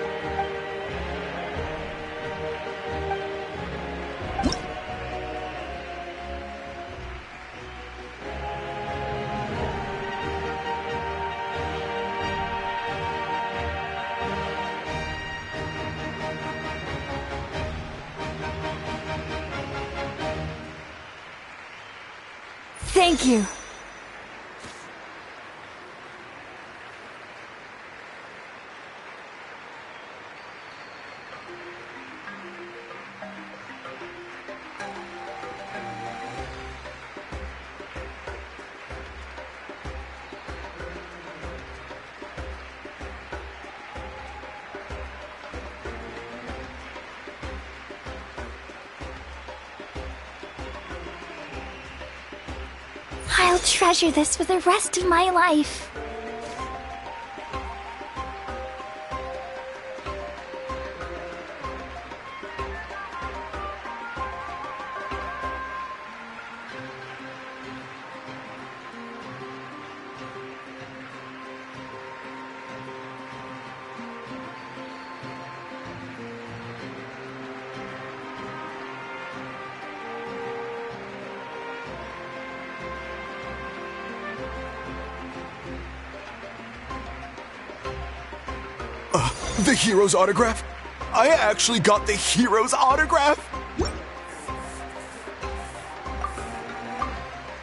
Thank you. I'll treasure this for the rest of my life. The hero's autograph? I actually got the hero's autograph?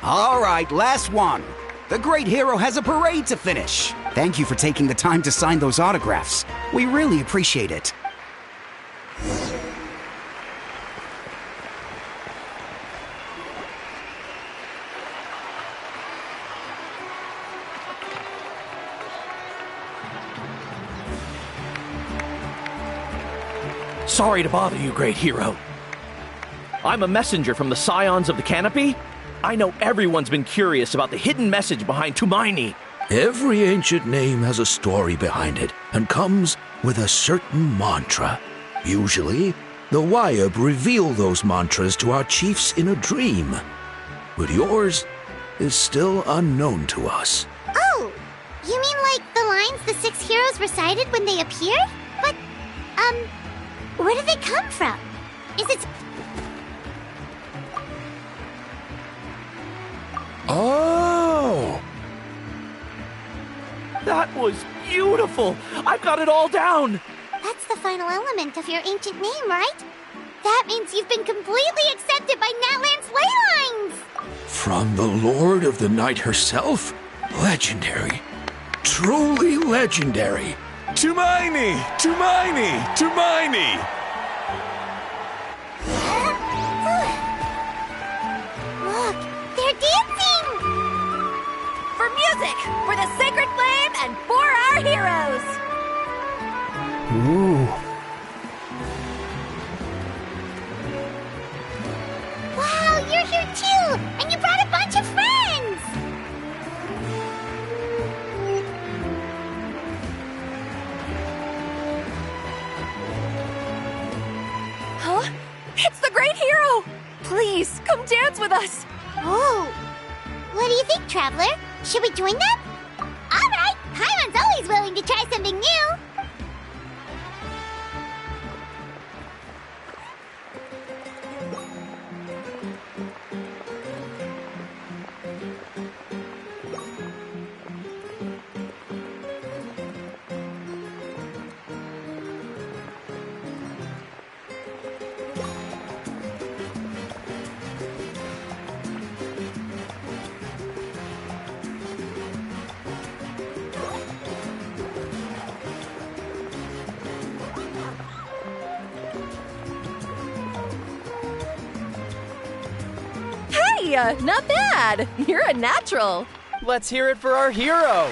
All right, last one. The great hero has a parade to finish. Thank you for taking the time to sign those autographs. We really appreciate it. Sorry to bother you, great hero. I'm a messenger from the Scions of the Canopy. I know everyone's been curious about the hidden message behind Tumaini. Every ancient name has a story behind it and comes with a certain mantra. Usually, the Wayab reveal those mantras to our chiefs in a dream. But yours is still unknown to us. Oh, you mean like the lines the 6 heroes recited when they appeared? But, where did they come from? Is it... Oh! That was beautiful! I've got it all down! That's the final element of your ancient name, right? That means you've been completely accepted by Natlan's ley lines! From the Lord of the Night herself? Legendary. Truly legendary. Tumaini! Tumaini! Tumaini! Look, they're dancing! For music, for the sacred flame, and for our heroes! Ooh. Wow, you're here too! And you brought a bunch of friends! Huh? It's the great hero! Please, come dance with us! Oh! What do you think, Traveler? Should we join them? Alright! Paimon's always willing to try something new! Hey, not bad! You're a natural! Let's hear it for our hero!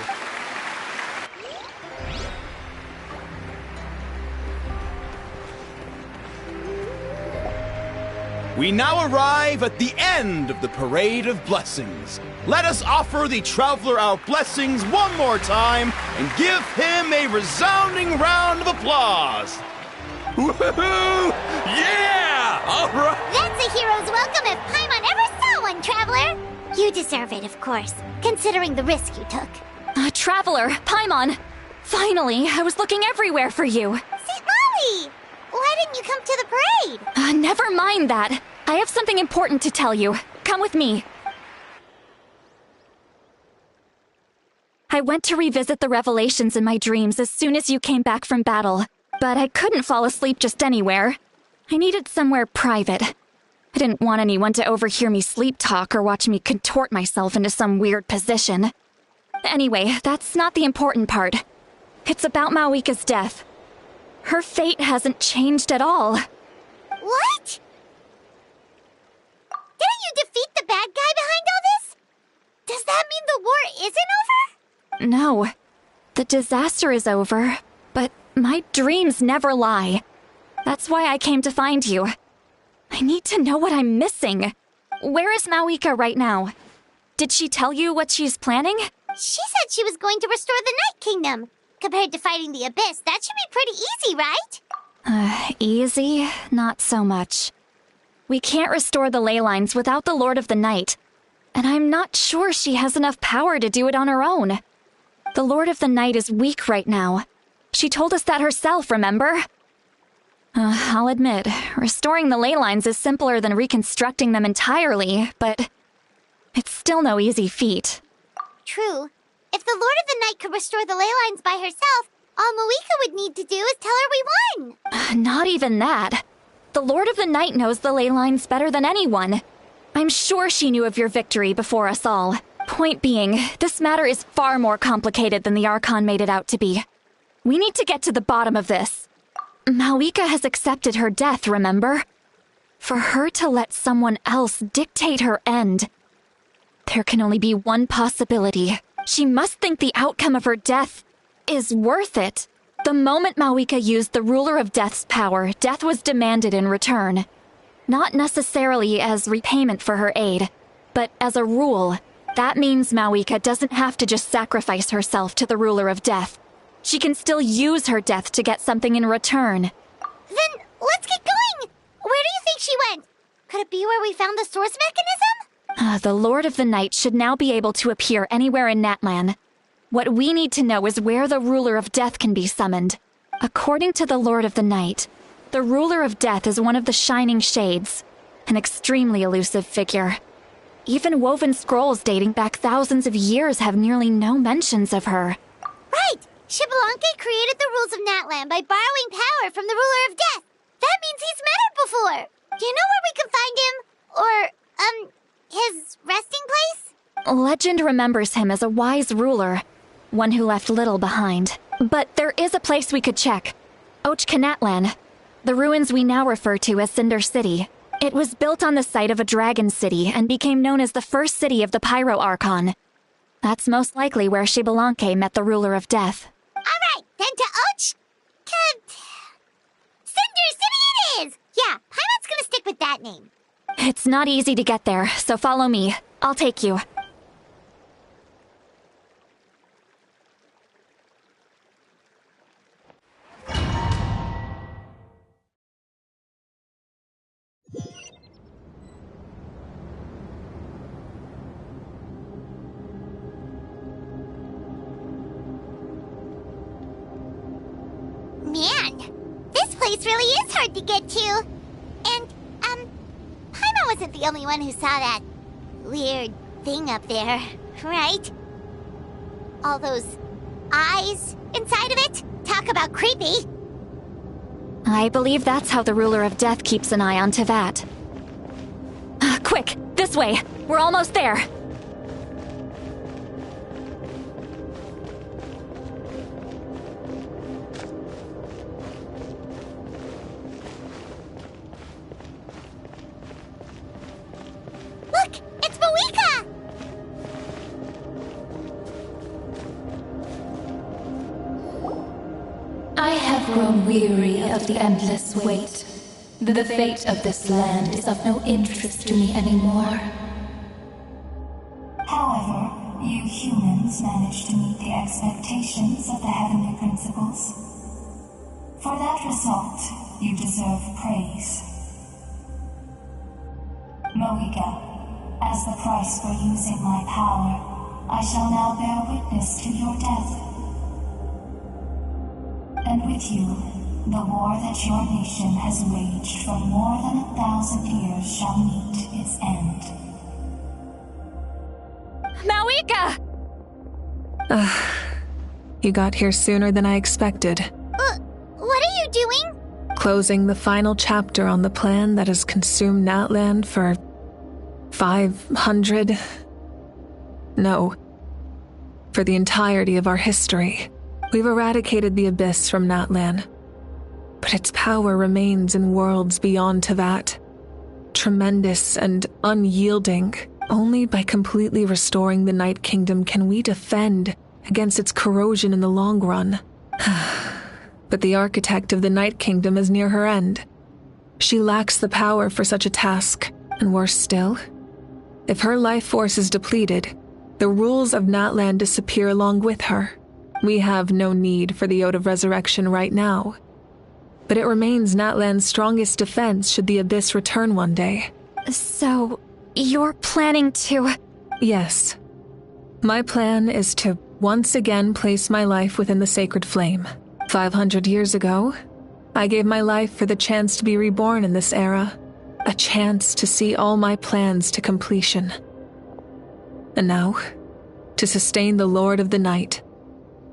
We now arrive at the end of the Parade of Blessings. Let us offer the Traveler our blessings one more time and give him a resounding round of applause. Woohoo! Yeah! All right! That's a hero's welcome if Paimon ever saw one, Traveler! You deserve it, of course, considering the risk you took. Traveler, Paimon! Finally, I was looking everywhere for you. St. Molly! Why didn't you come to the parade? Never mind that. I have something important to tell you. Come with me. I went to revisit the revelations in my dreams as soon as you came back from battle, but I couldn't fall asleep just anywhere. I needed somewhere private. I didn't want anyone to overhear me sleep talk or watch me contort myself into some weird position. Anyway, that's not the important part. It's about Mawika's death. Her fate hasn't changed at all. What? Didn't you defeat the bad guy behind all this? Does that mean the war isn't over? No. The disaster is over, but my dreams never lie. That's why I came to find you. I need to know what I'm missing. Where is Mawika right now? Did she tell you what she's planning? She said she was going to restore the Night Kingdom. Compared to fighting the Abyss, that should be pretty easy, right? Easy? Not so much. We can't restore the ley lines without the Lord of the Night, and I'm not sure she has enough power to do it on her own. The Lord of the Night is weak right now. She told us that herself, remember? I'll admit, restoring the ley lines is simpler than reconstructing them entirely, but it's still no easy feat. True. If the Lord of the Night could restore the ley lines by herself, all Mawika would need to do is tell her we won. Not even that. The Lord of the Night knows the ley lines better than anyone. I'm sure she knew of your victory before us all. Point being, this matter is far more complicated than the Archon made it out to be. We need to get to the bottom of this. Mawika has accepted her death, remember? For her to let someone else dictate her end, there can only be one possibility. She must think the outcome of her death is worth it. The moment Mawika used the Ruler of Death's power, death was demanded in return. Not necessarily as repayment for her aid, but as a rule. That means Mawika doesn't have to just sacrifice herself to the Ruler of Death. She can still use her death to get something in return. Then let's get going! Where do you think she went? Could it be where we found the source mechanism? The Lord of the Night should now be able to appear anywhere in Natlan. What we need to know is where the Ruler of Death can be summoned. According to the Lord of the Night, the Ruler of Death is one of the Shining Shades, an extremely elusive figure. Even woven scrolls dating back thousands of years have nearly no mentions of her. Right! Xbalanque created the rules of Natlan by borrowing power from the ruler of death. That means he's met her before. Do you know where we can find him? Or, his resting place? Legend remembers him as a wise ruler, one who left little behind. But there is a place we could check. Natlan, the ruins we now refer to as Cinder City. It was built on the site of a dragon city and became known as the first city of the Pyro Archon. That's most likely where Xbalanque met the ruler of death. Alright, then to Cinder City it is! Yeah, Paimon's gonna stick with that name. It's not easy to get there, so follow me. I'll take you. Man, this place really is hard to get to. And, Paimon wasn't the only one who saw that weird thing up there, right? All those eyes inside of it? Talk about creepy. I believe that's how the ruler of death keeps an eye on Teyvat. Quick, this way. We're almost there. Look, it's Mawika! I have grown weary of the endless wait. The fate of this land is of no interest to me anymore. However, you humans managed to meet the expectations of the Heavenly Principles. For that result, you deserve praise. Mawika, as the price for using my power, I shall now bear witness to your death. And with you, the war that your nation has waged for more than 1,000 years shall meet its end. Mawika! You got here sooner than I expected. What are you doing? Closing the final chapter on the plan that has consumed Natlan for 500... No. For the entirety of our history. We've eradicated the Abyss from Natlan. But its power remains in worlds beyond Teyvat. Tremendous and unyielding. Only by completely restoring the Night Kingdom can we defend against its corrosion in the long run. But the architect of the Night Kingdom is near her end. She lacks the power for such a task, and worse still, if her life force is depleted, the rules of Natlan disappear along with her. We have no need for the Ode of Resurrection right now. But it remains Natlan's strongest defense should the Abyss return one day. So, you're planning to... Yes. My plan is to once again place my life within the sacred flame. 500 years ago, I gave my life for the chance to be reborn in this era. A chance to see all my plans to completion. And now, to sustain the Lord of the Night,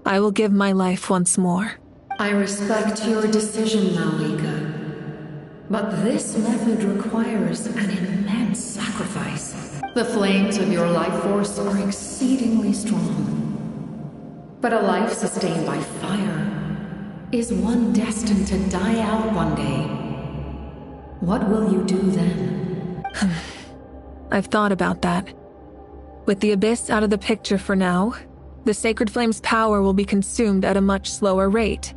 I will give my life once more. I respect your decision, Mawika. But this method requires an immense sacrifice. The flames of your life force are exceedingly strong. But a life sustained by fire is one destined to die out one day. What will you do then? I've thought about that. With the Abyss out of the picture for now, the Sacred Flame's power will be consumed at a much slower rate.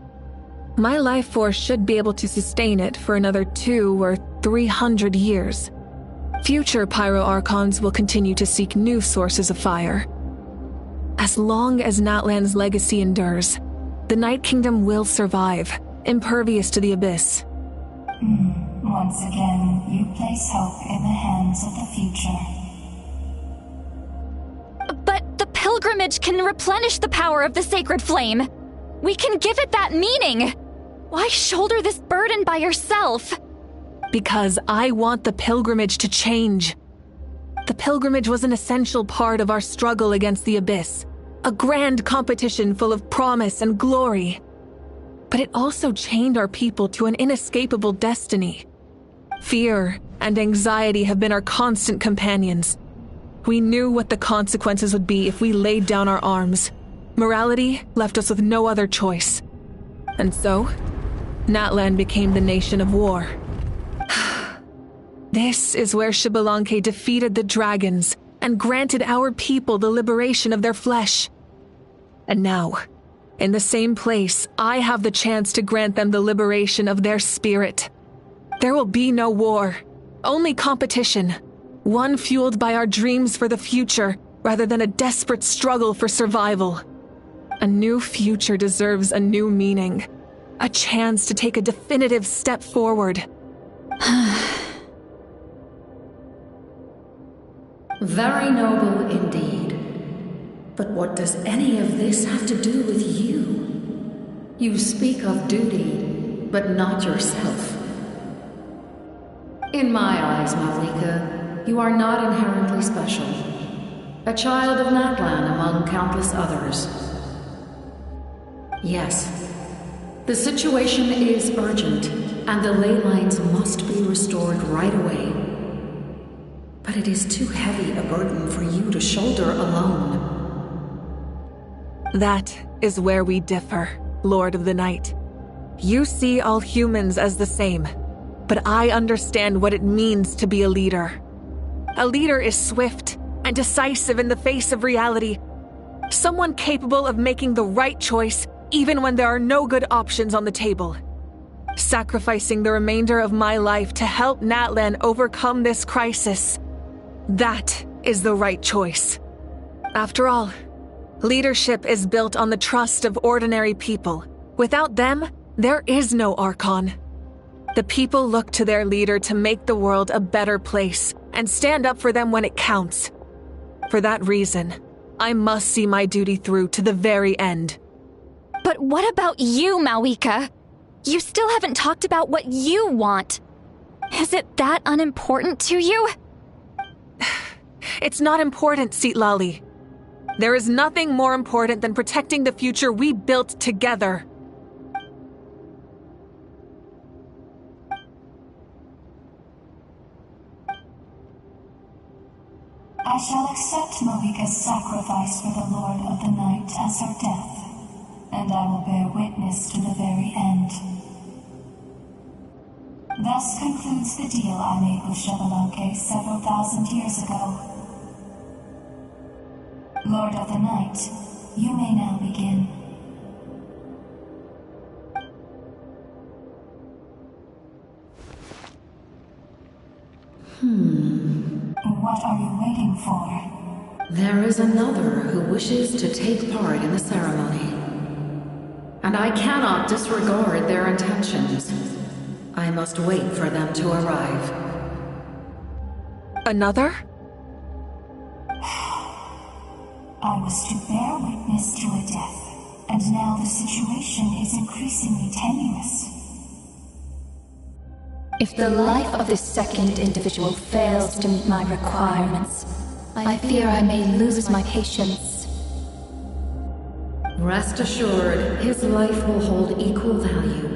My life force should be able to sustain it for another 200 or 300 years. Future Pyro Archons will continue to seek new sources of fire. As long as Natlan's legacy endures, the Night Kingdom will survive, impervious to the Abyss. Once again, you place hope in the hands of the future. But the pilgrimage can replenish the power of the sacred flame. We can give it that meaning. Why shoulder this burden by yourself? Because I want the pilgrimage to change. The pilgrimage was an essential part of our struggle against the Abyss. A grand competition full of promise and glory. But it also chained our people to an inescapable destiny. Fear and anxiety have been our constant companions. We knew what the consequences would be if we laid down our arms. Morality left us with no other choice. And so, Natlan became the nation of war. This is where Xbalanque defeated the dragons and granted our people the liberation of their flesh. And now, in the same place, I have the chance to grant them the liberation of their spirit. There will be no war, only competition, one fueled by our dreams for the future rather than a desperate struggle for survival. A new future deserves a new meaning, a chance to take a definitive step forward. Very noble indeed. But what does any of this have to do with you? You speak of duty, but not yourself. In my eyes, Malika, you are not inherently special. A child of Natlan among countless others. Yes, the situation is urgent, and the ley lines must be restored right away. But it is too heavy a burden for you to shoulder alone. That is where we differ, Lord of the Night. You see all humans as the same, but I understand what it means to be a leader. A leader is swift and decisive in the face of reality. Someone capable of making the right choice even when there are no good options on the table. Sacrificing the remainder of my life to help Natlan overcome this crisis. That is the right choice. After all, leadership is built on the trust of ordinary people. Without them, there is no Archon. The people look to their leader to make the world a better place and stand up for them when it counts. For that reason, I must see my duty through to the very end. But what about you, Malika? You still haven't talked about what you want. Is it that unimportant to you? It's not important, Citlali. There is nothing more important than protecting the future we built together. I shall accept Malika's sacrifice for the Lord of the Night as her death, and I will bear witness to the very end. Thus concludes the deal I made with Xbalanque several thousand years ago. Lord of the Night, you may now begin. What are you waiting for? There is another who wishes to take part in the ceremony. And I cannot disregard their intentions. I must wait for them to arrive. Another? I was to bear witness to a death, and now the situation is increasingly tenuous. If the life of this second individual fails to meet my requirements, I fear I may lose my patience. Rest assured, his life will hold equal value.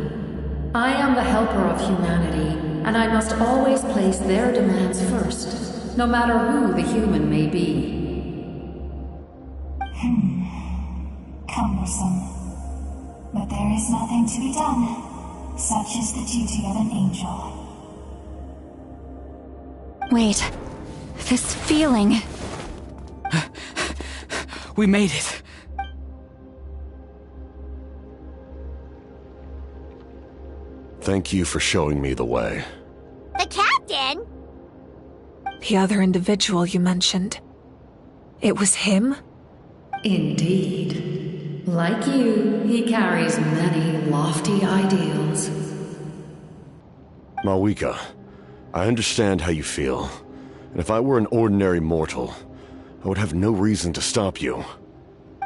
I am the helper of humanity, and I must always place their demands first, no matter who the human may be. Cumbersome. But there is nothing to be done. Such is the duty of an angel. Wait, this feeling... We made it. Thank you for showing me the way. The captain? The other individual you mentioned. It was him? Indeed. Like you, he carries many lofty ideals. Malika, I understand how you feel. And if I were an ordinary mortal, I would have no reason to stop you.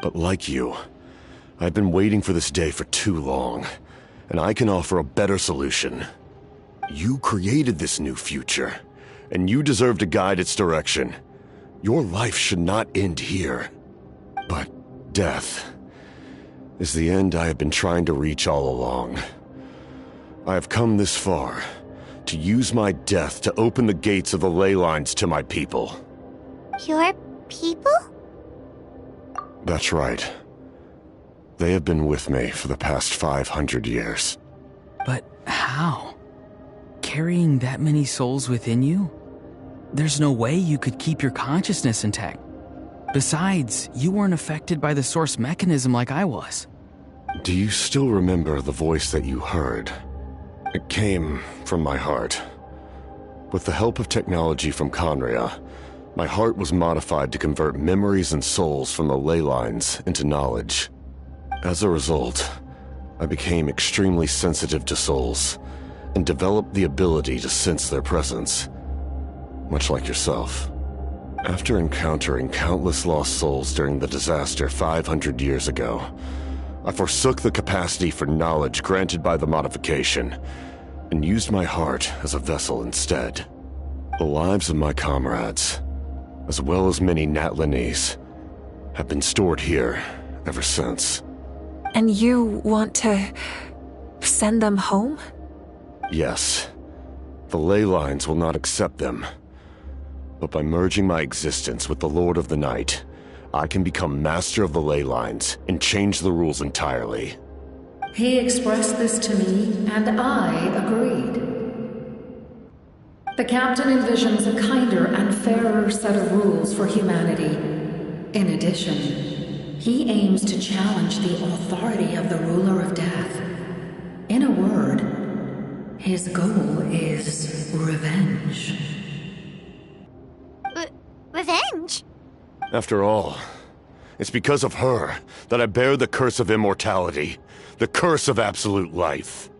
But like you, I've been waiting for this day for too long. And I can offer a better solution. You created this new future, and you deserve to guide its direction. Your life should not end here. But death is the end I have been trying to reach all along. I have come this far to use my death to open the gates of the ley lines to my people. Your people? That's right. They have been with me for the past 500 years. But how? Carrying that many souls within you? There's no way you could keep your consciousness intact. Besides, you weren't affected by the source mechanism like I was. Do you still remember the voice that you heard? It came from my heart. With the help of technology from Conria, my heart was modified to convert memories and souls from the ley lines into knowledge. As a result, I became extremely sensitive to souls and developed the ability to sense their presence, much like yourself. After encountering countless lost souls during the disaster 500 years ago, I forsook the capacity for knowledge granted by the modification and used my heart as a vessel instead. The lives of my comrades, as well as many Natlanese, have been stored here ever since. And you want to send them home? Yes. The ley lines will not accept them. But by merging my existence with the Lord of the Night, I can become master of the ley lines and change the rules entirely. He expressed this to me, and I agreed. The captain envisions a kinder and fairer set of rules for humanity. In addition, he aims to challenge the authority of the ruler of death. In a word, his goal is revenge. Revenge? After all, it's because of her that I bear the curse of immortality, the curse of absolute life.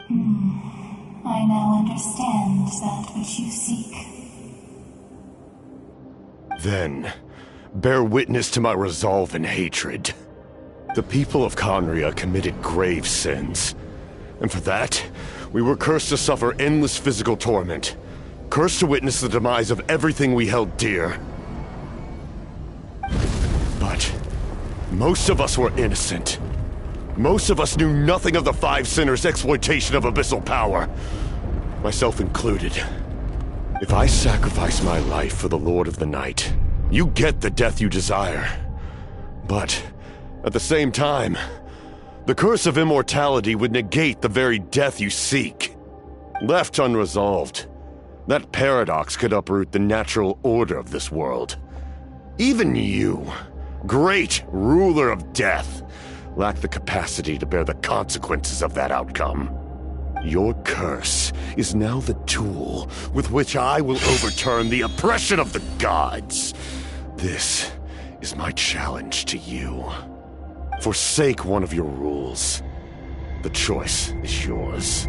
I now understand that which you seek. Then, bear witness to my resolve and hatred. The people of Conria committed grave sins, and for that, we were cursed to suffer endless physical torment, cursed to witness the demise of everything we held dear. But most of us were innocent. Most of us knew nothing of the Five Sinners' exploitation of abyssal power, myself included. If I sacrifice my life for the Lord of the Night, you get the death you desire. But at the same time, the curse of immortality would negate the very death you seek. Left unresolved, that paradox could uproot the natural order of this world. Even you, great ruler of death, lack the capacity to bear the consequences of that outcome. Your curse is now the tool with which I will overturn the oppression of the gods. This is my challenge to you. Forsake one of your rules. The choice is yours.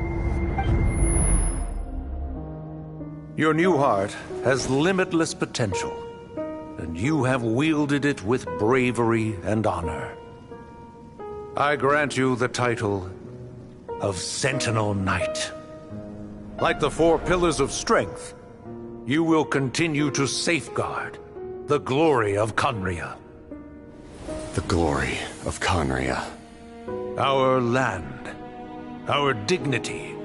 Your new heart has limitless potential, and you have wielded it with bravery and honor. I grant you the title of Sentinel Knight. Like the four pillars of strength, you will continue to safeguard the glory of Conria. The glory of Conria. Our land, our dignity,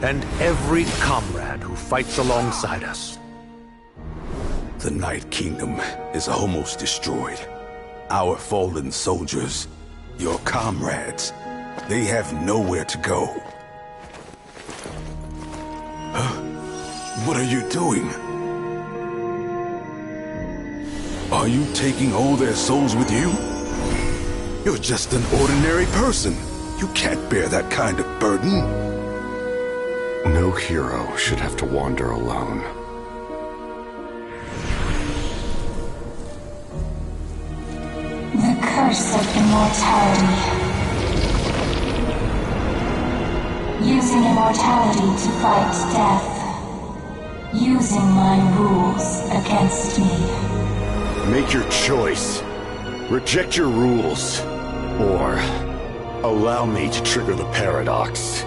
and every comrade who fights alongside us. The Night Kingdom is almost destroyed. Our fallen soldiers, your comrades, they have nowhere to go. What are you doing? Are you taking all their souls with you? You're just an ordinary person. You can't bear that kind of burden. No hero should have to wander alone. The curse of immortality. Using immortality to fight death. Using my rules against me. Make your choice. Reject your rules. Or allow me to trigger the paradox.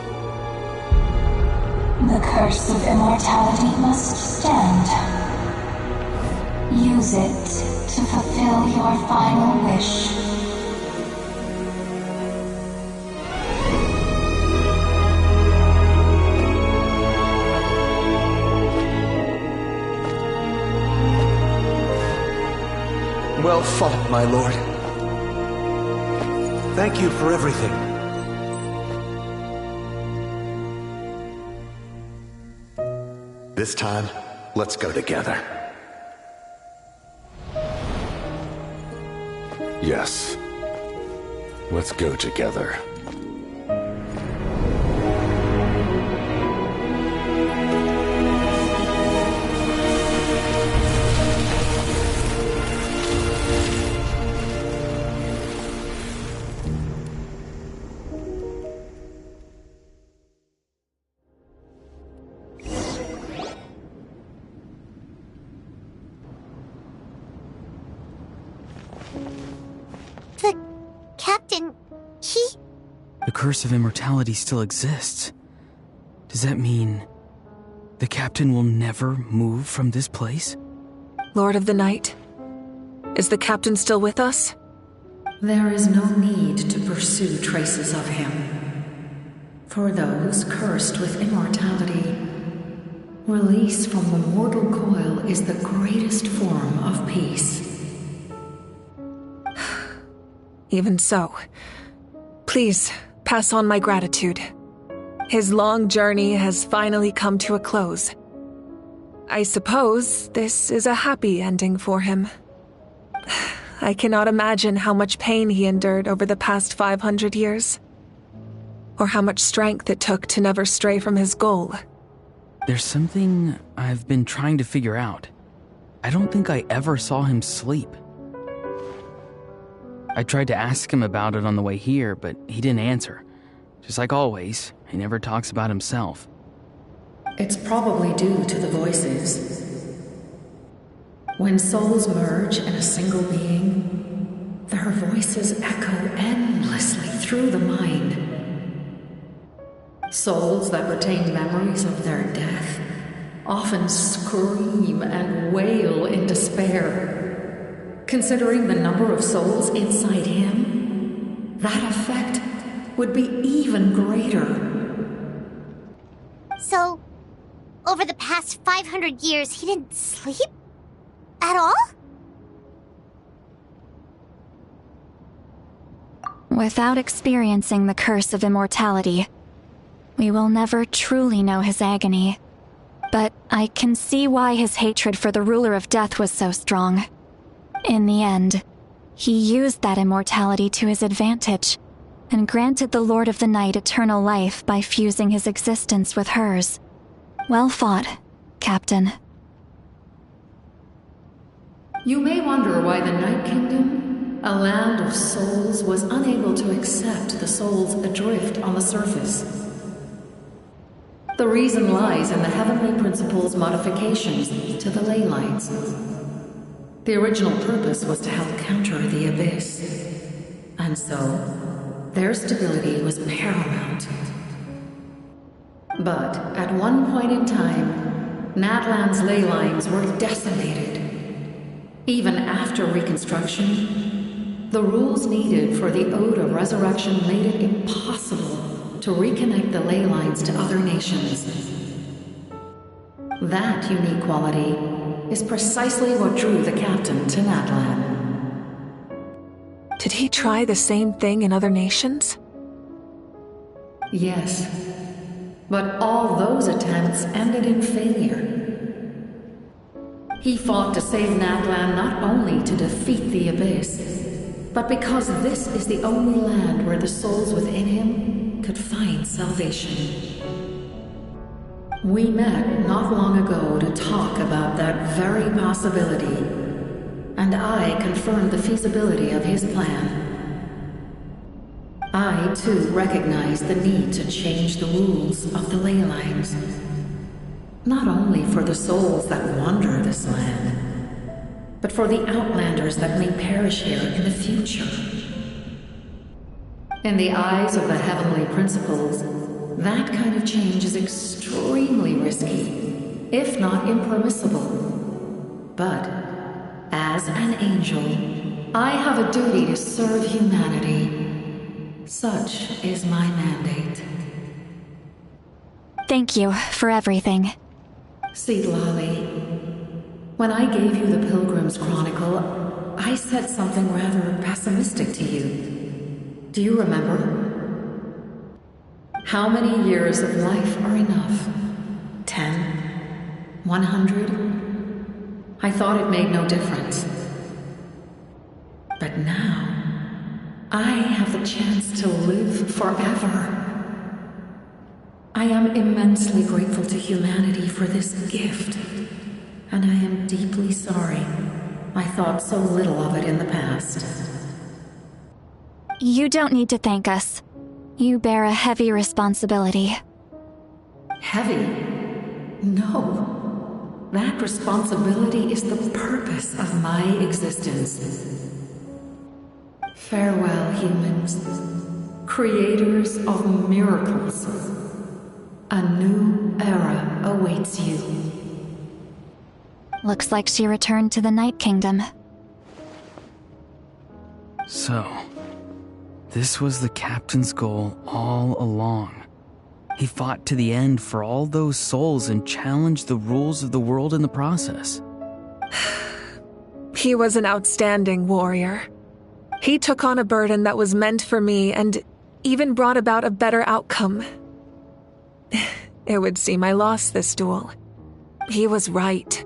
The curse of immortality must stand. Use it to fulfill your final wish. Well fought, my lord. Thank you for everything. This time, let's go together. Yes. Let's go together. The captain, The curse of immortality still exists. Does that mean the captain will never move from this place? Lord of the Night, is the captain still with us? There is no need to pursue traces of him. For those cursed with immortality, release from the mortal coil is the greatest form of peace. Even so, please pass on my gratitude. His long journey has finally come to a close. I suppose this is a happy ending for him. I cannot imagine how much pain he endured over the past 500 years, or how much strength it took to never stray from his goal. There's something I've been trying to figure out. I don't think I ever saw him sleep. I tried to ask him about it on the way here, but he didn't answer. Just like always, he never talks about himself. It's probably due to the voices. When souls merge in a single being, their voices echo endlessly through the mind. Souls that retain memories of their death often scream and wail in despair. Considering the number of souls inside him, that effect would be even greater. So, over the past 500 years, he didn't sleep? At all? Without experiencing the curse of immortality, we will never truly know his agony. But I can see why his hatred for the ruler of death was so strong. In the end, he used that immortality to his advantage, and granted the Lord of the Night eternal life by fusing his existence with hers. Well fought, Captain. You may wonder why the Night Kingdom, a land of souls, was unable to accept the souls adrift on the surface. The reason lies in the Heavenly Principle's modifications to the ley lines. The original purpose was to help counter the Abyss, and so their stability was paramount. But at one point in time, Natlan's ley lines were decimated. Even after reconstruction, the rules needed for the Ode of Resurrection made it impossible to reconnect the ley lines to other nations. That unique quality is precisely what drew the captain to Natlan. Did he try the same thing in other nations? Yes, but all those attempts ended in failure. He fought to save Natlan not only to defeat the Abyss, but because this is the only land where the souls within him could find salvation. We met not long ago to talk about that very possibility, and I confirmed the feasibility of his plan. I, too, recognized the need to change the rules of the ley lines. Not only for the souls that wander this land, but for the outlanders that may perish here in the future. In the eyes of the Heavenly Principles, that kind of change is extremely risky, if not impermissible. But, as an angel, I have a duty to serve humanity. Such is my mandate. Thank you for everything. See, Lolly, when I gave you the Pilgrim's Chronicle, I said something rather pessimistic to you. Do you remember? How many years of life are enough? 10? 100? I thought it made no difference. But now, I have the chance to live forever. I am immensely grateful to humanity for this gift, and I am deeply sorry I thought so little of it in the past. You don't need to thank us. You bear a heavy responsibility. Heavy? No. That responsibility is the purpose of my existence. Farewell, humans. Creators of miracles. A new era awaits you. Looks like she returned to the Night Kingdom. So, this was the captain's goal all along. He fought to the end for all those souls and challenged the rules of the world in the process. He was an outstanding warrior. He took on a burden that was meant for me and even brought about a better outcome. It would seem I lost this duel. He was right.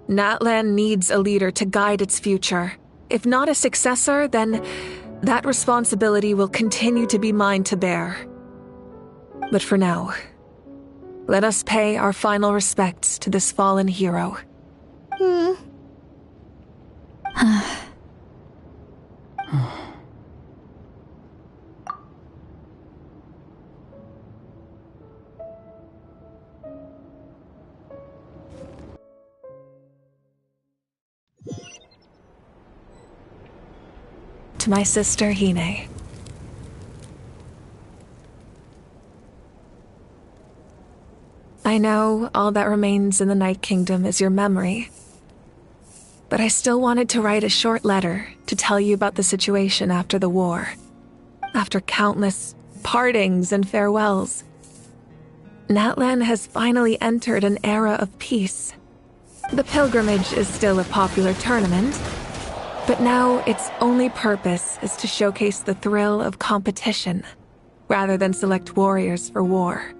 Natlan needs a leader to guide its future. If not a successor, then that responsibility will continue to be mine to bear. But for now, let us pay our final respects to this fallen hero. To my sister, Hine. I know all that remains in the Night Kingdom is your memory, but I still wanted to write a short letter to tell you about the situation after the war. After countless partings and farewells, Natlan has finally entered an era of peace. The pilgrimage is still a popular tournament, but now its only purpose is to showcase the thrill of competition, rather than select warriors for war.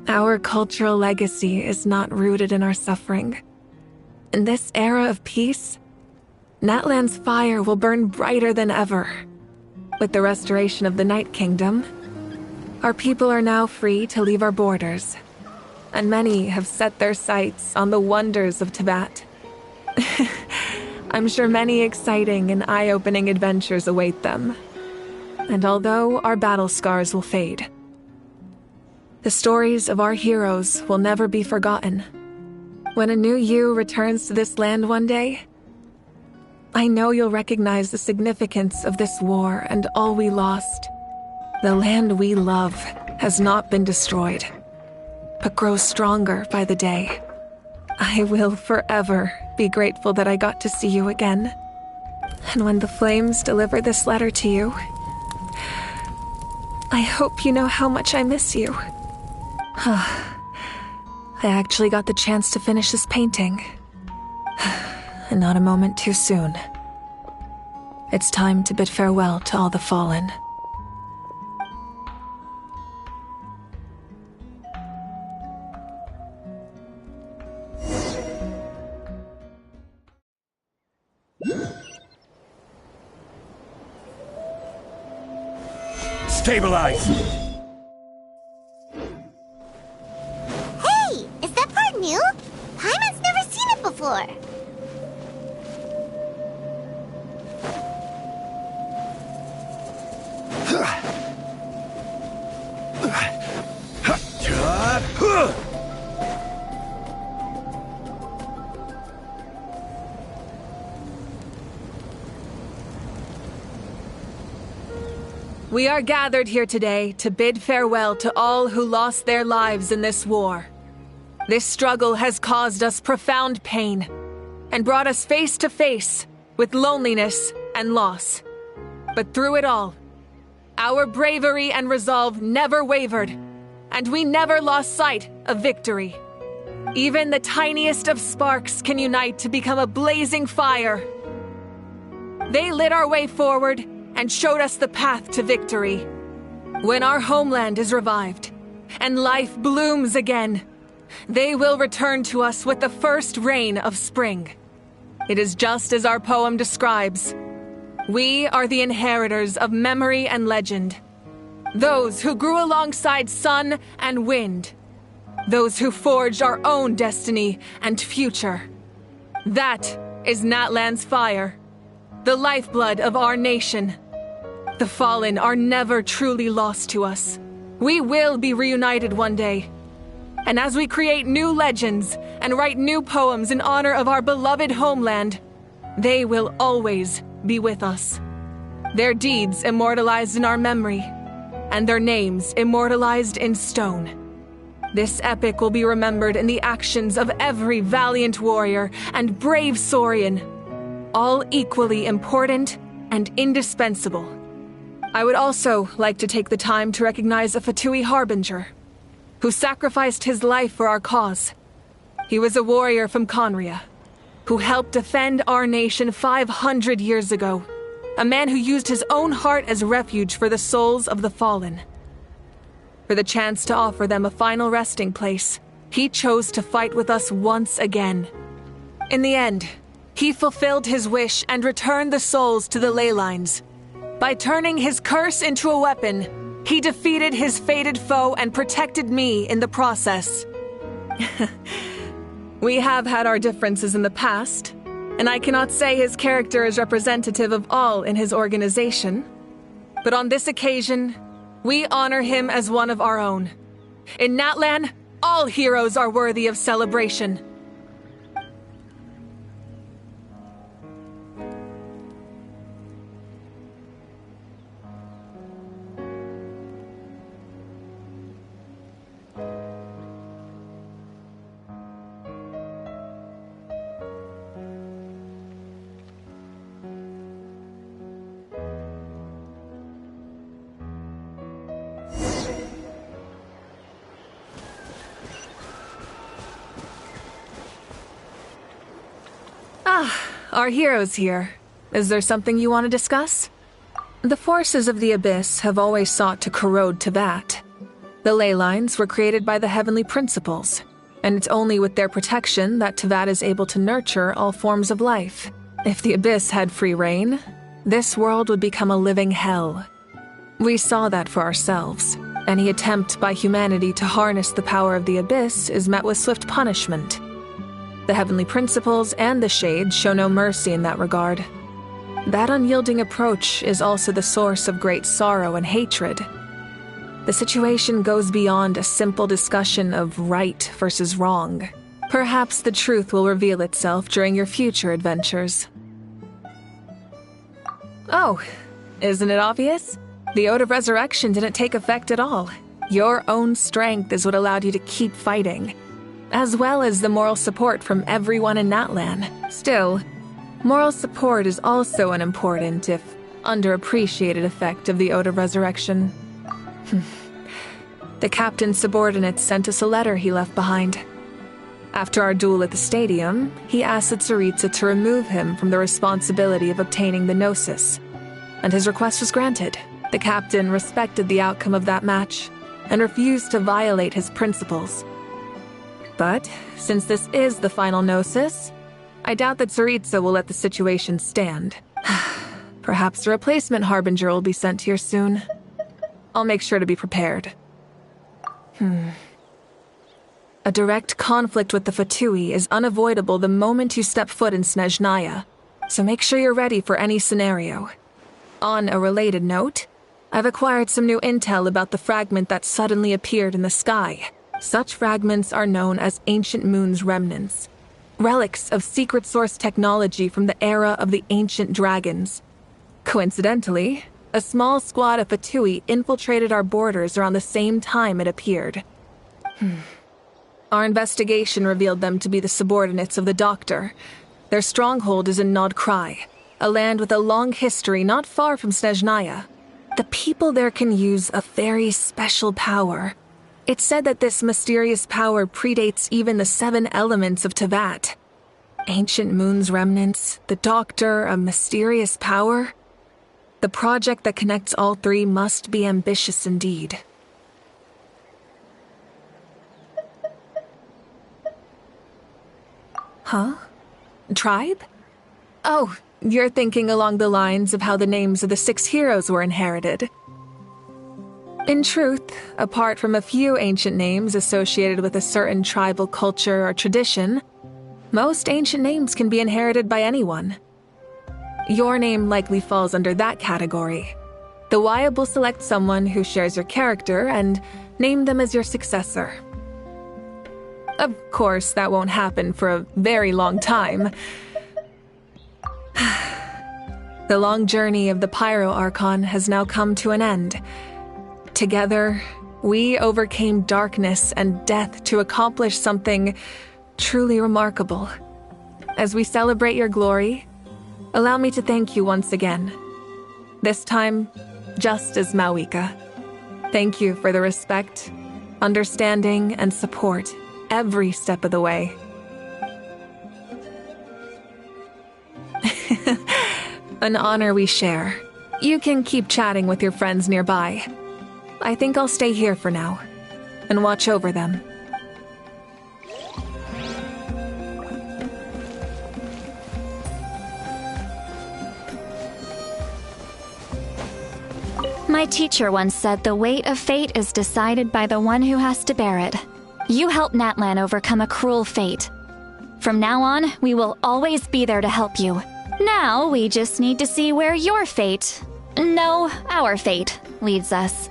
Our cultural legacy is not rooted in our suffering. In this era of peace, Natlan's fire will burn brighter than ever. With the restoration of the Night Kingdom, our people are now free to leave our borders, and many have set their sights on the wonders of Tibet. I'm sure many exciting and eye-opening adventures await them. And although our battle scars will fade, the stories of our heroes will never be forgotten. When a new you returns to this land one day, I know you'll recognize the significance of this war and all we lost. The land we love has not been destroyed, but grows stronger by the day. I will forever be grateful that I got to see you again. And when the flames deliver this letter to you, I hope you know how much I miss you. I actually got the chance to finish this painting. And not a moment too soon. It's time to bid farewell to all the fallen. Stabilize! Hey! Is that part new? Paimon's never seen it before. We are gathered here today to bid farewell to all who lost their lives in this war. This struggle has caused us profound pain and brought us face to face with loneliness and loss. But through it all, our bravery and resolve never wavered, and we never lost sight of victory. Even the tiniest of sparks can unite to become a blazing fire. They lit our way forward and showed us the path to victory. When our homeland is revived and life blooms again, they will return to us with the first rain of spring. It is just as our poem describes. We are the inheritors of memory and legend. Those who grew alongside sun and wind. Those who forged our own destiny and future. That is Natlan's fire, the lifeblood of our nation. The fallen are never truly lost to us. We will be reunited one day. And as we create new legends and write new poems in honor of our beloved homeland, they will always be with us. Their deeds immortalized in our memory, and their names immortalized in stone. This epic will be remembered in the actions of every valiant warrior and brave Saurian, all equally important and indispensable. I would also like to take the time to recognize a Fatui Harbinger, who sacrificed his life for our cause. He was a warrior from Conria, who helped defend our nation 500 years ago, a man who used his own heart as refuge for the souls of the fallen. For the chance to offer them a final resting place, he chose to fight with us once again. In the end, he fulfilled his wish and returned the souls to the ley lines. By turning his curse into a weapon, he defeated his fated foe and protected me in the process. We have had our differences in the past, and I cannot say his character is representative of all in his organization. But on this occasion, we honor him as one of our own. In Natlan, all heroes are worthy of celebration. Our hero's here. Is there something you want to discuss? The forces of the Abyss have always sought to corrode Teyvat. The ley lines were created by the Heavenly Principles, and it's only with their protection that Teyvat is able to nurture all forms of life. If the Abyss had free reign, this world would become a living hell. We saw that for ourselves. Any attempt by humanity to harness the power of the Abyss is met with swift punishment. The Heavenly Principles and the Shades show no mercy in that regard. That unyielding approach is also the source of great sorrow and hatred. The situation goes beyond a simple discussion of right versus wrong. Perhaps the truth will reveal itself during your future adventures. Oh, isn't it obvious? The Ode of Resurrection didn't take effect at all. Your own strength is what allowed you to keep fighting, as well as the moral support from everyone in Natlan. Still, moral support is also an important, if underappreciated, effect of the Ode of Resurrection. The captain's subordinates sent us a letter he left behind. After our duel at the stadium, he asked Tsaritsa to remove him from the responsibility of obtaining the Gnosis, and his request was granted. The captain respected the outcome of that match and refused to violate his principles. But, since this is the final Gnosis, I doubt that Tsaritsa will let the situation stand. Perhaps a replacement Harbinger will be sent here soon. I'll make sure to be prepared. A direct conflict with the Fatui is unavoidable the moment you step foot in Snezhnaya, so make sure you're ready for any scenario. On a related note, I've acquired some new intel about the fragment that suddenly appeared in the sky. Such fragments are known as Ancient Moon's remnants, relics of secret source technology from the era of the ancient dragons. Coincidentally, a small squad of Fatui infiltrated our borders around the same time it appeared. Our investigation revealed them to be the subordinates of the Doctor. Their stronghold is in Nod Krai, a land with a long history not far from Snezhnaya. The people there can use a very special power, It's said that this mysterious power predates even the 7 elements of Tevat. Ancient Moon's remnants, the Doctor, a mysterious power. The project that connects all 3 must be ambitious indeed. Huh? Tribe? Oh, you're thinking along the lines of how the names of the 6 heroes were inherited. In truth, apart from a few ancient names associated with a certain tribal culture or tradition, most ancient names can be inherited by anyone. Your name likely falls under that category. The Wyabb will select someone who shares your character and name them as your successor. Of course, that won't happen for a very long time. The long journey of the Pyro Archon has now come to an end. Together, we overcame darkness and death to accomplish something truly remarkable. As we celebrate your glory, allow me to thank you once again. This time, just as Mawika. Thank you for the respect, understanding, and support every step of the way. An honor we share. You can keep chatting with your friends nearby. I think I'll stay here for now and watch over them. My teacher once said the weight of fate is decided by the one who has to bear it. You helped Natlan overcome a cruel fate. From now on, we will always be there to help you. Now, we just need to see where your fate, no, our fate, leads us.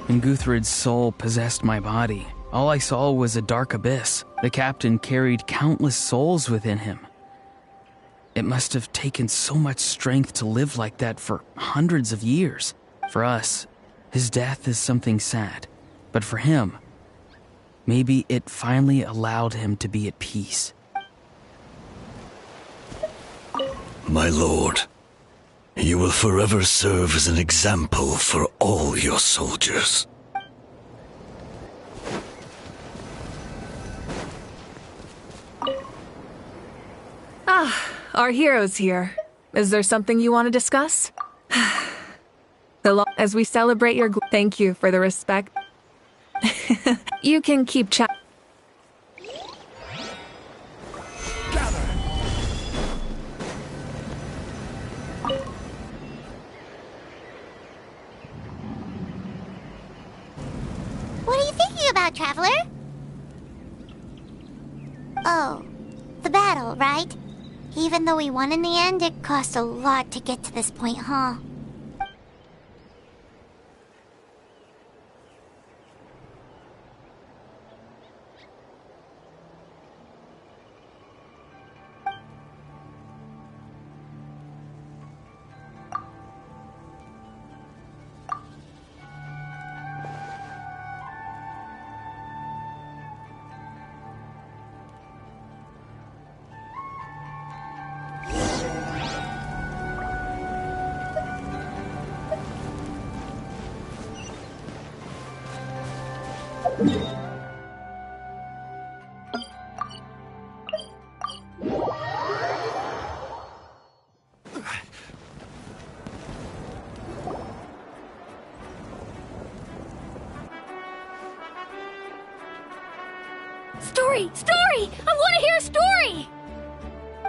When Guthred's soul possessed my body, all I saw was a dark abyss. The captain carried countless souls within him. It must have taken so much strength to live like that for hundreds of years. For us, his death is something sad. But for him, maybe it finally allowed him to be at peace. My lord, you will forever serve as an example for all your soldiers. Our hero's here. Is there something you want to discuss? As we celebrate your thank you for the respect. You can keep chat. What are you thinking about, Traveler? Oh, the battle, right? Even though we won in the end, it cost a lot to get to this point, huh? Story! I want to hear a story!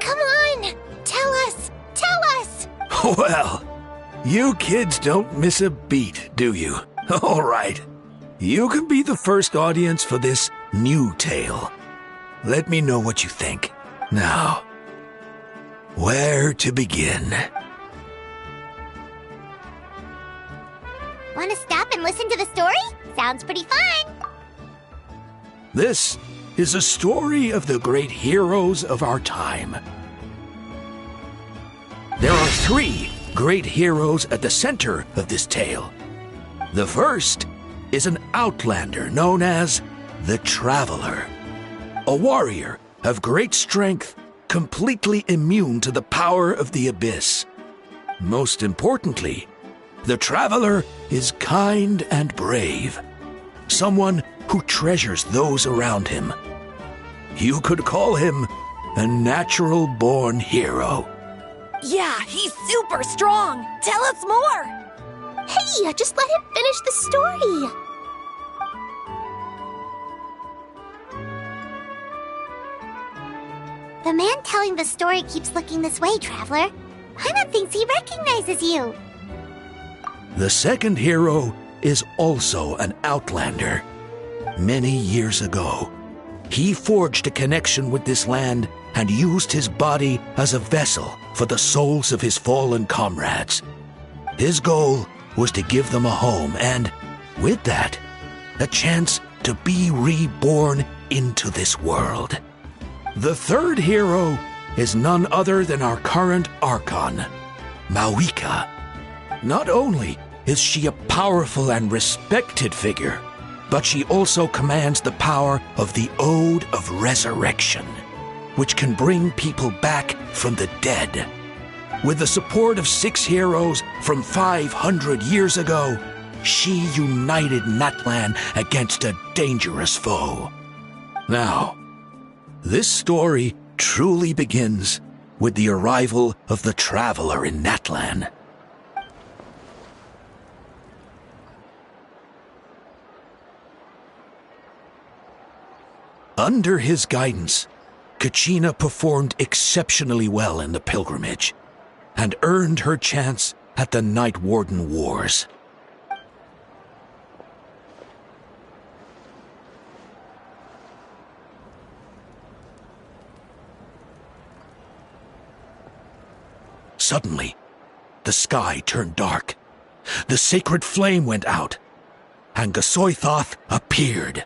Come on! Tell us! Tell us! Well, you kids don't miss a beat, do you? All right. You can be the first audience for this new tale. Let me know what you think. Now, where to begin? Want to stop and listen to the story? Sounds pretty fun! This is a story of the great heroes of our time. There are 3 great heroes at the center of this tale. The first is an outlander known as the Traveler, a warrior of great strength, completely immune to the power of the Abyss. most importantly, the traveler is kind and brave. Someone who treasures those around him. You could call him a natural-born hero. Yeah, he's super strong. Tell us more. Hey, just let him finish the story. The man telling the story keeps looking this way, Traveler. Paimon thinks he recognizes you. The second hero is also an outlander. Many years ago, he forged a connection with this land and used his body as a vessel for the souls of his fallen comrades. His goal was to give them a home and, with that, a chance to be reborn into this world. The third hero is none other than our current Archon, Mawika. Not only is she a powerful and respected figure, but she also commands the power of the Ode of Resurrection, which can bring people back from the dead. With the support of 6 heroes from 500 years ago, she united Natlan against a dangerous foe. Now, this story truly begins with the arrival of the Traveler in Natlan. Under his guidance, Kachina performed exceptionally well in the pilgrimage and earned her chance at the Night Warden Wars. Suddenly, the sky turned dark. The sacred flame went out, and Gasoithoth appeared.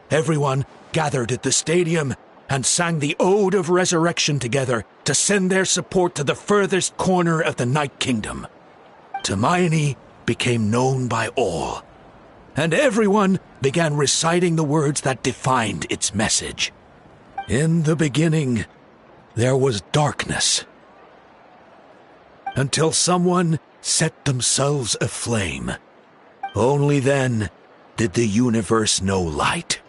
Everyone gathered at the stadium and sang the Ode of Resurrection together to send their support to the furthest corner of the Night Kingdom. Hermione became known by all, and everyone began reciting the words that defined its message. In the beginning, there was darkness, until someone set themselves aflame. Only then did the universe know light.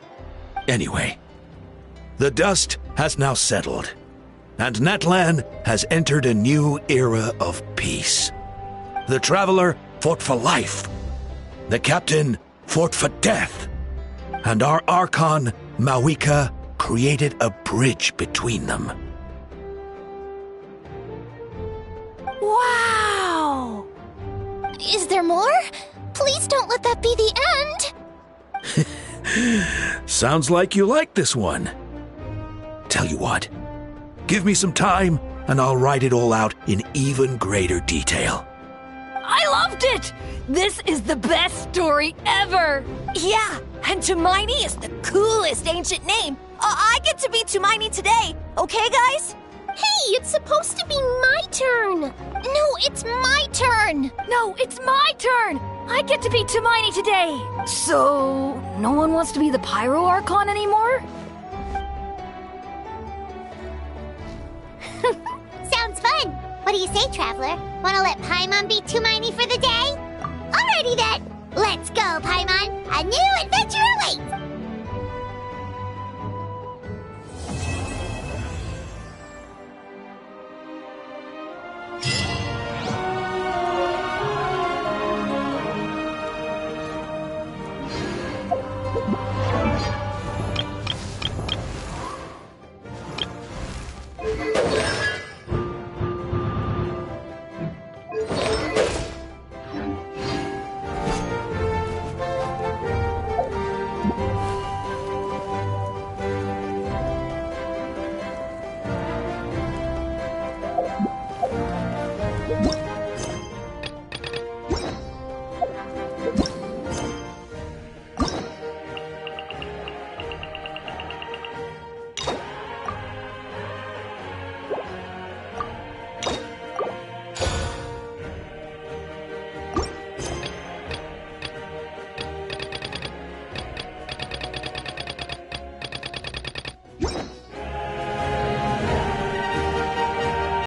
Anyway, the dust has now settled, and Natlan has entered a new era of peace. The Traveler fought for life, the Captain fought for death, and our Archon, Mawika, created a bridge between them. Wow! Is there more? Please don't let that be the end! Sounds like you like this one. Tell you what, give me some time and I'll write it all out in even greater detail. I loved it! This is the best story ever! Yeah, and Tumaini is the coolest ancient name. I get to be Tumaini today, okay guys? Hey, it's supposed to be my turn! No, it's my turn! No, it's my turn! I get to be Tumaini today! So, no one wants to be the Pyro Archon anymore? Sounds fun! What do you say, Traveler? Wanna let Paimon be Tumaini for the day? Alrighty then! Let's go, Paimon! A new adventure awaits!